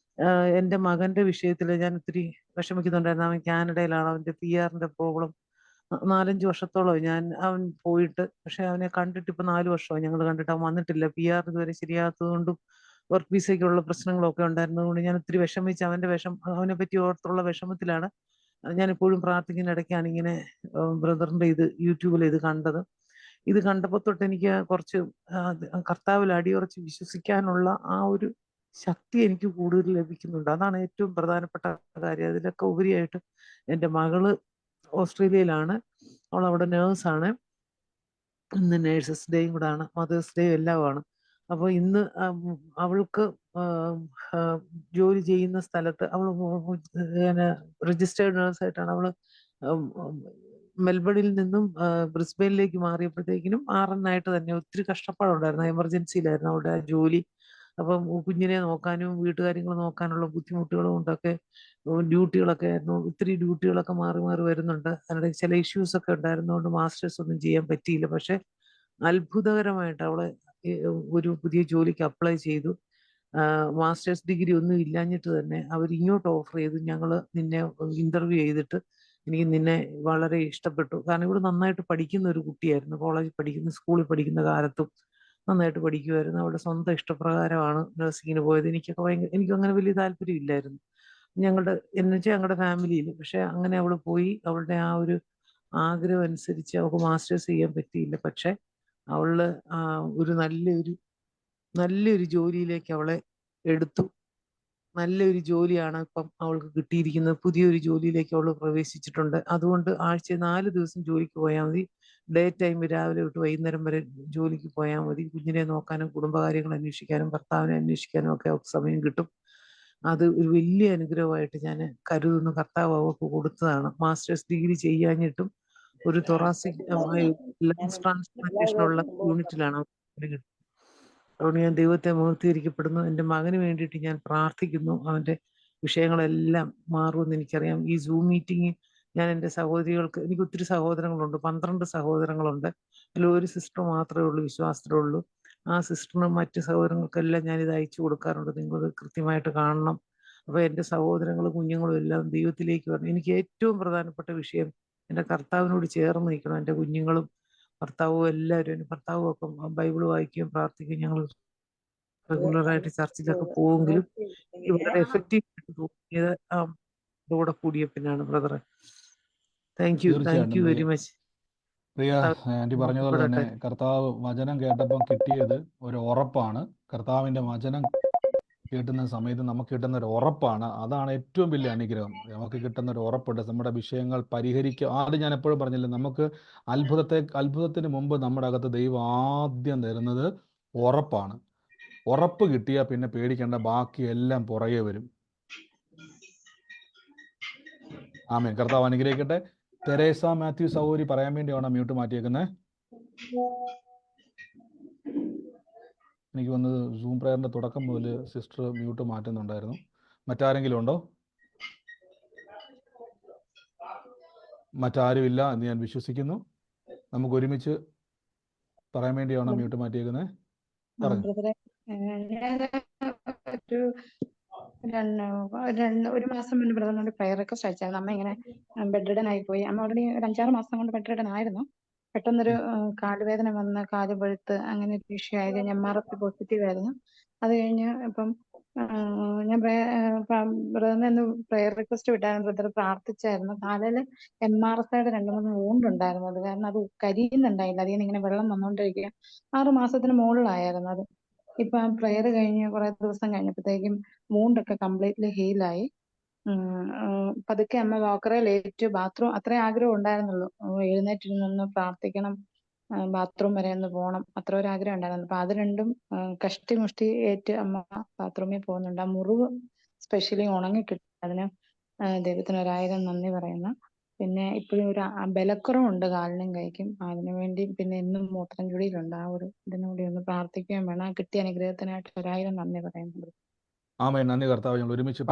എൻ്റെ മകന്റെ വിഷയത്തിൽ ഞാൻ ഒത്തിരി വിഷമിക്കുന്നുണ്ടായിരുന്നു. അവൻ കാനഡയിലാണ്. അവന്റെ PR-ന്റെ പ്രോബ്ലം 4-5 വർഷത്തോളം അവൻ പോയിട്ട്, പക്ഷെ അവനെ കണ്ടിട്ട് ഇപ്പൊ 4 വർഷമായി ഞങ്ങൾ കണ്ടിട്ട്. അവൻ വന്നിട്ടില്ല. PR ഇതുവരെ ശരിയാത്തത് കൊണ്ടും വർക്ക് വിസയ്ക്കുള്ള പ്രശ്നങ്ങളൊക്കെ ഉണ്ടായിരുന്നതുകൊണ്ട് ഞാൻ ഒത്തിരി വിഷമിച്ച് അവനെ പറ്റി ഓർത്തുള്ള വിഷമത്തിലാണ് ഞാൻ എപ്പോഴും പ്രാർത്ഥിക്കുന്ന ഇടയ്ക്കാണ് ഇങ്ങനെ ബ്രദറിന്റെ യൂട്യൂബിൽ ഇത് കണ്ടത്. ഇത് കണ്ടപ്പോൾ തൊട്ട് എനിക്ക് കുറച്ച് കർത്താവിൽ അടിയുറച്ച് വിശ്വസിക്കാനുള്ള ആ ഒരു ശക്തി എനിക്ക് കൂടുതൽ ലഭിക്കുന്നുണ്ട്. അതാണ് ഏറ്റവും പ്രധാനപ്പെട്ട കാര്യം. അതിലൊക്കെ ഉപരിയായിട്ട് എൻ്റെ മകള് ഓസ്ട്രേലിയയിലാണ്. അവൾ അവിടെ നേഴ്സാണ്. ഇന്ന് നേഴ്സസ് ഡേയും കൂടാണ്, മദേഴ്സ് ഡേയും എല്ലാമാണ്. അപ്പോൾ ഇന്ന് അവൾക്ക് ജോലി ചെയ്യുന്ന സ്ഥലത്ത് അവൾ രജിസ്റ്റേർഡ് നേഴ്സായിട്ടാണ്. അവള് മെൽബണിൽ നിന്നും ബ്രിസ്ബെയിനിലേക്ക് മാറിയപ്പോഴത്തേക്കിനും RN ആയിട്ട് തന്നെ ഒത്തിരി കഷ്ടപ്പാടുണ്ടായിരുന്നു. എമർജൻസിയിലായിരുന്നു അവിടെ ജോലി. അപ്പം കുഞ്ഞിനെ നോക്കാനും വീട്ടുകാര്യങ്ങൾ നോക്കാനുള്ള ബുദ്ധിമുട്ടുകളും കൊണ്ടൊക്കെ ഡ്യൂട്ടികളൊക്കെ ആയിരുന്നു. ഒത്തിരി ഡ്യൂട്ടികളൊക്കെ മാറി മാറി വരുന്നുണ്ട്. അതിനിടെ ചില ഇഷ്യൂസ് ഒക്കെ ഉണ്ടായിരുന്നതുകൊണ്ട് മാസ്റ്റേഴ്സ് ഒന്നും ചെയ്യാൻ പറ്റിയില്ല. പക്ഷെ അത്ഭുതകരമായിട്ട് അവളെ ഒരു പുതിയ ജോലിക്ക് അപ്ലൈ ചെയ്തു. മാസ്റ്റേഴ്സ് ഡിഗ്രി ഒന്നും ഇല്ലാഞ്ഞിട്ട് തന്നെ അവർ ഇങ്ങോട്ട് ഓഫർ ചെയ്തു, ഞങ്ങൾ നിന്നെ ഇന്റർവ്യൂ ചെയ്തിട്ട് എനിക്ക് നിന്നെ വളരെ ഇഷ്ടപ്പെട്ടു. കാരണം ഇവിടെ നന്നായിട്ട് പഠിക്കുന്ന ഒരു കുട്ടിയായിരുന്നു. കോളേജിൽ പഠിക്കുന്ന, സ്കൂളിൽ പഠിക്കുന്ന കാലത്തും നന്നായിട്ട് പഠിക്കുമായിരുന്നു. അവളുടെ സ്വന്തം ഇഷ്ടപ്രകാരമാണ് നഴ്സിങ്ങിന് പോയത്. എനിക്കും അങ്ങനെ വലിയ താല്പര്യം ഇല്ലായിരുന്നു എന്നുവെച്ചാൽ ഞങ്ങളുടെ ഫാമിലിയിൽ. പക്ഷെ അങ്ങനെ അവൾ പോയി. അവളുടെ ആ ഒരു ആഗ്രഹം അനുസരിച്ച് അവൾക്ക് മാസ്റ്റേഴ്സ് ചെയ്യാൻ പറ്റിയില്ല. പക്ഷെ അവള് ഒരു നല്ലൊരു ജോലിയിലേക്ക് അവളെ എടുത്തു. നല്ലൊരു ജോലിയാണ് ഇപ്പം അവൾക്ക് കിട്ടിയിരിക്കുന്നത്. പുതിയൊരു ജോലിയിലേക്ക് അവൾ പ്രവേശിച്ചിട്ടുണ്ട്. അതുകൊണ്ട് ആഴ്ച 4 ദിവസം ജോലിക്ക് പോയാൽ മതി. ഡേ ടൈം രാവിലെ തൊട്ട് വൈകുന്നേരം വരെ ജോലിക്ക് പോയാൽ മതി. കുഞ്ഞിനെ നോക്കാനും കുടുംബകാര്യങ്ങൾ അന്വേഷിക്കാനും ഭർത്താവിനെ അന്വേഷിക്കാനും ഒക്കെ അവർക്ക് സമയം കിട്ടും. അത് ഒരു വലിയ അനുഗ്രഹമായിട്ട് ഞാൻ കരുതുന്നു. കർത്താവ് അവർക്ക് കൊടുത്തതാണ്. മാസ്റ്റേഴ്സ് ഡിഗ്രി ചെയ്യാഞ്ഞിട്ടും ഒരു തൊറാസിക് ലങ്സ് ട്രാൻസ്പ്ലാന്റേഷനുള്ള യൂണിറ്റിലാണ് അവർ. അതുകൊണ്ട് ഞാൻ ദൈവത്തെ മഹത്വീകരിക്കപ്പെടുന്നു. എൻ്റെ മകന് വേണ്ടിയിട്ട് ഞാൻ പ്രാർത്ഥിക്കുന്നു. അവൻ്റെ വിഷയങ്ങളെല്ലാം മാറുമെന്ന് എനിക്കറിയാം. ഈ സൂം മീറ്റിംഗ് ഞാൻ എൻ്റെ സഹോദരികൾക്ക്, എനിക്ക് ഒത്തിരി സഹോദരങ്ങളുണ്ട്, 12 സഹോദരങ്ങളുണ്ട്. അതിൽ ഒരു സിസ്റ്റർ മാത്രമേ ഉള്ളൂ വിശ്വാസത്തിലുള്ളൂ. ആ സിസ്റ്ററിനും മറ്റ് സഹോദരങ്ങൾക്കെല്ലാം ഞാനിത് അയച്ചു കൊടുക്കാറുണ്ട്. നിങ്ങളിത് കൃത്യമായിട്ട് കാണണം. അപ്പോൾ എൻ്റെ സഹോദരങ്ങളും കുഞ്ഞുങ്ങളും എല്ലാം ദൈവത്തിലേക്ക് വരണം. എനിക്ക് ഏറ്റവും പ്രധാനപ്പെട്ട വിഷയം എൻ്റെ കർത്താവിനോട് ചേർന്ന് നിൽക്കണം. എൻ്റെ കുഞ്ഞുങ്ങളും ഭർത്താവും എല്ലാവരും, ഭർത്താവും ഒക്കെ ബൈബിൾ വായിക്കുകയും പ്രാർത്ഥിക്കുകയും ഞങ്ങൾ റെഗുലറായിട്ട് ചർച്ചിലൊക്കെ പോവുമെങ്കിലും വളരെ എഫക്റ്റീവ് ആയിട്ട് തോന്നിയത് ഇതോടെ കൂടിയ പിന്നാണ് ബ്രദറെ. Thank you very much. പ്രിയ ആൻറ്റി പറഞ്ഞതുപോലെ തന്നെ കർത്താവ് വചനം കേട്ടപ്പം കിട്ടിയത് ഒരു ഉറപ്പാണ്. കർത്താവിൻ്റെ വചനം കിട്ടുന്ന സമയത്ത് നമുക്ക് കിട്ടുന്ന ഒരു ഉറപ്പാണ്. അതാണ് ഏറ്റവും വലിയ അനുഗ്രഹം. നമുക്ക് കിട്ടുന്ന ഒരു ഉറപ്പുണ്ട്. നമ്മുടെ വിഷയങ്ങൾ പരിഹരിക്കുക. ആദ്യം ഞാൻ എപ്പോഴും പറഞ്ഞില്ലേ, നമുക്ക് അത്ഭുതത്തിന് മുമ്പ് നമ്മുടെ അകത്ത് ദൈവം ആദ്യം തരുന്നത് ഉറപ്പാണ്. ഉറപ്പ് കിട്ടിയാൽ പിന്നെ പേടിക്കേണ്ട, ബാക്കി എല്ലാം പുറകെ വരും. ആമേൻ. കർത്താവ് അനുഗ്രഹിക്കട്ടെ. തെരേസ മാത്യു സഹോദരി പറയാൻ വേണ്ടിയാണ് മ്യൂട്ട് മാറ്റിയേക്കുന്നത്. എനിക്ക് വന്നത് സൂം പ്രയറിന്റെ തുടക്കം മുതൽ സിസ്റ്റർ മ്യൂട്ട് മാറ്റുന്നുണ്ടായിരുന്നു. മറ്റാരെങ്കിലും ഉണ്ടോ? മറ്റാരുമില്ല എന്ന് ഞാൻ വിശ്വസിക്കുന്നു. നമുക്ക് ഒരുമിച്ച് പറയാൻ വേണ്ടിയാണ് മ്യൂട്ട് മാറ്റിയേക്കുന്നത്. പറഞ്ഞു. ഒരു മാസം മുന്നേ ബ്രദറിനോട് പ്രയർ റിക്വസ്റ്റ് അയച്ചായിരുന്നു. അമ്മ ഇങ്ങനെ ബെഡ് റിഡൻ ആയി പോയി. അമ്മ ഓൾറെഡി ഒരു 5-6 മാസം കൊണ്ട് ബെഡ് റിഡൻ ആയിരുന്നു. പെട്ടെന്നൊരു കാലുവേദന വന്ന് കാല് പഴുത്ത് അങ്ങനെ ഒരു ഇഷ്യൂ ആയി കഴിഞ്ഞ് MRP പോസിറ്റീവ് ആയിരുന്നു. അത് കഴിഞ്ഞ് ഇപ്പം ഞാൻ ബ്രദറിനെ ഒന്ന് പ്രയർ റിക്വസ്റ്റ് വിട്ടായിരുന്നു. ബ്രദർ പ്രാർത്ഥിച്ചായിരുന്നു. കാലിൽ MRS 2-3 വൂണ്ട് ഉണ്ടായിരുന്നു. അത് കാരണം അത് കരിയുന്നുണ്ടായില്ല. അതിൽ നിന്ന് ഇങ്ങനെ വെള്ളം വന്നുകൊണ്ടിരിക്കുക. 6 മാസത്തിന് മുകളിലായിരുന്നു അത്. ഇപ്പൊ ആ പ്രയർ കഴിഞ്ഞ് കുറെ ദിവസം കഴിഞ്ഞപ്പോഴത്തേക്കും വൂണ്ടൊക്കെ കംപ്ലീറ്റ്ലി ഹീലായി. പതുക്കെ അമ്മ വാക്കറയിലേറ്റ് ബാത്റൂം അത്രേ ആഗ്രഹം ഉണ്ടായിരുന്നുള്ളൂ. എഴുന്നേറ്റിരുന്നൊന്ന് പ്രാർത്ഥിക്കണം, ബാത്റൂം വരെ ഒന്ന് പോകണം, അത്ര ഒരു ആഗ്രഹം ഉണ്ടായിരുന്നു. അപ്പൊ അത് രണ്ടും കഷ്ടിമുഷ്ടി ഏറ്റ് അമ്മ ബാത്റൂമിൽ പോകുന്നുണ്ട്. ആ മുറിവ് സ്പെഷ്യലി ഉണങ്ങി കിട്ടി. അതിന് ദൈവത്തിന് 1000 നന്ദി പറയുന്നു. പിന്നെ ഇപ്പോഴും ഒരു ബലക്കുറവുണ്ട് കാലിനും കൈക്കും. അതിനുവേണ്ടി പിന്നെ എന്നും മൂത്രം ചുടിയിലുണ്ട്. ആ ഒരു ഇതിനുകൂടി ഒന്ന് പ്രാർത്ഥിക്കുകയും വേണം. കിട്ടിയ അനുഗ്രഹത്തിനായിട്ട് 1000 നന്ദി പറയുന്നുണ്ട്. ആമേൻ. നന്ദി കർത്താവ്. ഞങ്ങൾ ഒരുമിച്ച്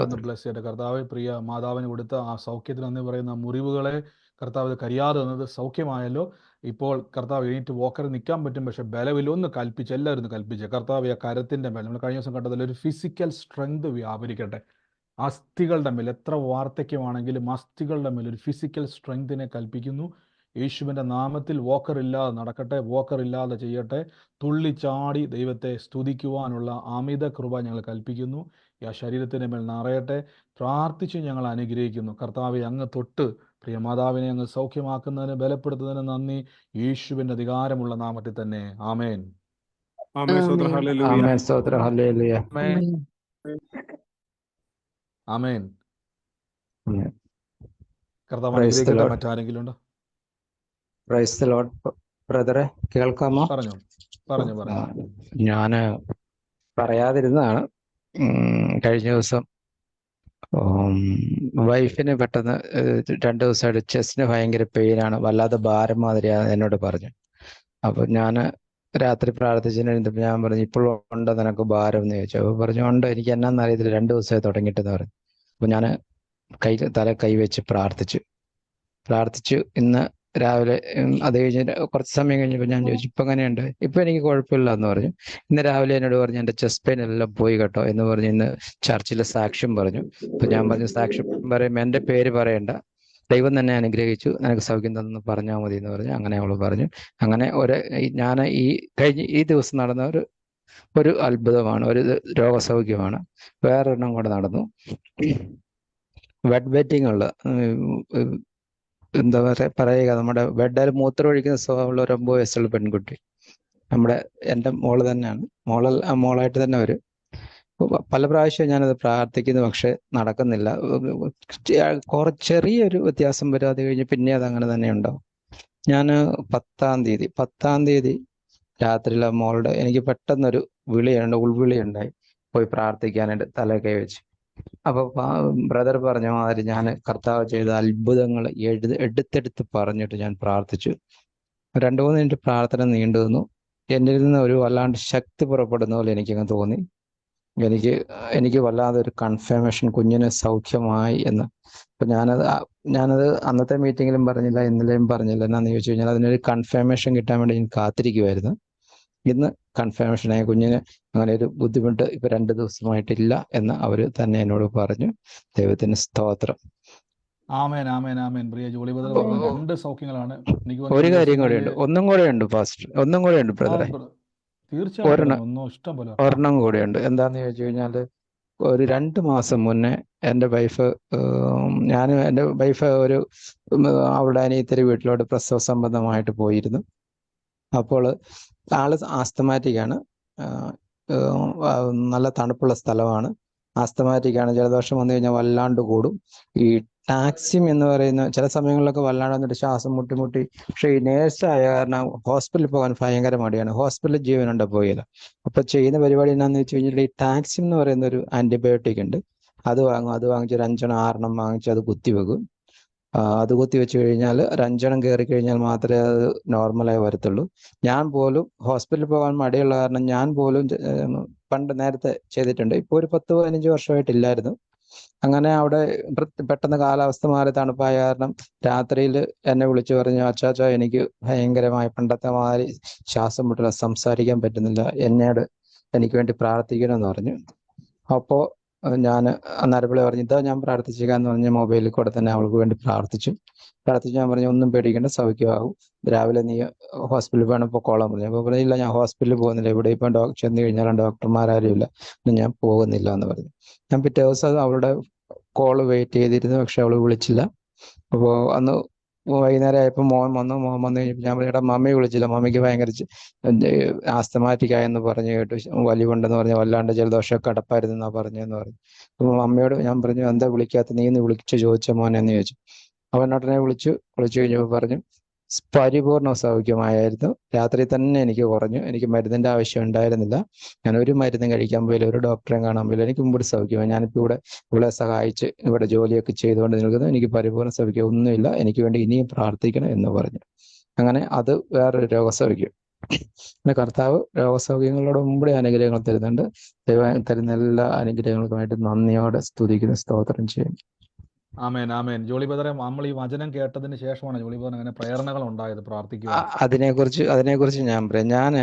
ഒന്ന് ബ്ലസ് ചെയ്യട്ടെ. കർത്താവ് പ്രിയ മാതാവിന് കൊടുത്ത ആ സൗഖ്യത്തിന് നന്ദി പറയുന്ന മുറിവുകളെ കർത്താവ് കരിയാതെ വന്നത് സൗഖ്യമായല്ലോ. ഇപ്പോൾ കർത്താവ് എണീറ്റ് വോക്കറിൽ നിൽക്കാൻ പറ്റും, പക്ഷെ ബലമില്ല. ഒന്ന് കൽപ്പിച്ച്, എല്ലാവരും ഒന്ന് കൽപ്പിച്ച് കർത്താവ് ആ കരത്തിൻ്റെ മേൽ, നമ്മൾ കഴിഞ്ഞ ദിവസം കണ്ടതിൽ ഒരു ഫിസിക്കൽ സ്ട്രെങ്ത് വ്യാപരിക്കട്ടെ. അസ്ഥികളുടെ മേൽ, എത്ര വാർദ്ധക്യമാണെങ്കിലും അസ്ഥികളുടെ മേൽ ഒരു ഫിസിക്കൽ സ്ട്രെങ്തിനെ കൽപ്പിക്കുന്നു. യേശുവിൻ്റെ നാമത്തിൽ വോക്കർ ഇല്ലാതെ നടക്കട്ടെ, വോക്കർ ഇല്ലാതെ ചെയ്യട്ടെ. തുള്ളിച്ചാടി ദൈവത്തെ സ്തുതിക്കുവാനുള്ള അമിത കൃപ ഞങ്ങൾ കൽപ്പിക്കുന്നു. ആ ശരീരത്തിൻ്റെ മേൽ നിറയട്ടെ. പ്രാർത്ഥിച്ച് ഞങ്ങൾ അനുഗ്രഹിക്കുന്നു. കർത്താവെ, അങ്ങ് തൊട്ട് പ്രിയ മാതാവിനെ അങ്ങ് സൗഖ്യമാക്കുന്നതിന് ബലപ്പെടുത്തുന്നതിന് നന്ദി. യേശുവിൻ്റെ അധികാരമുള്ള നാമത്തിൽ തന്നെ. ആമേൻ. ആമേൻ. കർത്താവ് അനുഗ്രഹിക്കട്ടെ. മറ്റാരെങ്കിലും ഉണ്ടോ? Praise the Lord. ബ്രദറെ കേൾക്കാമോ? പറഞ്ഞു. ഞാൻ പറയാതിരുന്നതാണ്. കഴിഞ്ഞ ദിവസം വൈഫിന് പെട്ടെന്ന് 2 ദിവസമായിട്ട് ചെസ്റ്റിന് ഭയങ്കര പെയിനാണ്, വല്ലാതെ ഭാരം മാതിരിയാണ് എന്നോട് പറഞ്ഞു. അപ്പോൾ ഞാൻ രാത്രി പ്രാർത്ഥിച്ചതിന് കഴിഞ്ഞപ്പോൾ ഞാൻ പറഞ്ഞു, ഇപ്പോഴും ഉണ്ടോ നിനക്ക് ഭാരം എന്ന് ചോദിച്ചു. അപ്പോൾ പറഞ്ഞു, ഉണ്ട്, എനിക്ക് എന്നാന്ന് അറിയത്തില്ല, 2 ദിവസമായി തുടങ്ങിയിട്ടെന്ന് പറഞ്ഞു. അപ്പോൾ ഞാൻ തല കൈവച്ച് പ്രാർത്ഥിച്ചു. ഇന്ന് രാവിലെ അത് കഴിഞ്ഞ് കുറച്ച് സമയം കഴിഞ്ഞപ്പോൾ ഞാൻ ചോദിച്ചു, ഇപ്പം എങ്ങനെയുണ്ട്? ഇപ്പം എനിക്ക് കുഴപ്പമില്ല എന്ന് പറഞ്ഞു. ഇന്ന് രാവിലെ എന്നോട് പറഞ്ഞു, എൻ്റെ ചെസ്റ്റ് പെയിൻ എല്ലാം പോയി കേട്ടോ എന്ന് പറഞ്ഞ് ഇന്ന് ചർച്ചിൽ സാക്ഷ്യം പറഞ്ഞു. അപ്പം ഞാൻ പറഞ്ഞു, സാക്ഷ്യം പറയുമ്പോൾ എൻ്റെ പേര് പറയണ്ട, ദൈവം തന്നെ അനുഗ്രഹിച്ചു, നിനക്ക് സൗഖ്യം തന്നു പറഞ്ഞാൽ മതി എന്ന് പറഞ്ഞു. അങ്ങനെ അവൾ പറഞ്ഞു. അങ്ങനെ ഞാൻ ഈ ദിവസം നടന്ന ഒരു അത്ഭുതമാണ്, ഒരു രോഗസൗഖ്യമാണ്. വേറൊരെണ്ണം കൂടെ നടന്നു. ബെഡ് വെറ്റിംഗ് ഉള്ള എന്താ പറയുക, നമ്മുടെ ബെഡിൽ മൂത്രം ഒഴിക്കുന്ന സ്വഭാവമുള്ള ഒരു 9 വയസ്സുള്ള പെൺകുട്ടി, എൻ്റെ മോള് തന്നെയാണ്. മോളായിട്ട് തന്നെ വരും. പല പ്രാവശ്യം ഞാനത് പ്രാർത്ഥിക്കുന്നു, പക്ഷെ നടക്കുന്നില്ല. ചെറിയൊരു വ്യത്യാസം വരും, അത് കഴിഞ്ഞ് പിന്നെ അത് അങ്ങനെ തന്നെ ഉണ്ടാവും. ഞാൻ 10-ാം തീയതി രാത്രിയിലെ മോളുടെ എനിക്ക് പെട്ടെന്നൊരു ഉൾവിളി ഉണ്ടായി, പോയി പ്രാർത്ഥിക്കാനായിട്ട് തല കൈ വെച്ച്. അപ്പൊ ബ്രദർ പറഞ്ഞ മാതിരി ഞാൻ കർത്താവ് ചെയ്ത അത്ഭുതങ്ങൾ എടുത്തെടുത്ത് പറഞ്ഞിട്ട് ഞാൻ പ്രാർത്ഥിച്ചു. 2-3 മിനിറ്റ് പ്രാർത്ഥന നീണ്ടു നിന്നു. എന്നിൽ നിന്ന് ഒരു വല്ലാണ്ട് ശക്തി പുറപ്പെടുന്ന പോലെ എനിക്കങ്ങ് തോന്നി. എനിക്ക് വല്ലാതെ ഒരു കൺഫർമേഷൻ, കുഞ്ഞിന് സൗഖ്യമായി എന്ന്. അപ്പൊ ഞാനത് അന്നത്തെ മീറ്റിങ്ങിലും പറഞ്ഞില്ല, ഇന്നലെയും പറഞ്ഞില്ല. എന്നാന്ന് ചോദിച്ചു കഴിഞ്ഞാൽ അതിനൊരു കൺഫർമേഷൻ കിട്ടാൻ വേണ്ടി ഞാൻ കാത്തിരിക്കുമായിരുന്നു. ഇന്ന് കൺഫർമേഷനായ കുഞ്ഞിന് അങ്ങനെ ഒരു ബുദ്ധിമുട്ട് ഇപ്പൊ 2 ദിവസമായിട്ടില്ല എന്ന് അവര് തന്നെ എന്നോട് പറഞ്ഞു. ദൈവത്തിന് സ്തോത്രം. ആമേൻ, ആമേൻ, ആമേൻ. പ്രിയ ജോളി ബ്രദർ പറഞ്ഞ 2 സൗഖ്യങ്ങളാണ്. ഒരു കാര്യം കൂടെ ഉണ്ട്, ഒന്നും കൂടെ ഉണ്ട് പാസ്റ്റർ, ഒന്നും കൂടെ ഉണ്ട് ബ്രദറെ. തീർച്ചയായിട്ടും ഇഷ്ടം പോലെ ഒരെണ്ണം കൂടെയുണ്ട്. എന്താന്ന് ചോദിച്ചു കഴിഞ്ഞാല്, ഒരു 2 മാസം മുന്നേ എൻ്റെ വൈഫ് ഒരു അവളുടെ അനിയത്തിരി വീട്ടിലോട്ട് പ്രസവ സംബന്ധമായിട്ട് പോയിരുന്നു. അപ്പോൾ ആള് ആസ്തമാറ്റിക്കാണ്, നല്ല തണുപ്പുള്ള സ്ഥലമാണ്, ആസ്തമാറ്റിക്കാണ്. ജലദോഷം വന്നു കഴിഞ്ഞാൽ വല്ലാണ്ട് കൂടും. ഈ ടാക്സിം എന്ന് പറയുന്ന ചില സമയങ്ങളിലൊക്കെ വല്ലാണ്ട് വന്നിട്ട് ശ്വാസം മുട്ടി. പക്ഷെ ഈ നേഴ്സായ കാരണം ഹോസ്പിറ്റലിൽ പോകാൻ ഭയങ്കര മടിയാണ്. ഹോസ്പിറ്റലിൽ ജീവനുണ്ട് പോയില്ല. അപ്പൊ ചെയ്യുന്ന പരിപാടി എന്നാന്ന് വെച്ച് കഴിഞ്ഞാൽ, ഈ ടാക്സിം എന്ന് പറയുന്ന ഒരു ആന്റിബയോട്ടിക് ഉണ്ട്, അത് വാങ്ങിച്ച് ഒരു 5-6 വാങ്ങിച്ച് അത് കുത്തിവെക്കും. അത് കുത്തി വെച്ച് കഴിഞ്ഞാൽ 5 കയറി കഴിഞ്ഞാൽ മാത്രമേ അത് നോർമലായി വരത്തുള്ളൂ. ഞാൻ പോലും ഹോസ്പിറ്റലിൽ പോകാൻ മടിയുള്ള കാരണം ഞാൻ പോലും പണ്ട് നേരത്തെ ചെയ്തിട്ടുണ്ട്. ഇപ്പോൾ ഒരു 10-15 വർഷമായിട്ടില്ലായിരുന്നു. അങ്ങനെ അവിടെ പെട്ടെന്ന് കാലാവസ്ഥ മാറി തണുപ്പായ കാരണം രാത്രിയിൽ എന്നെ വിളിച്ചു പറഞ്ഞു, അച്ചാച്ചാ എനിക്ക് ഭയങ്കരമായി പണ്ടത്തെ മാതിരി ശ്വാസം മുട്ടില്ല, സംസാരിക്കാൻ പറ്റുന്നില്ല, എനിക്ക് വേണ്ടി പ്രാർത്ഥിക്കണമെന്ന് പറഞ്ഞു. അപ്പോൾ ഞാൻ അന്നേരപ്പിള്ളി പറഞ്ഞു, ഇതാ ഞാൻ പ്രാർത്ഥിച്ചേക്കാന്ന് പറഞ്ഞ് മൊബൈലിൽ കൂടെ തന്നെ അവൾക്ക് വേണ്ടി പ്രാർത്ഥിച്ചു. ഞാൻ പറഞ്ഞു, ഒന്നും പേടിക്കേണ്ട, സൗഖ്യമാകും, രാവിലെ നീ ഹോസ്പിറ്റലിൽ വേണം പൊക്കോളാൻ പറഞ്ഞു. അപ്പോൾ പറഞ്ഞില്ല, ഞാൻ ഹോസ്പിറ്റലിൽ പോകുന്നില്ല, ഇവിടെ ഇപ്പം ചെന്ന് കഴിഞ്ഞാൽ ഡോക്ടർമാരും ഇല്ല, ഞാൻ പോകുന്നില്ല എന്ന് പറഞ്ഞു. ഞാൻ പിറ്റേ ദിവസം അവളുടെ കോള് വെയിറ്റ് ചെയ്തിരുന്നു, പക്ഷെ അവള് വിളിച്ചില്ല. അപ്പോൾ അന്ന് വൈകുന്നേരം ആയപ്പോൾ മോൻ വന്നു കഴിഞ്ഞപ്പോൾ ഞാൻ പറഞ്ഞു, മമ്മി വിളിച്ചില്ല, മമ്മിക്ക് ഭയങ്കര ആസ്തമാറ്റിക് ആയെന്ന് പറഞ്ഞു കേട്ടു, വലിവുണ്ടെന്ന് പറഞ്ഞു, വല്ലാണ്ട് ജലദോഷമൊക്കെ അടപ്പായിരുന്നെന്നാ പറഞ്ഞെന്ന് പറഞ്ഞു. അപ്പോൾ മമ്മിയോട് ഞാൻ പറഞ്ഞു, എന്താ വിളിക്കാത്ത, നീ ഇന്ന് വിളിച്ചു ചോദിച്ച മോനെ എന്ന് ചോദിച്ചു. അവൻ ഉടനെ വിളിച്ചു കഴിഞ്ഞപ്പോൾ പറഞ്ഞു, പരിപൂർണ സൗഖ്യമായിരുന്നു. രാത്രി തന്നെ എനിക്ക് കുറഞ്ഞു, എനിക്ക് മരുന്നിന്റെ ആവശ്യം ഉണ്ടായിരുന്നില്ല, ഞാൻ ഒരു മരുന്നും കഴിക്കാൻ പോയില്ല, ഒരു ഡോക്ടറെയും കാണാൻ പോയില്ല, എനിക്ക് മുമ്പ് സൗഖ്യമായി. ഞാനിപ്പോൾ ഇവിടെ സഹായിച്ച് ഇവിടെ ജോലിയൊക്കെ ചെയ്തുകൊണ്ട് നിൽക്കുന്നു, എനിക്ക് പരിപൂർണ സൗഖ്യം ഒന്നുമില്ല, എനിക്ക് വേണ്ടി ഇനിയും പ്രാർത്ഥിക്കണം എന്ന് പറഞ്ഞു. അങ്ങനെ അത് വേറൊരു രോഗസൗഖ്യം. പിന്നെ കർത്താവ് രോഗസൗഖ്യങ്ങളോട് മുമ്പേ അനുഗ്രഹങ്ങൾ തരുന്നുണ്ട്. ദൈവം തരുന്ന എല്ലാ അനുഗ്രഹങ്ങൾക്കുമായിട്ട് നന്ദിയോടെ സ്തുതിക്കുന്ന സ്തോത്രം ചെയ്യും. ആമേൻ, ആമേൻ. ജോളി ബ്രദറെ, നമ്മൾ ഈ വചനം കേട്ടതിന് ശേഷമാണ് ജോളി ബ്രദർ അങ്ങനെ പ്രേരണകൾ ഉണ്ടായത് പ്രാർത്ഥിക്കുക? അതിനെക്കുറിച്ച് ഞാൻ പറയാം. ഞാൻ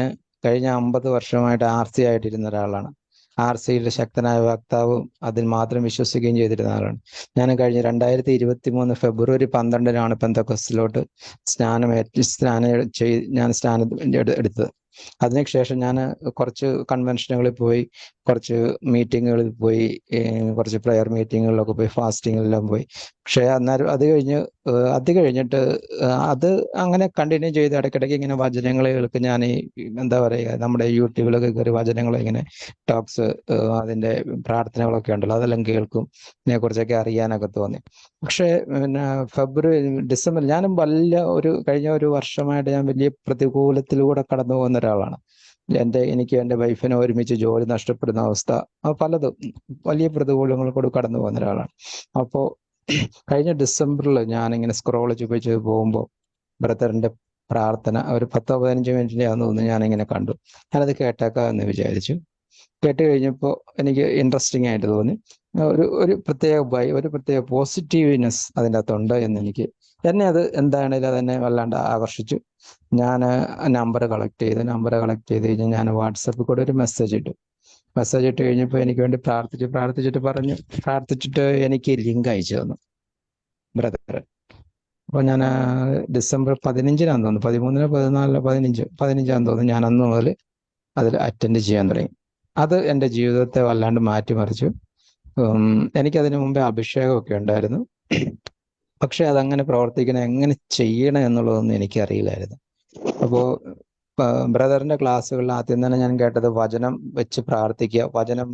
കഴിഞ്ഞ 50 വർഷമായിട്ട് RC ആയിട്ടിരുന്ന ഒരാളാണ്. RCയുടെ ശക്തനായ വക്താവും അതിൽ മാത്രം വിശ്വസിക്കുകയും ചെയ്തിരുന്ന ആളാണ്. ഞാൻ കഴിഞ്ഞ 2023 ഫെബ്രുവരി 12 പെന്തക്കോസ്തിലോട്ട് സ്നാനം എടുത്തത്. അതിനുശേഷം ഞാൻ കുറച്ച് കൺവെൻഷനുകളിൽ പോയി, കുറച്ച് മീറ്റിങ്ങുകളിൽ പോയി, കുറച്ച് പ്രെയർ മീറ്റിങ്ങുകളിലൊക്കെ പോയി, ഫാസ്റ്റിങ്ങിലെല്ലാം പോയി. പക്ഷെ അത് കഴിഞ്ഞിട്ട് അത് അങ്ങനെ കണ്ടിന്യൂ ചെയ്ത് ഇടയ്ക്കിടയ്ക്ക് ഇങ്ങനെ വചനങ്ങൾ കേൾക്കും. ഞാൻ എന്താ പറയുക, നമ്മുടെ യൂട്യൂബിലൊക്കെ കയറി വചനങ്ങൾ ഇങ്ങനെ ടോക്സ്, അതിന്റെ പ്രാർത്ഥനകളൊക്കെ ഉണ്ടല്ലോ, അതെല്ലാം കേൾക്കും. ഇതിനെക്കുറിച്ചൊക്കെ അറിയാനൊക്കെ തോന്നി. പക്ഷെ ഡിസംബർ ഞാനും കഴിഞ്ഞ ഒരു വർഷമായിട്ട് ഞാൻ വലിയ പ്രതികൂലത്തിലൂടെ കടന്നു പോകുന്ന ഒരാളാണ്. എനിക്ക് എൻ്റെ വൈഫിനെ ഒരുമിച്ച് ജോലി നഷ്ടപ്പെടുന്ന അവസ്ഥ, പലതും വലിയ പ്രതികൂലങ്ങൾ കൂടെ കടന്നു പോകുന്ന ഒരാളാണ്. അപ്പോൾ കഴിഞ്ഞ ഡിസംബറിൽ ഞാനിങ്ങനെ സ്ക്രോൾ ചെയ്ത് പോകുമ്പോൾ ബ്രദറിന്റെ പ്രാർത്ഥന ഒരു 10-15 മിനിറ്റിൻ്റെ ആണെന്ന് തോന്നുന്നു ഞാനിങ്ങനെ കണ്ടു. ഞാനത് കേട്ടേക്കാം എന്ന് വിചാരിച്ചു. കേട്ട് കഴിഞ്ഞപ്പോൾ എനിക്ക് ഇൻട്രസ്റ്റിംഗ് ആയിട്ട് തോന്നി. ഒരു പ്രത്യേക പോസിറ്റീവ്നെസ് അതിൻ്റെ അകത്തുണ്ട് എന്നെ അത് എന്താണേലും അതെന്നെ വല്ലാണ്ട് ആകർഷിച്ചു. ഞാൻ നമ്പർ കളക്ട് ചെയ്ത് കഴിഞ്ഞ് ഞാൻ വാട്സപ്പിൽ കൂടെ ഒരു മെസ്സേജ് ഇട്ട് കഴിഞ്ഞപ്പോൾ എനിക്ക് വേണ്ടി പ്രാർത്ഥിച്ചിട്ട് എനിക്ക് ലിങ്ക് അയച്ചു തന്നു ബ്രദർ. അപ്പോൾ ഞാൻ ഡിസംബർ 15-നാന്ന് തോന്നുന്നു, 13-നോ 14-നോ 15-ആന്ന് തോന്നുന്നു, ഞാൻ അന്ന് മുതൽ അതിൽ അറ്റൻഡ് ചെയ്യാൻ തുടങ്ങി. അത് എൻ്റെ ജീവിതത്തെ വല്ലാണ്ട് മാറ്റിമറിച്ചു. എനിക്കതിന് മുമ്പേ അഭിഷേകമൊക്കെ ഉണ്ടായിരുന്നു, പക്ഷെ അതങ്ങനെ പ്രവർത്തിക്കണം, എങ്ങനെ ചെയ്യണം എന്നുള്ളതൊന്നും എനിക്കറിയില്ലായിരുന്നു. അപ്പോൾ ബ്രദറിന്റെ ക്ലാസ്സുകളിൽ ആദ്യം തന്നെ ഞാൻ കേട്ടത് വചനം വെച്ച് പ്രാർത്ഥിക്കുക, വചനം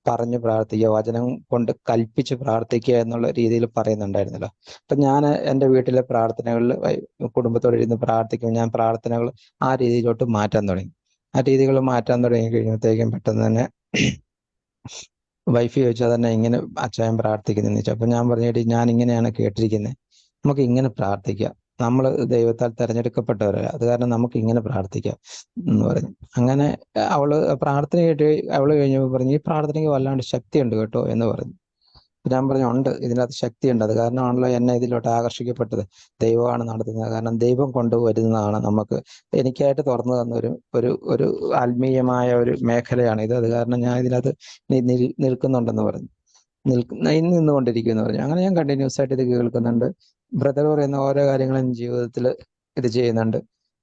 പറഞ്ഞ് പ്രാർത്ഥിക്കുക, വചനം കൊണ്ട് കൽപ്പിച്ച് പ്രാർത്ഥിക്കുക എന്നുള്ള രീതിയിൽ പറയുന്നുണ്ടായിരുന്നല്ലോ. അപ്പൊ ഞാൻ എൻ്റെ വീട്ടിലെ പ്രാർത്ഥനകളിൽ കുടുംബത്തോടെ ഇരുന്ന് പ്രാർത്ഥിക്കും. ഞാൻ പ്രാർത്ഥനകൾ ആ രീതിയിലോട്ട് മാറ്റാൻ തുടങ്ങി കഴിയുമ്പോഴത്തേക്കും പെട്ടെന്ന് തന്നെ വൈഫ് ചോദിച്ചാൽ തന്നെ ഇങ്ങനെ അച്ചായൻ പ്രാർത്ഥിക്കുന്നതെന്ന് ചോദിച്ചു. അപ്പൊ ഞാൻ പറഞ്ഞിട്ട് ഞാൻ ഇങ്ങനെയാണ് കേട്ടിരിക്കുന്നത്, നമുക്ക് ഇങ്ങനെ പ്രാർത്ഥിക്കാം, നമ്മൾ ദൈവത്താൽ തെരഞ്ഞെടുക്കപ്പെട്ടവരല്ല, അത് കാരണം നമുക്ക് ഇങ്ങനെ പ്രാർത്ഥിക്കാം എന്ന് പറഞ്ഞു. അങ്ങനെ അവള് കഴിഞ്ഞപ്പോൾ പറഞ്ഞു, ഈ പ്രാർത്ഥനയ്ക്ക് വല്ലാണ്ട് ശക്തിയുണ്ട് കേട്ടോ എന്ന് പറഞ്ഞു. ഞാൻ പറഞ്ഞു, ഉണ്ട്, ഇതിനകത്ത് ശക്തിയുണ്ട്, അത് കാരണമാണല്ലോ എന്നെ ഇതിലോട്ട് ആകർഷിക്കപ്പെട്ടത്. ദൈവമാണ് നടത്തുന്നത്, കാരണം ദൈവം കൊണ്ടുവരുന്നതാണ് നമുക്ക്. എനിക്കായിട്ട് തുറന്നു തന്ന ഒരു ആത്മീയമായ ഒരു മേഖലയാണ് ഇത്, അത് കാരണം ഞാൻ ഇതിനകത്ത് നിൽക്കുന്നുണ്ടെന്ന് പറഞ്ഞു, നിന്നുകൊണ്ടിരിക്കുമെന്ന് പറഞ്ഞു. അങ്ങനെ ഞാൻ കണ്ടിന്യൂസ് ആയിട്ട് ഇത് കേൾക്കുന്നുണ്ട്. ബ്രദർ പറയുന്ന ഓരോ കാര്യങ്ങളും ജീവിതത്തിൽ ഇത് ചെയ്യുന്നുണ്ട്.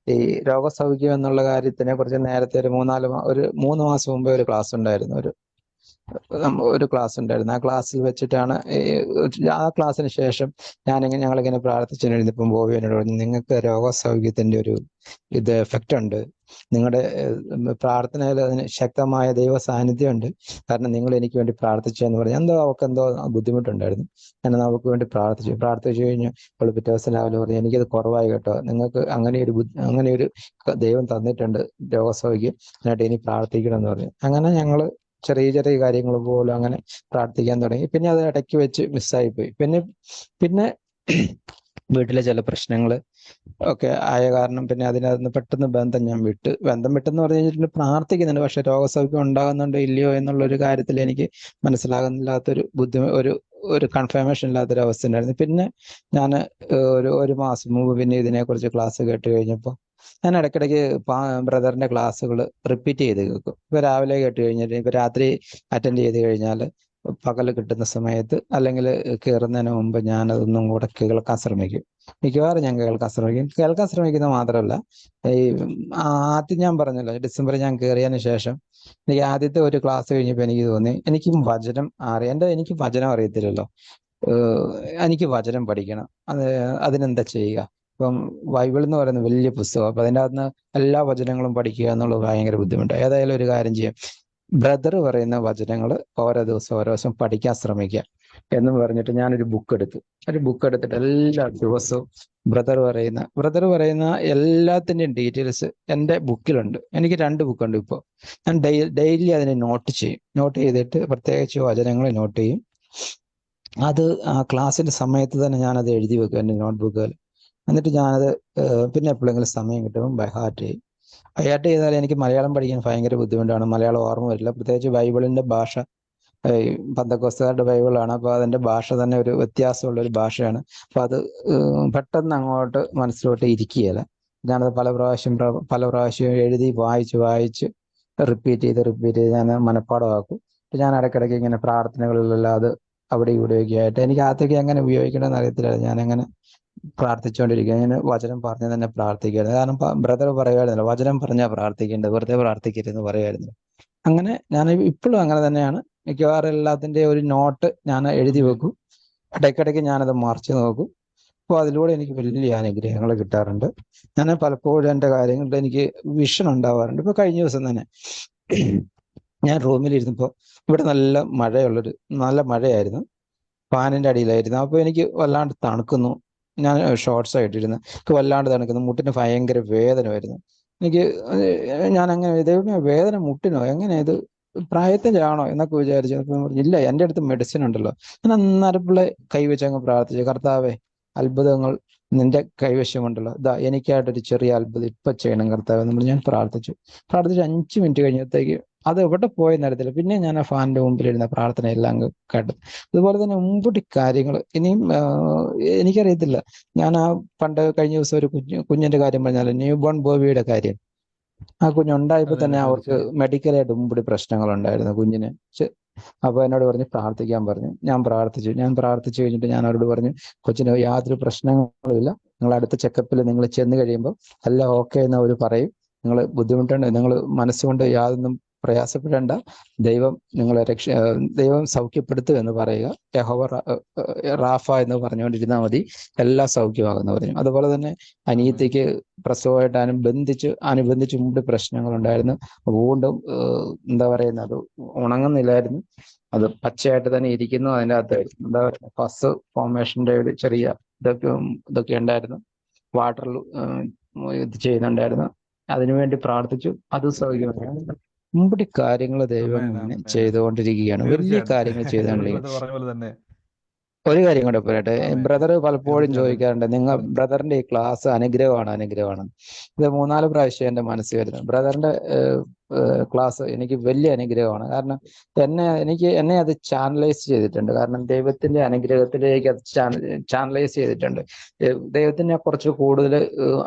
ഈ രോഗസൗഖ്യം എന്നുള്ള കാര്യത്തിനെ കുറിച്ച് നേരത്തെ ഒരു 3 മാസം മുമ്പേ ഒരു ക്ലാസ് ഉണ്ടായിരുന്നു. ആ ക്ലാസ്സിൽ വെച്ചിട്ടാണ് ആ ക്ലാസ്സിന് ശേഷം ഞങ്ങളിങ്ങനെ പ്രാർത്ഥിച്ചിരുന്നപ്പം ബോബി എന്നോട് പറഞ്ഞു, നിങ്ങൾക്ക് രോഗസൗഖ്യത്തിന്റെ ഒരു എഫക്റ്റ് ഉണ്ട്, നിങ്ങളുടെ പ്രാർത്ഥനയിൽ അതിന് ശക്തമായ ദൈവ സാന്നിധ്യം ഉണ്ട്, കാരണം നിങ്ങൾ എനിക്ക് വേണ്ടി പ്രാർത്ഥിച്ചു എന്ന് പറഞ്ഞു. അവൾക്ക് ബുദ്ധിമുട്ടുണ്ടായിരുന്നു. ഞാൻ അവൾക്ക് വേണ്ടി പ്രാർത്ഥിച്ചു കഴിഞ്ഞു. അവൾ പിറ്റേ ദിവസം രാവിലെ പറഞ്ഞു, എനിക്കത് കുറവായി കേട്ടോ, നിങ്ങൾക്ക് അങ്ങനെ ഒരു ദൈവം തന്നിട്ടുണ്ട് രോഗസൗഖ്യം, എന്നിട്ട് ഇനി പ്രാർത്ഥിക്കണം എന്ന് പറഞ്ഞു. അങ്ങനെ ഞങ്ങൾ ചെറിയ കാര്യങ്ങൾ പോലും അങ്ങനെ പ്രാർത്ഥിക്കാൻ തുടങ്ങി. പിന്നെ അത് ഇടയ്ക്ക് വെച്ച് മിസ്സായിപ്പോയി. പിന്നെ വീട്ടിലെ ചില പ്രശ്നങ്ങൾ ഒക്കെ ആയ കാരണം പിന്നെ അതിനകത്ത് പെട്ടെന്ന് ബന്ധം വിട്ടെന്ന് പറഞ്ഞു കഴിഞ്ഞിട്ട് പ്രാർത്ഥിക്കുന്നുണ്ട്, പക്ഷെ രോഗസൗഖ്യം ഉണ്ടാകുന്നുണ്ടോ ഇല്ലയോ എന്നുള്ളൊരു കാര്യത്തിൽ എനിക്ക് മനസ്സിലാകുന്നില്ലാത്തൊരു ഒരു കൺഫർമേഷൻ ഇല്ലാത്തൊരു അവസ്ഥ ഉണ്ടായിരുന്നു. പിന്നെ ഞാൻ ഒരു മാസം മുമ്പ് പിന്നെ ഇതിനെക്കുറിച്ച് ക്ലാസ് കേട്ട് കഴിഞ്ഞപ്പോൾ ഞാൻ ഇടയ്ക്കിടയ്ക്ക് ബ്രദറിന്റെ ക്ലാസ്സുകൾ റിപ്പീറ്റ് ചെയ്ത് കേൾക്കും. ഇപ്പൊ രാവിലെ കേട്ട് കഴിഞ്ഞിട്ട് ഇപ്പൊ രാത്രി അറ്റൻഡ് ചെയ്ത് കഴിഞ്ഞാൽ പകൽ കിട്ടുന്ന സമയത്ത് അല്ലെങ്കിൽ കയറുന്നതിന് മുമ്പ് ഞാൻ അതൊന്നും കൂടെ കേൾക്കാൻ ശ്രമിക്കും. മിക്കവാറും ഞാൻ കേൾക്കാൻ ശ്രമിക്കുന്നത് മാത്രമല്ല, ഈ ആദ്യം ഞാൻ പറഞ്ഞല്ലോ, ഡിസംബറിൽ ഞാൻ കയറിയതിന് ശേഷം എനിക്ക് ആദ്യത്തെ ഒരു ക്ലാസ് കഴിഞ്ഞപ്പോൾ എനിക്ക് തോന്നി എനിക്ക് വചനം അറിയത്തില്ലല്ലോ, എനിക്ക് വചനം പഠിക്കണം, അതിനെന്താ ചെയ്യുക. ഇപ്പം ബൈബിൾ എന്ന് പറയുന്നത് വലിയ പുസ്തകം, അപ്പൊ അതിൻ്റെ അകത്ത് എല്ലാ വചനങ്ങളും പഠിക്കുക എന്നുള്ളത് ഭയങ്കര ബുദ്ധിമുട്ടാണ്. ഏതായാലും ഒരു കാര്യം ചെയ്യാം, ബ്രദർ പറയുന്ന വചനങ്ങൾ ഓരോ ദിവസം പഠിക്കാൻ ശ്രമിക്കുക എന്ന് പറഞ്ഞിട്ട് ഞാനൊരു ബുക്ക് എടുത്തിട്ട് എല്ലാ ദിവസവും ബ്രദർ പറയുന്ന എല്ലാത്തിൻ്റെയും ഡീറ്റെയിൽസ് എൻ്റെ ബുക്കിലുണ്ട്. എനിക്ക് 2 ബുക്കുണ്ട് ഇപ്പോൾ. ഞാൻ ഡെയിലി അതിനെ നോട്ട് ചെയ്തിട്ട് പ്രത്യേകിച്ച് വചനങ്ങൾ നോട്ട് ചെയ്യും. അത് ആ ക്ലാസ്സിന്റെ സമയത്ത് തന്നെ ഞാനത് എഴുതി വെക്കും എൻ്റെ നോട്ട്ബുക്കിൽ. എന്നിട്ട് ഞാനത് പിന്നെ എപ്പോഴെങ്കിലും സമയം കിട്ടുമ്പോൾ ബൈഹാർട്ട് ചെയ്താൽ എനിക്ക് മലയാളം പഠിക്കാൻ ഭയങ്കര ബുദ്ധിമുട്ടാണ്, മലയാളം ഓർമ്മ വരില്ല. പ്രത്യേകിച്ച് ബൈബിളിന്റെ ഭാഷ പന്തക്കോസ്തുകാരുടെ ബൈബിളാണ്, അപ്പോൾ അതിന്റെ ഭാഷ തന്നെ ഒരു വ്യത്യാസമുള്ള ഒരു ഭാഷയാണ്. അപ്പൊ അത് പെട്ടെന്ന് അങ്ങോട്ട് മനസ്സിലോട്ട് ഇരിക്കുകയില്ല. ഞാനത് പല പ്രാവശ്യം എഴുതി വായിച്ച് റിപ്പീറ്റ് ചെയ്ത് ഞാൻ മനഃപ്പാടമാക്കും. ഞാൻ ഇടയ്ക്കിടയ്ക്ക് ഇങ്ങനെ പ്രാർത്ഥനകളിലെല്ലാം അത് അവിടെ ഇവിടെയൊക്കെ ആയിട്ട് എനിക്ക് അകത്തേക്ക് എങ്ങനെ ഉപയോഗിക്കണമെന്ന് അറിയത്തില്ല. ഞാനങ്ങനെ പ്രാർത്ഥിച്ചുകൊണ്ടിരിക്കുക, ഞാൻ വചനം പറഞ്ഞ് തന്നെ പ്രാർത്ഥിക്കുകയായിരുന്നു. കാരണം ബ്രദർ പറയുമായിരുന്നല്ലോ, വചനം പറഞ്ഞാൽ പ്രാർത്ഥിക്കേണ്ടത്, വെറുതെ പ്രാർത്ഥിക്കരുതെന്ന് പറയുമായിരുന്നു. അങ്ങനെ ഞാൻ ഇപ്പോഴും അങ്ങനെ തന്നെയാണ്. മിക്കവാറും എല്ലാത്തിൻ്റെ ഒരു നോട്ട് ഞാൻ എഴുതി വെക്കും, ഇടയ്ക്കിടയ്ക്ക് ഞാനത് മറിച്ച് നോക്കും. അപ്പോൾ അതിലൂടെ എനിക്ക് വലിയ അനുഗ്രഹങ്ങൾ കിട്ടാറുണ്ട്. ഞാൻ പലപ്പോഴും എൻ്റെ കാര്യങ്ങളിൽ എനിക്ക് വിഷൻ ഉണ്ടാവാറുണ്ട്. ഇപ്പോൾ കഴിഞ്ഞ ദിവസം തന്നെ ഞാൻ റൂമിലിരുന്നപ്പോൾ ഇവിടെ നല്ല മഴയായിരുന്നു, ഫാനിൻ്റെ അടിയിലായിരുന്നു. അപ്പോൾ എനിക്ക് വല്ലാണ്ട് തണുക്കുന്നു. ഞാൻ ഷോർട്സ് ആയിട്ടിരുന്നു, എനിക്ക് വല്ലാണ്ട് തണുക്കുന്നു, മുട്ടിന് ഭയങ്കര വേദന വരുന്നു. ഞാൻ അങ്ങനെ ദൈവമേ വേദന മുട്ടിനോ, എങ്ങനെ ഇത് പ്രായത്തിൻ്റെ ആണോ എന്നൊക്കെ വിചാരിച്ചു. ഇല്ല, എൻ്റെ അടുത്ത് മെഡിസിൻ ഉണ്ടല്ലോ. ഞാൻ അന്നേരപ്പിള്ളെ കൈവച്ച് അങ്ങ് പ്രാർത്ഥിച്ചു, കർത്താവേ അത്ഭുതങ്ങൾ നിന്റെ കൈവശമുണ്ടല്ലോ, ഇതാ എനിക്കായിട്ടൊരു ചെറിയ അത്ഭുതം ഇപ്പൊ ചെയ്യണം കർത്താവ് എന്ന് പറഞ്ഞ് ഞാൻ പ്രാർത്ഥിച്ചു. 5 മിനിറ്റ് കഴിഞ്ഞപ്പോഴത്തേക്ക് അത് എവിടെ പോയെന്ന് അറിയത്തില്ല. പിന്നെ ഞാൻ ആ ഫാനിന്റെ മുമ്പിലിരുന്ന പ്രാർത്ഥനയെല്ലാം അങ്ങ് കേട്ടു. അതുപോലെ തന്നെ മുമ്പുടി കാര്യങ്ങൾ ഇനിയും എനിക്കറിയത്തില്ല. ഞാൻ പണ്ട് കഴിഞ്ഞ ദിവസം ഒരു കുഞ്ഞിന്റെ കാര്യം പറഞ്ഞാൽ, ന്യൂ ബോൺ ബോബിയുടെ കാര്യം. ആ കുഞ്ഞുണ്ടായപ്പോൾ തന്നെ അവർക്ക് മെഡിക്കലായിട്ട് മുമ്പടി പ്രശ്നങ്ങൾ ഉണ്ടായിരുന്നു കുഞ്ഞിന്. അപ്പൊ എന്നോട് പറഞ്ഞു പ്രാർത്ഥിക്കാൻ പറഞ്ഞു. ഞാൻ പ്രാർത്ഥിച്ചു കഴിഞ്ഞിട്ട് ഞാൻ അവരോട് പറഞ്ഞു, കൊച്ചിന് യാതൊരു പ്രശ്നങ്ങളുമില്ല, നിങ്ങൾ അടുത്ത ചെക്കപ്പിൽ നിങ്ങൾ ചെന്ന് കഴിയുമ്പോൾ എല്ലാം ഓക്കെ എന്ന് അവർ പറയും. നിങ്ങൾ ബുദ്ധിമുട്ടുണ്ട്, നിങ്ങൾ മനസ്സുകൊണ്ട് യാതൊന്നും പ്രയാസപ്പെടേണ്ട, ദൈവം നിങ്ങളെ ദൈവം സൗഖ്യപ്പെടുത്തും എന്ന് പറയുക, യഹോവ റാഫ എന്ന് പറഞ്ഞുകൊണ്ടിരുന്നാൽ മതി, എല്ലാം സൗഖ്യമാകുമെന്ന് പറഞ്ഞു. അതുപോലെ തന്നെ അനിയത്തിക്ക് പ്രസവമായിട്ട് അനുബന്ധിച്ച് മുമ്പ് പ്രശ്നങ്ങളുണ്ടായിരുന്നു. വീണ്ടും എന്താ പറയുന്നത്, അത് ഉണങ്ങുന്നില്ലായിരുന്നു, അത് പച്ചയായിട്ട് തന്നെ ഇരിക്കുന്നു. അതിൻ്റെ അകത്ത് എന്താ പറയുക, പസ് ഫോർമേഷന്റെ ഒരു ചെറിയ ഇതൊക്കെ ഉണ്ടായിരുന്നു. വാട്ടറിൽ ഇത് ചെയ്യുന്നുണ്ടായിരുന്നു. അതിനുവേണ്ടി പ്രാർത്ഥിച്ചു, അത് സൗകര്യമാണ്. മുമ്പടി കാര്യങ്ങൾ ദൈവം ചെയ്തുകൊണ്ടിരിക്കുകയാണ്, വലിയ കാര്യങ്ങൾ ചെയ്തുകൊണ്ടിരിക്കുകയാണ്. ഒരു കാര്യം കൂടെ പറയട്ടെ, ബ്രദർ പലപ്പോഴും ചോദിക്കാറുണ്ട്, ബ്രദറിന്റെ ഈ ക്ലാസ് അനുഗ്രഹമാണ്. ഇത് 3-4 പ്രാവശ്യം എന്റെ മനസ്സിൽ വരുന്നത്. ബ്രദറിന്റെ ക്ലാസ് എനിക്ക് വലിയ അനുഗ്രഹമാണ്. കാരണം എന്നെ അത് ചാനലൈസ് ചെയ്തിട്ടുണ്ട്. കാരണം ദൈവത്തിന്റെ അനുഗ്രഹത്തിലേക്ക് അത് ചാനലൈസ് ചെയ്തിട്ടുണ്ട്. ദൈവത്തിനെ കുറച്ച് കൂടുതൽ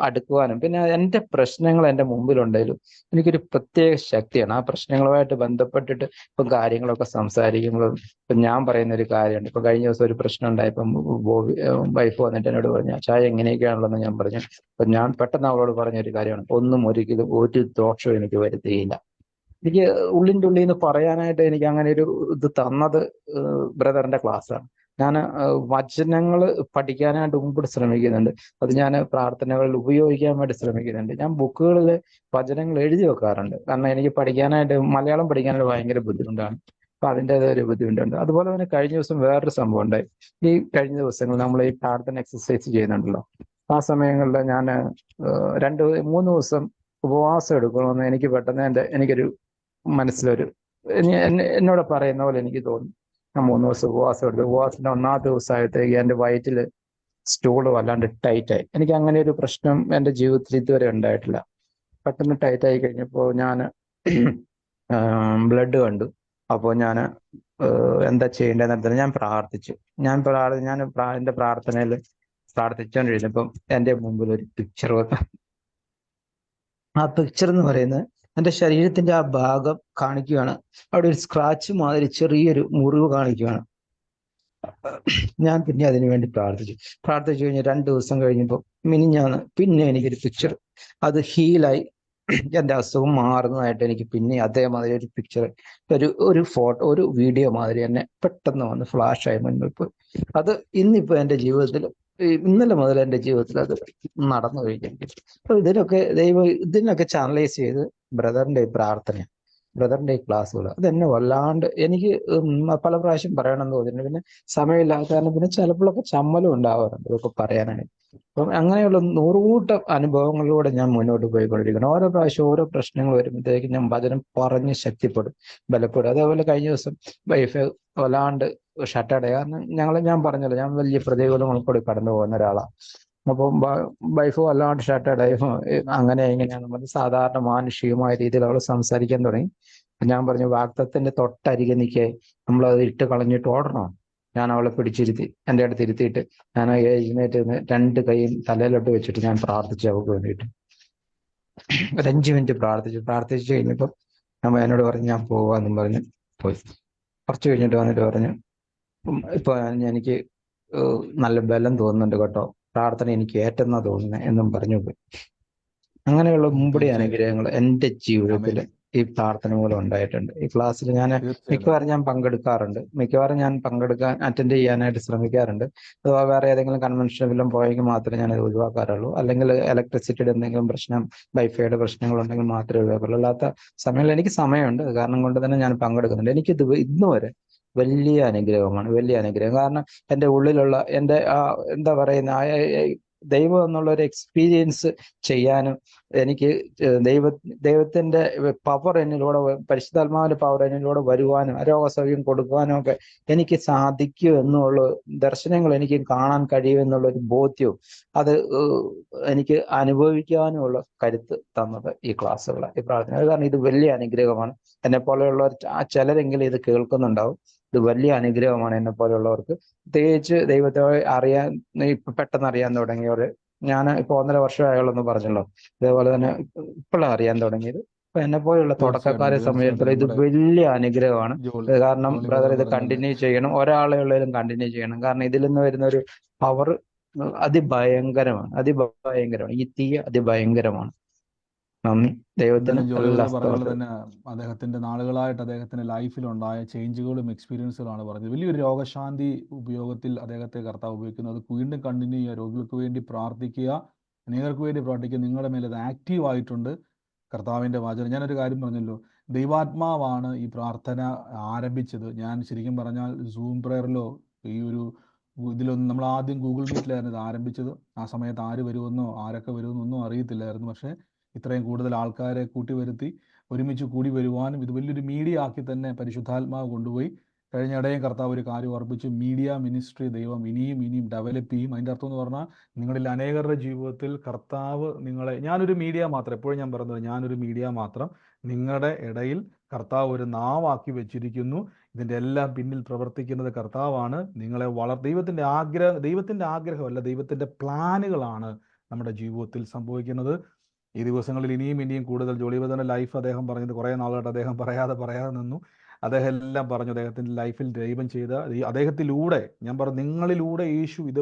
അടുക്കുവാനും, പിന്നെ എന്റെ പ്രശ്നങ്ങൾ എന്റെ മുമ്പിലുണ്ടെങ്കിലും എനിക്കൊരു പ്രത്യേക ശക്തിയാണ്. ആ പ്രശ്നങ്ങളുമായിട്ട് ബന്ധപ്പെട്ടിട്ട് ഇപ്പം കാര്യങ്ങളൊക്കെ സംസാരിക്കുമ്പോഴും ഇപ്പം ഞാൻ പറയുന്ന ഒരു കാര്യമുണ്ട്. ഇപ്പൊ കഴിഞ്ഞ ദിവസം ഒരു പ്രശ്നം ഉണ്ടായപ്പം വൈഫ് വന്നിട്ട് എന്നോട് പറഞ്ഞു, ചായ എങ്ങനെയൊക്കെയാണല്ലോ ഞാൻ പറഞ്ഞു. അപ്പൊ ഞാൻ പെട്ടെന്ന് അവളോട് പറഞ്ഞൊരു കാര്യമാണ്, ഒരിക്കലും ഒരു ദോഷവും എനിക്ക് വരുത്തുകയില്ല. എനിക്ക് ഉള്ളിൻ്റെ ഉള്ളിൽ നിന്ന് പറയാനായിട്ട് എനിക്ക് അങ്ങനെ ഒരു ഇത് തന്നത് ബ്രദറിന്റെ ക്ലാസ്സാണ്. ഞാൻ വചനങ്ങൾ പഠിക്കാനായിട്ട് മുമ്പോട്ട് ശ്രമിക്കുന്നുണ്ട്. അത് ഞാൻ പ്രാർത്ഥനകളിൽ ഉപയോഗിക്കാൻ വേണ്ടി ശ്രമിക്കുന്നുണ്ട്. ഞാൻ ബുക്കുകളിൽ വചനങ്ങൾ എഴുതി വെക്കാറുണ്ട്. കാരണം എനിക്ക് പഠിക്കാനായിട്ട്, മലയാളം പഠിക്കാനായിട്ട് ഭയങ്കര ബുദ്ധിമുട്ടാണ്. അപ്പൊ അതിൻ്റെതായ ഒരു ബുദ്ധിമുട്ടുണ്ട്. അതുപോലെ തന്നെ കഴിഞ്ഞ ദിവസം വേറൊരു സംഭവം ഉണ്ടായി. ഈ കഴിഞ്ഞ ദിവസങ്ങൾ നമ്മൾ ഈ പ്രാർത്ഥന എക്സസൈസ് ചെയ്യുന്നുണ്ടല്ലോ, ആ സമയങ്ങളിൽ ഞാൻ 2-3 ദിവസം ഉപവാസം എടുക്കണമെന്ന് എനിക്ക് പെട്ടെന്ന് എനിക്കൊരു മനസ്സിലൊരു എന്നോട് പറയുന്ന പോലെ എനിക്ക് തോന്നി. ഞാൻ 3 ദിവസം ഉപവാസം എടുത്തു. ഉപവാസത്തിന്റെ 1-ാമത്തെ ദിവസമായത്തേക്ക് എൻ്റെ വയറ്റില് സ്റ്റൂള് വല്ലാണ്ട് ടൈറ്റായി. എനിക്ക് അങ്ങനെ ഒരു പ്രശ്നം എൻ്റെ ജീവിതത്തിൽ ഇതുവരെ ഉണ്ടായിട്ടില്ല. പെട്ടെന്ന് ടൈറ്റായി കഴിഞ്ഞപ്പോൾ ഞാൻ ബ്ലഡ് കണ്ടു. അപ്പോൾ ഞാൻ എന്താ ചെയ്യേണ്ടതെന്ന് ഞാൻ പ്രാർത്ഥിച്ചു. എൻ്റെ പ്രാർത്ഥനയിൽ പ്രാർത്ഥിച്ചുകൊണ്ടിരുന്നപ്പം എൻ്റെ മുമ്പിൽ ഒരു പിക്ചർ വന്നു. ആ പിക്ചർ എന്ന് പറയുന്നത് എൻ്റെ ശരീരത്തിന്റെ ആ ഭാഗം കാണിക്കുകയാണ്. അവിടെ ഒരു സ്ക്രാച്ച് മാതിരി ചെറിയൊരു മുറിവ് കാണിക്കുകയാണ്. ഞാൻ പിന്നെ അതിനു വേണ്ടി പ്രാർത്ഥിച്ചു കഴിഞ്ഞ് 2 ദിവസം കഴിഞ്ഞപ്പോൾ മിനിഞ്ഞാന്ന് പിന്നെ എനിക്കൊരു പിക്ചർ, അത് ഹീലായി എൻ്റെ അസുഖം മാറുന്നതായിട്ട് എനിക്ക് പിന്നെ അതേമാതിരി ഒരു പിക്ചർ, ഒരു ഫോട്ടോ, ഒരു വീഡിയോ മാതിരി എന്നെ പെട്ടെന്ന് വന്ന് ഫ്ലാഷായി മുൻപിൽ പോയി. അത് ഇന്നിപ്പോൾ എൻ്റെ ജീവിതത്തിൽ, ഇന്നലെ മുതൽ എൻ്റെ ജീവിതത്തിൽ അത് നടന്നു കഴിഞ്ഞെങ്കിൽ. അപ്പൊ ഇതിനൊക്കെ ചാനലൈസ് ചെയ്ത് ബ്രദറിന്റെ പ്രാർത്ഥന, ബ്രദറിന്റെ ക്ലാസ്സുകൾ അതെന്നെ വല്ലാണ്ട് എനിക്ക് പല പ്രാവശ്യം പറയണമെന്ന് തോന്നിയിട്ടുണ്ട്. പിന്നെ സമയമില്ലാത്ത കാരണം പിന്നെ ചിലപ്പോഴൊക്കെ ചമ്മലും ഉണ്ടാവാറുണ്ട് ഇതൊക്കെ പറയാനായിട്ട്. അപ്പം അങ്ങനെയുള്ള 100 കൂട്ടം അനുഭവങ്ങളിലൂടെ ഞാൻ മുന്നോട്ട് പോയിക്കൊണ്ടിരിക്കണം. ഓരോ പ്രാവശ്യം ഓരോ പ്രശ്നങ്ങൾ വരുമ്പോഴത്തേക്കും ഞാൻ വചനം പറഞ്ഞ് ശക്തിപ്പെടും, ബലപ്പെടും. അതേപോലെ കഴിഞ്ഞ ദിവസം വൈഫ് വല്ലാണ്ട് ഷട്ടട, കാരണം ഞാൻ പറഞ്ഞല്ലോ, ഞാൻ വലിയ പ്രതികൂലങ്ങൾ കൂടി കടന്നു പോകുന്ന ഒരാളാണ്. അപ്പം വൈഫ് വല്ലാണ്ട് ഷട്ടട, അങ്ങനെ ഇങ്ങനെയാന്ന് പറഞ്ഞ് സാധാരണ മാനുഷികമായ രീതിയിൽ അവൾ സംസാരിക്കാൻ തുടങ്ങി. ഞാൻ പറഞ്ഞു, വാഗ്ദത്തത്തിന്റെ തൊട്ടരികെ നിൽക്കെ നമ്മളത് ഇട്ട് കളഞ്ഞിട്ട് ഓടണോ? ഞാൻ അവളെ പിടിച്ചിരുത്തി എൻ്റെ അടുത്ത് ഇരുത്തിയിട്ട് ഞാൻ എഴുന്നേറ്റ് 2 കൈയും തലയിലോട്ട് വെച്ചിട്ട് ഞാൻ പ്രാർത്ഥിച്ചു അവൾക്ക് വേണ്ടിയിട്ട്. ഒരു 5 മിനിറ്റ് പ്രാർത്ഥിച്ചു കഴിഞ്ഞപ്പോൾ എന്നോട് പറഞ്ഞു ഞാൻ പോവാന്നും പറഞ്ഞ് പോയി. കുറച്ച് കഴിഞ്ഞിട്ട് വന്നിട്ട് പറഞ്ഞു, ഇപ്പൊ എനിക്ക് നല്ല ബലം തോന്നുന്നുണ്ട് കേട്ടോ, പ്രാർത്ഥന എനിക്ക് ഏറ്റെന്നാ തോന്നുന്നത് എന്നും പറഞ്ഞു പോയി. അങ്ങനെയുള്ള മുമ്പടി അനുഗ്രഹങ്ങൾ എൻ്റെ ജീവിതത്തിൽ ഈ പ്രാർത്ഥന മൂലം ഉണ്ടായിട്ടുണ്ട്. ഈ ക്ലാസ്സിൽ മിക്കവാറും ഞാൻ പങ്കെടുക്കാറുണ്ട്. അറ്റൻഡ് ചെയ്യാനായിട്ട് ശ്രമിക്കാറുണ്ട്. അഥവാ വേറെ ഏതെങ്കിലും കൺവെൻഷനിലും പോയെങ്കിൽ മാത്രമേ ഞാൻ അത് ഒഴിവാക്കാറുള്ളൂ. അല്ലെങ്കിൽ ഇലക്ട്രിസിറ്റിയുടെ എന്തെങ്കിലും പ്രശ്നം, വൈഫൈയുടെ പ്രശ്നങ്ങളുണ്ടെങ്കിൽ മാത്രമേ ഒഴിവാക്കാറുള്ളൂ. അല്ലാത്ത സമയങ്ങളിൽ എനിക്ക് സമയമുണ്ട്. അത് കാരണം കൊണ്ട് തന്നെ ഞാൻ പങ്കെടുക്കുന്നുണ്ട്. എനിക്കിത് ഇന്ന് വരെ വലിയ അനുഗ്രഹമാണ്, വലിയ അനുഗ്രഹം. കാരണം എൻ്റെ ഉള്ളിലുള്ള എൻ്റെ എന്താ പറയുന്ന ദൈവം എന്നുള്ള ഒരു എക്സ്പീരിയൻസ് ചെയ്യാനും എനിക്ക് ദൈവത്തിന്റെ പവർ എന്നിലൂടെ പരിശുദ്ധാത്മാവിന്റെ പവർ എന്നിലൂടെ വരുവാനും രോഗസൗഖ്യം കൊടുക്കുവാനും ഒക്കെ എനിക്ക് സാധിക്കും എന്നുള്ള ദർശനങ്ങൾ എനിക്ക് കാണാൻ കഴിയും എന്നുള്ള ഒരു ബോധ്യവും അത് എനിക്ക് അനുഭവിക്കാനുമുള്ള കരുത്ത് തന്നത് ഈ ക്ലാസ്സുകൾ, ഈ പ്രാർത്ഥന. അത് കാരണം ഇത് വലിയ അനുഗ്രഹമാണ്. എന്നെ പോലെയുള്ളവർ ചിലരെങ്കിലും ഇത് കേൾക്കുന്നുണ്ടാവും. ഇത് വലിയ അനുഗ്രഹമാണ് എന്നെ പോലെയുള്ളവർക്ക്, പ്രത്യേകിച്ച് ദൈവത്തെ അറിയാൻ ഇപ്പൊ പെട്ടെന്ന് അറിയാൻ തുടങ്ങിയവര്. ഞാൻ ഇപ്പൊ 1.5 വർഷമായുള്ളൂ പറഞ്ഞല്ലോ, ഇതേപോലെ തന്നെ ഇപ്പോഴാണ് അറിയാൻ തുടങ്ങിയത്. അപ്പൊ എന്നെ പോലെയുള്ള തുടക്കക്കാരെ സംബന്ധിച്ചിടത്തോളം ഇത് വലിയ അനുഗ്രഹമാണ്. കാരണം ബ്രദർ ഇത് കണ്ടിന്യൂ ചെയ്യണം, ഒരാളെ ഉള്ളതിലും കണ്ടിന്യൂ ചെയ്യണം. കാരണം ഇതിൽ നിന്ന് വരുന്ന ഒരു പവർ അതിഭയങ്കരമാണ്, അതിഭയങ്കരമാണ്. ഈ തീ അതിഭയങ്കരമാണ്. നന്ദി. ദൈവത്തിന് എല്ലാ പറഞ്ഞ പോലെ സ്തോത്രവും. തന്നെ അദ്ദേഹത്തിന്റെ നാളുകളായിട്ട് അദ്ദേഹത്തിന്റെ ലൈഫിലുണ്ടായ ചേഞ്ചുകളും എക്സ്പീരിയൻസുകളാണ് പറഞ്ഞത്. വലിയൊരു രോഗശാന്തി ഉപയോഗത്തിൽ അദ്ദേഹത്തെ കർത്താവ് ഉപയോഗിക്കുന്നത്. വീണ്ടും കണ്ടിന്യൂ ചെയ്യുക, രോഗികൾക്ക് വേണ്ടി പ്രാർത്ഥിക്കുക, അനേകർക്ക് വേണ്ടി പ്രാർത്ഥിക്കുക. നിങ്ങളുടെ മേലെ അത് ആക്റ്റീവ് ആയിട്ടുണ്ട്. കർത്താവിൻ്റെ വാചനം, ഞാനൊരു കാര്യം പറഞ്ഞല്ലോ, ദൈവാത്മാവാണ് ഈ പ്രാർത്ഥന ആരംഭിച്ചത്. ഞാൻ ശരിക്കും പറഞ്ഞാൽ സൂം പ്രെയറിലോ ഈ ഒരു ഇതിലൊന്നും, നമ്മൾ ആദ്യം ഗൂഗിൾ മീറ്റിലായിരുന്നു ഇത് ആരംഭിച്ചത്. ആ സമയത്ത് ആര് വരുമെന്നോ ആരൊക്കെ വരുമെന്നോ ഒന്നും അറിയത്തില്ലായിരുന്നു. പക്ഷേ ഇത്രയും കൂടുതൽ ആൾക്കാരെ കൂട്ടി വരുത്തി ഒരുമിച്ച് കൂടി വരുവാനും ഇത് വലിയൊരു മീഡിയ ആക്കി തന്നെ പരിശുദ്ധാത്മാവ് കൊണ്ടുപോയി. കഴിഞ്ഞ ഇടയും കർത്താവ് ഒരു കാര്യം ഓർപ്പിച്ചു, മീഡിയ മിനിസ്ട്രി ദൈവം ഇനിയും ഡെവലപ്പ് ചെയ്യും. അതിൻ്റെ അർത്ഥം എന്ന് പറഞ്ഞാൽ നിങ്ങളിൽ അനേകരുടെ ജീവിതത്തിൽ കർത്താവ് നിങ്ങളെ, ഞാനൊരു മീഡിയ മാത്രം, എപ്പോഴും ഞാൻ പറയുന്നത് ഞാനൊരു മീഡിയ മാത്രം, നിങ്ങളുടെ ഇടയിൽ കർത്താവ് ഒരു നാവാക്കി വെച്ചിരിക്കുന്നു. ഇതിൻ്റെ എല്ലാം പിന്നിൽ പ്രവർത്തിക്കുന്നത് കർത്താവാണ്. നിങ്ങളെ ദൈവത്തിൻ്റെ ആഗ്രഹമല്ല, ദൈവത്തിൻ്റെ പ്ലാനുകളാണ് നമ്മുടെ ജീവിതത്തിൽ സംഭവിക്കുന്നത്. ഈ ദിവസങ്ങളിൽ ഇനിയും കൂടുതൽ ജോളിബദറിന്റെ ലൈഫ് അദ്ദേഹം പറഞ്ഞത് കുറേ നാളായിട്ട് അദ്ദേഹം പറയാതെ നിന്നു. അദ്ദേഹം എല്ലാം പറഞ്ഞു. അദ്ദേഹത്തിൻ്റെ ലൈഫിൽ ദൈവം ചെയ്ത അദ്ദേഹത്തിലൂടെ, ഞാൻ പറഞ്ഞു നിങ്ങളിലൂടെ യേശു ഇത്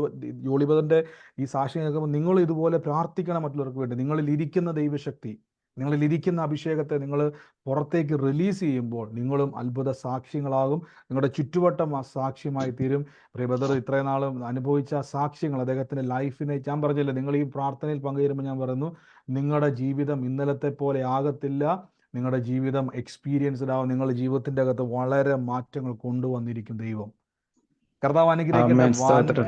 ജോളിബദറിന്റെ ഈ സാക്ഷ്യം കേൾക്കുമ്പോൾ നിങ്ങൾ ഇതുപോലെ പ്രാർത്ഥിക്കണം മറ്റുള്ളവർക്ക് വേണ്ടി. നിങ്ങളിൽ ഇരിക്കുന്ന ദൈവശക്തി, നിങ്ങളിൽ ഇരിക്കുന്ന അഭിഷേകത്തെ നിങ്ങൾ പുറത്തേക്ക് റിലീസ് ചെയ്യുമ്പോൾ നിങ്ങളും അത്ഭുത സാക്ഷ്യങ്ങളാകും. നിങ്ങളുടെ ചുറ്റുവട്ടം ആ സാക്ഷ്യമായി തീരും. ബ്രദർ ഇത്രയും നാളും അനുഭവിച്ച സാക്ഷ്യങ്ങൾ അദ്ദേഹത്തിൻ്റെ ലൈഫിനെ, ഞാൻ പറഞ്ഞില്ല, നിങ്ങൾ ഈ പ്രാർത്ഥനയിൽ പങ്കുചേരുമ്പോൾ ഞാൻ പറയുന്നു, നിങ്ങളുടെ ജീവിതം ഇന്നലത്തെ പോലെ ആകത്തില്ല. നിങ്ങളുടെ ജീവിതം എക്സ്പീരിയൻസ്ഡ് ആവും. നിങ്ങളുടെ ജീവിതത്തിൻ്റെ അകത്ത് വളരെ മാറ്റങ്ങൾ കൊണ്ടുവന്നിരിക്കും ദൈവം. കർത്താവ് അനുഗ്രഹിക്കട്ടെ. വൻ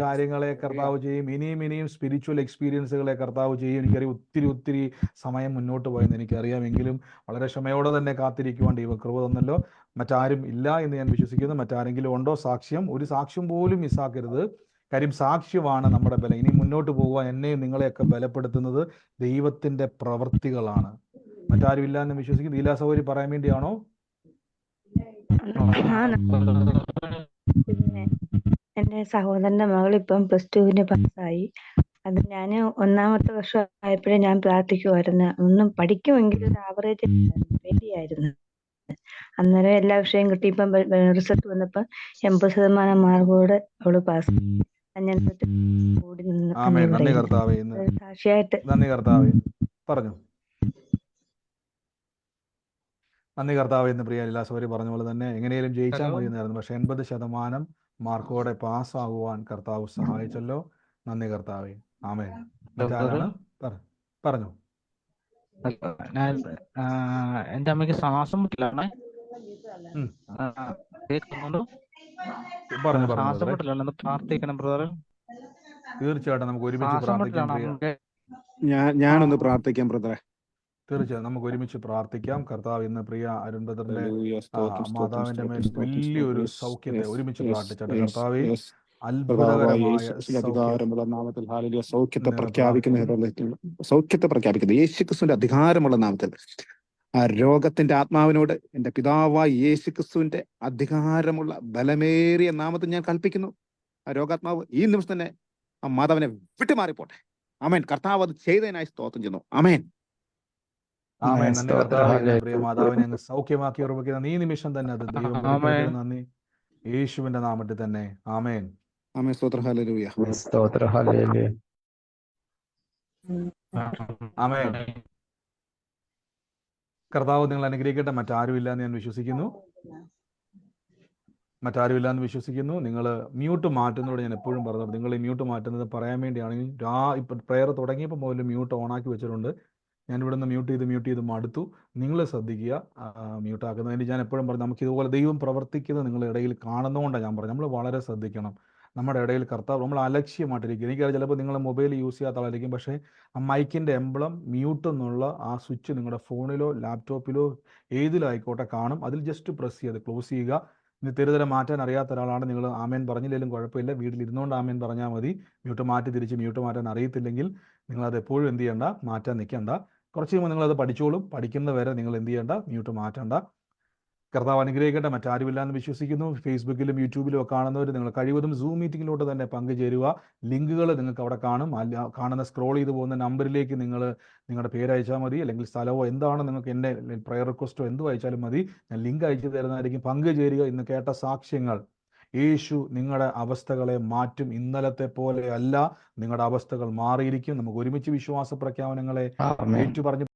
കാര്യങ്ങളെ കർത്താവ് ചെയ്യും. ഇനിയും സ്പിരിച്വൽ എക്സ്പീരിയൻസുകളെ കർത്താവ് ചെയ്യും. എനിക്കറിയാം ഒത്തിരി സമയം മുന്നോട്ട് പോയെന്ന് എനിക്കറിയാം. എങ്കിലും വളരെ ക്ഷമയോടെ തന്നെ കാത്തിരിക്കുവാൻ ദൈവകൃപ തന്നല്ലോ. മറ്റാരും ഇല്ല എന്ന് ഞാൻ വിശ്വസിക്കുന്നു. മറ്റാരെങ്കിലും ഉണ്ടോ സാക്ഷ്യം? ഒരു സാക്ഷ്യം പോലും മിസ്സാക്കരുത്. കാര്യം സാക്ഷ്യമാണ് നമ്മുടെ ബലം. ഇനി മുന്നോട്ട് പോകുവാൻ എന്നെയും നിങ്ങളെയൊക്കെ ബലപ്പെടുത്തുന്നത് ദൈവത്തിന്റെ പ്രവൃത്തികളാണ്. മറ്റാരും ഇല്ല എന്ന് വിശ്വസിക്കുന്നു. ലീലാ സഹോദരി പറയാൻ വേണ്ടിയാണോ? പിന്നെ എന്റെ സഹോദരന്റെ മകൾ ഇപ്പം +2 പാസ്സായി. അത് ഞാൻ 1-ാമത്തെ വർഷം ആയപ്പോഴേ ഞാൻ പ്രാർത്ഥിക്കുമായിരുന്നു, ഒന്നും പഠിക്കുമെങ്കിലും ഒരു ആവറേജ് പേടിയായിരുന്നു. അന്നേരം എല്ലാ വിഷയം കിട്ടി. ഇപ്പം റിസൾട്ട് വന്നപ്പോ 80% മാർക്കോടെ അവള് പാസ്. കൂടി സാക്ഷിയായിട്ട് പറഞ്ഞു. നന്ദി കർത്താവ് എന്ന് പ്രിയ ലീലാസവരി പറഞ്ഞ പോലെ തന്നെ എങ്ങനെയും ജയിച്ചാൽ മതിയെന്നായിരുന്നു. പക്ഷെ 80% മാർക്കോടെ പാസ്സാകുവാൻ കർത്താവ് സഹായിച്ചല്ലോ. നന്ദി കർത്താവേ. ആമേൻ. മറ്റാരാണ്? പറഞ്ഞു. എന്റെ അമ്മയ്ക്ക് ശ്വാസം മുട്ടലാണ്. ശ്വാസം മുട്ടലാണ്, പ്രാർത്ഥിക്കണം ബ്രദർ. തീർച്ചയായിട്ടും നമുക്ക് ഒരുമിച്ച് പ്രാർത്ഥിക്കാം. ഞാനൊന്ന് പ്രാർത്ഥിക്കാം ബ്രദറെ. തീർച്ചയായും നമുക്ക് ഒരുമിച്ച് പ്രാർത്ഥിക്കാം. കർത്താവ് ഇന്ന് പ്രിയ അരുൺ ബ്രദറിന്റെ മാതാവിന്റെ മേൽ വലിയൊരു സൗഖ്യത്തെ ഒരുമിച്ച് പ്രാർത്ഥിച്ചാട്ടെ. കർത്താവേ, അധികാരമുള്ള നാമത്തിൽ ഹാലേലൂയ സൗഖ്യത്തെ പ്രഖ്യാപിക്കുന്നു. യേശുക്രിസ്തുവിന്റെ അധികാരമുള്ള നാമത്തിൽ ആ രോഗത്തിന്റെ ആത്മാവിനോട് എന്റെ പിതാവായ യേശുക്രിസ്തുവിന്റെ അധികാരമുള്ള ബലമേറിയ നാമത്തിൽ ഞാൻ കൽപ്പിക്കുന്നു. ആ രോഗാത്മാവ് ഈ നിമിഷം തന്നെ ആ മാതാവിനെ വിട്ടുമാറിപ്പോട്ടെ. ആമേൻ. കർത്താവ് അത് ചെയ്തതിനായി സ്തോത്രം ചെയ്യുന്നു. ആമേൻ. ആമേൻ. നന്ദി കർത്താവേ. പ്രിയ മാതാവിനെ അങ്ങ് സൗഖ്യമാക്കി ഉറപ്പിക്കുന്ന ഈ നിമിഷം തന്നെ അത് ദൈവം. നന്ദി യേശുവിന്റെ നാമത്തിൽ തന്നെ. ആമേൻ. ആമേൻ. സ്തോത്രം. ഹല്ലേലൂയ. സ്തോത്രം. ഹല്ലേലൂയ. ആമേൻ. കർത്താവ് നിങ്ങൾ അനുഗ്രഹിക്കട്ടെ. മറ്റാരുമില്ല എന്ന് ഞാൻ വിശ്വസിക്കുന്നു. നിങ്ങൾ മ്യൂട്ട് മാറ്റുന്നതോട് ഞാൻ എപ്പോഴും പറഞ്ഞത്, നിങ്ങൾ ഈ മ്യൂട്ട് മാറ്റുന്നത് പറയാൻ വേണ്ടിയാണെങ്കിൽ ഇപ്പം പ്രെയർ തുടങ്ങിയപ്പോൾ മുതൽ മ്യൂട്ട് ഓണാക്കി വെച്ചിട്ടുണ്ട്. ഞാൻ ഇവിടെ നിന്ന് മ്യൂട്ട് ചെയ്ത് മടുത്തു. നിങ്ങൾ ശ്രദ്ധിക്കുക, മ്യൂട്ട് ആക്കുന്നതിന് ഞാൻ എപ്പോഴും പറഞ്ഞു, നമുക്ക് ഇതുപോലെ ദൈവം പ്രവർത്തിക്കുന്നത് നിങ്ങളുടെ ഇടയിൽ കാണുന്നതുകൊണ്ടാണ് ഞാൻ പറഞ്ഞു, നമ്മൾ വളരെ ശ്രദ്ധിക്കണം. നമ്മുടെ ഇടയിൽ കർത്താവ് നമ്മൾ അലക്ഷ്യമായിട്ടിരിക്കും. എനിക്കറിയാം ചിലപ്പോൾ നിങ്ങൾ മൊബൈൽ യൂസ് ചെയ്യാത്ത ആളായിരിക്കും, പക്ഷേ ആ മൈക്കിൻ്റെ എംബ്ലം മ്യൂട്ട് എന്നുള്ള ആ സ്വിച്ച് നിങ്ങളുടെ ഫോണിലോ ലാപ്ടോപ്പിലോ ഏതിലോ ആയിക്കോട്ടെ കാണും. അതിൽ ജസ്റ്റ് പ്രസ് ചെയ്ത് ക്ലോസ് ചെയ്യുക. ഇനി തെരുതരം മാറ്റാൻ അറിയാത്ത ഒരാളാണ് നിങ്ങൾ ആമേൻ പറഞ്ഞില്ലെങ്കിലും കുഴപ്പമില്ല, വീട്ടിൽ ഇരുന്നുകൊണ്ട് ആമേൻ പറഞ്ഞാൽ മതി. മ്യൂട്ട് മാറ്റി തിരിച്ച് മ്യൂട്ട് മാറ്റാൻ അറിയത്തില്ലെങ്കിൽ നിങ്ങളത് എപ്പോഴും എന്ത് ചെയ്യണ്ട, മാറ്റാൻ നിൽക്കണ്ട. കുറച്ച് കഴിയുമ്പോൾ നിങ്ങളത് പഠിച്ചോളും. പഠിക്കുന്ന വരെ നിങ്ങൾ എന്ത് ചെയ്യണ്ട, മ്യൂട്ട് മാറ്റണ്ട. കർത്താവ് അനുഗ്രഹിക്കട്ടെ. മറ്റാരുമില്ല എന്ന് വിശ്വസിക്കുന്നു. ഫേസ്ബുക്കിലും യൂട്യൂബിലും ഒക്കെ കാണുന്നവർ നിങ്ങൾ കഴിവതും സൂം മീറ്റിങ്ങിലോട്ട് തന്നെ പങ്കുചേരുക. ലിങ്കുകൾ നിങ്ങൾക്ക് അവിടെ കാണും. കാണുന്ന സ്ക്രോൾ ചെയ്ത് പോകുന്ന നമ്പറിലേക്ക് നിങ്ങൾ നിങ്ങളുടെ പേര് അയച്ചാൽ മതി, അല്ലെങ്കിൽ സ്ഥലമോ എന്താണോ നിങ്ങൾക്ക് എൻ്റെ പ്രയർ റിക്വസ്റ്റോ എന്തും അയച്ചാലും മതി. ഞാൻ ലിങ്ക് അയച്ചു തരുന്നതായിരിക്കും. പങ്കുചേരുക. ഇന്ന് കേട്ട സാക്ഷ്യങ്ങൾ, യേശു നിങ്ങളുടെ അവസ്ഥകളെ മാറ്റും. ഇന്നലത്തെ പോലെ അല്ല, നിങ്ങളുടെ അവസ്ഥകൾ മാറിയിരിക്കും. നമുക്ക് ഒരുമിച്ച് വിശ്വാസ പ്രഖ്യാപനങ്ങളെ ആമേൻ. ഏറ്റുപറഞ്ഞ്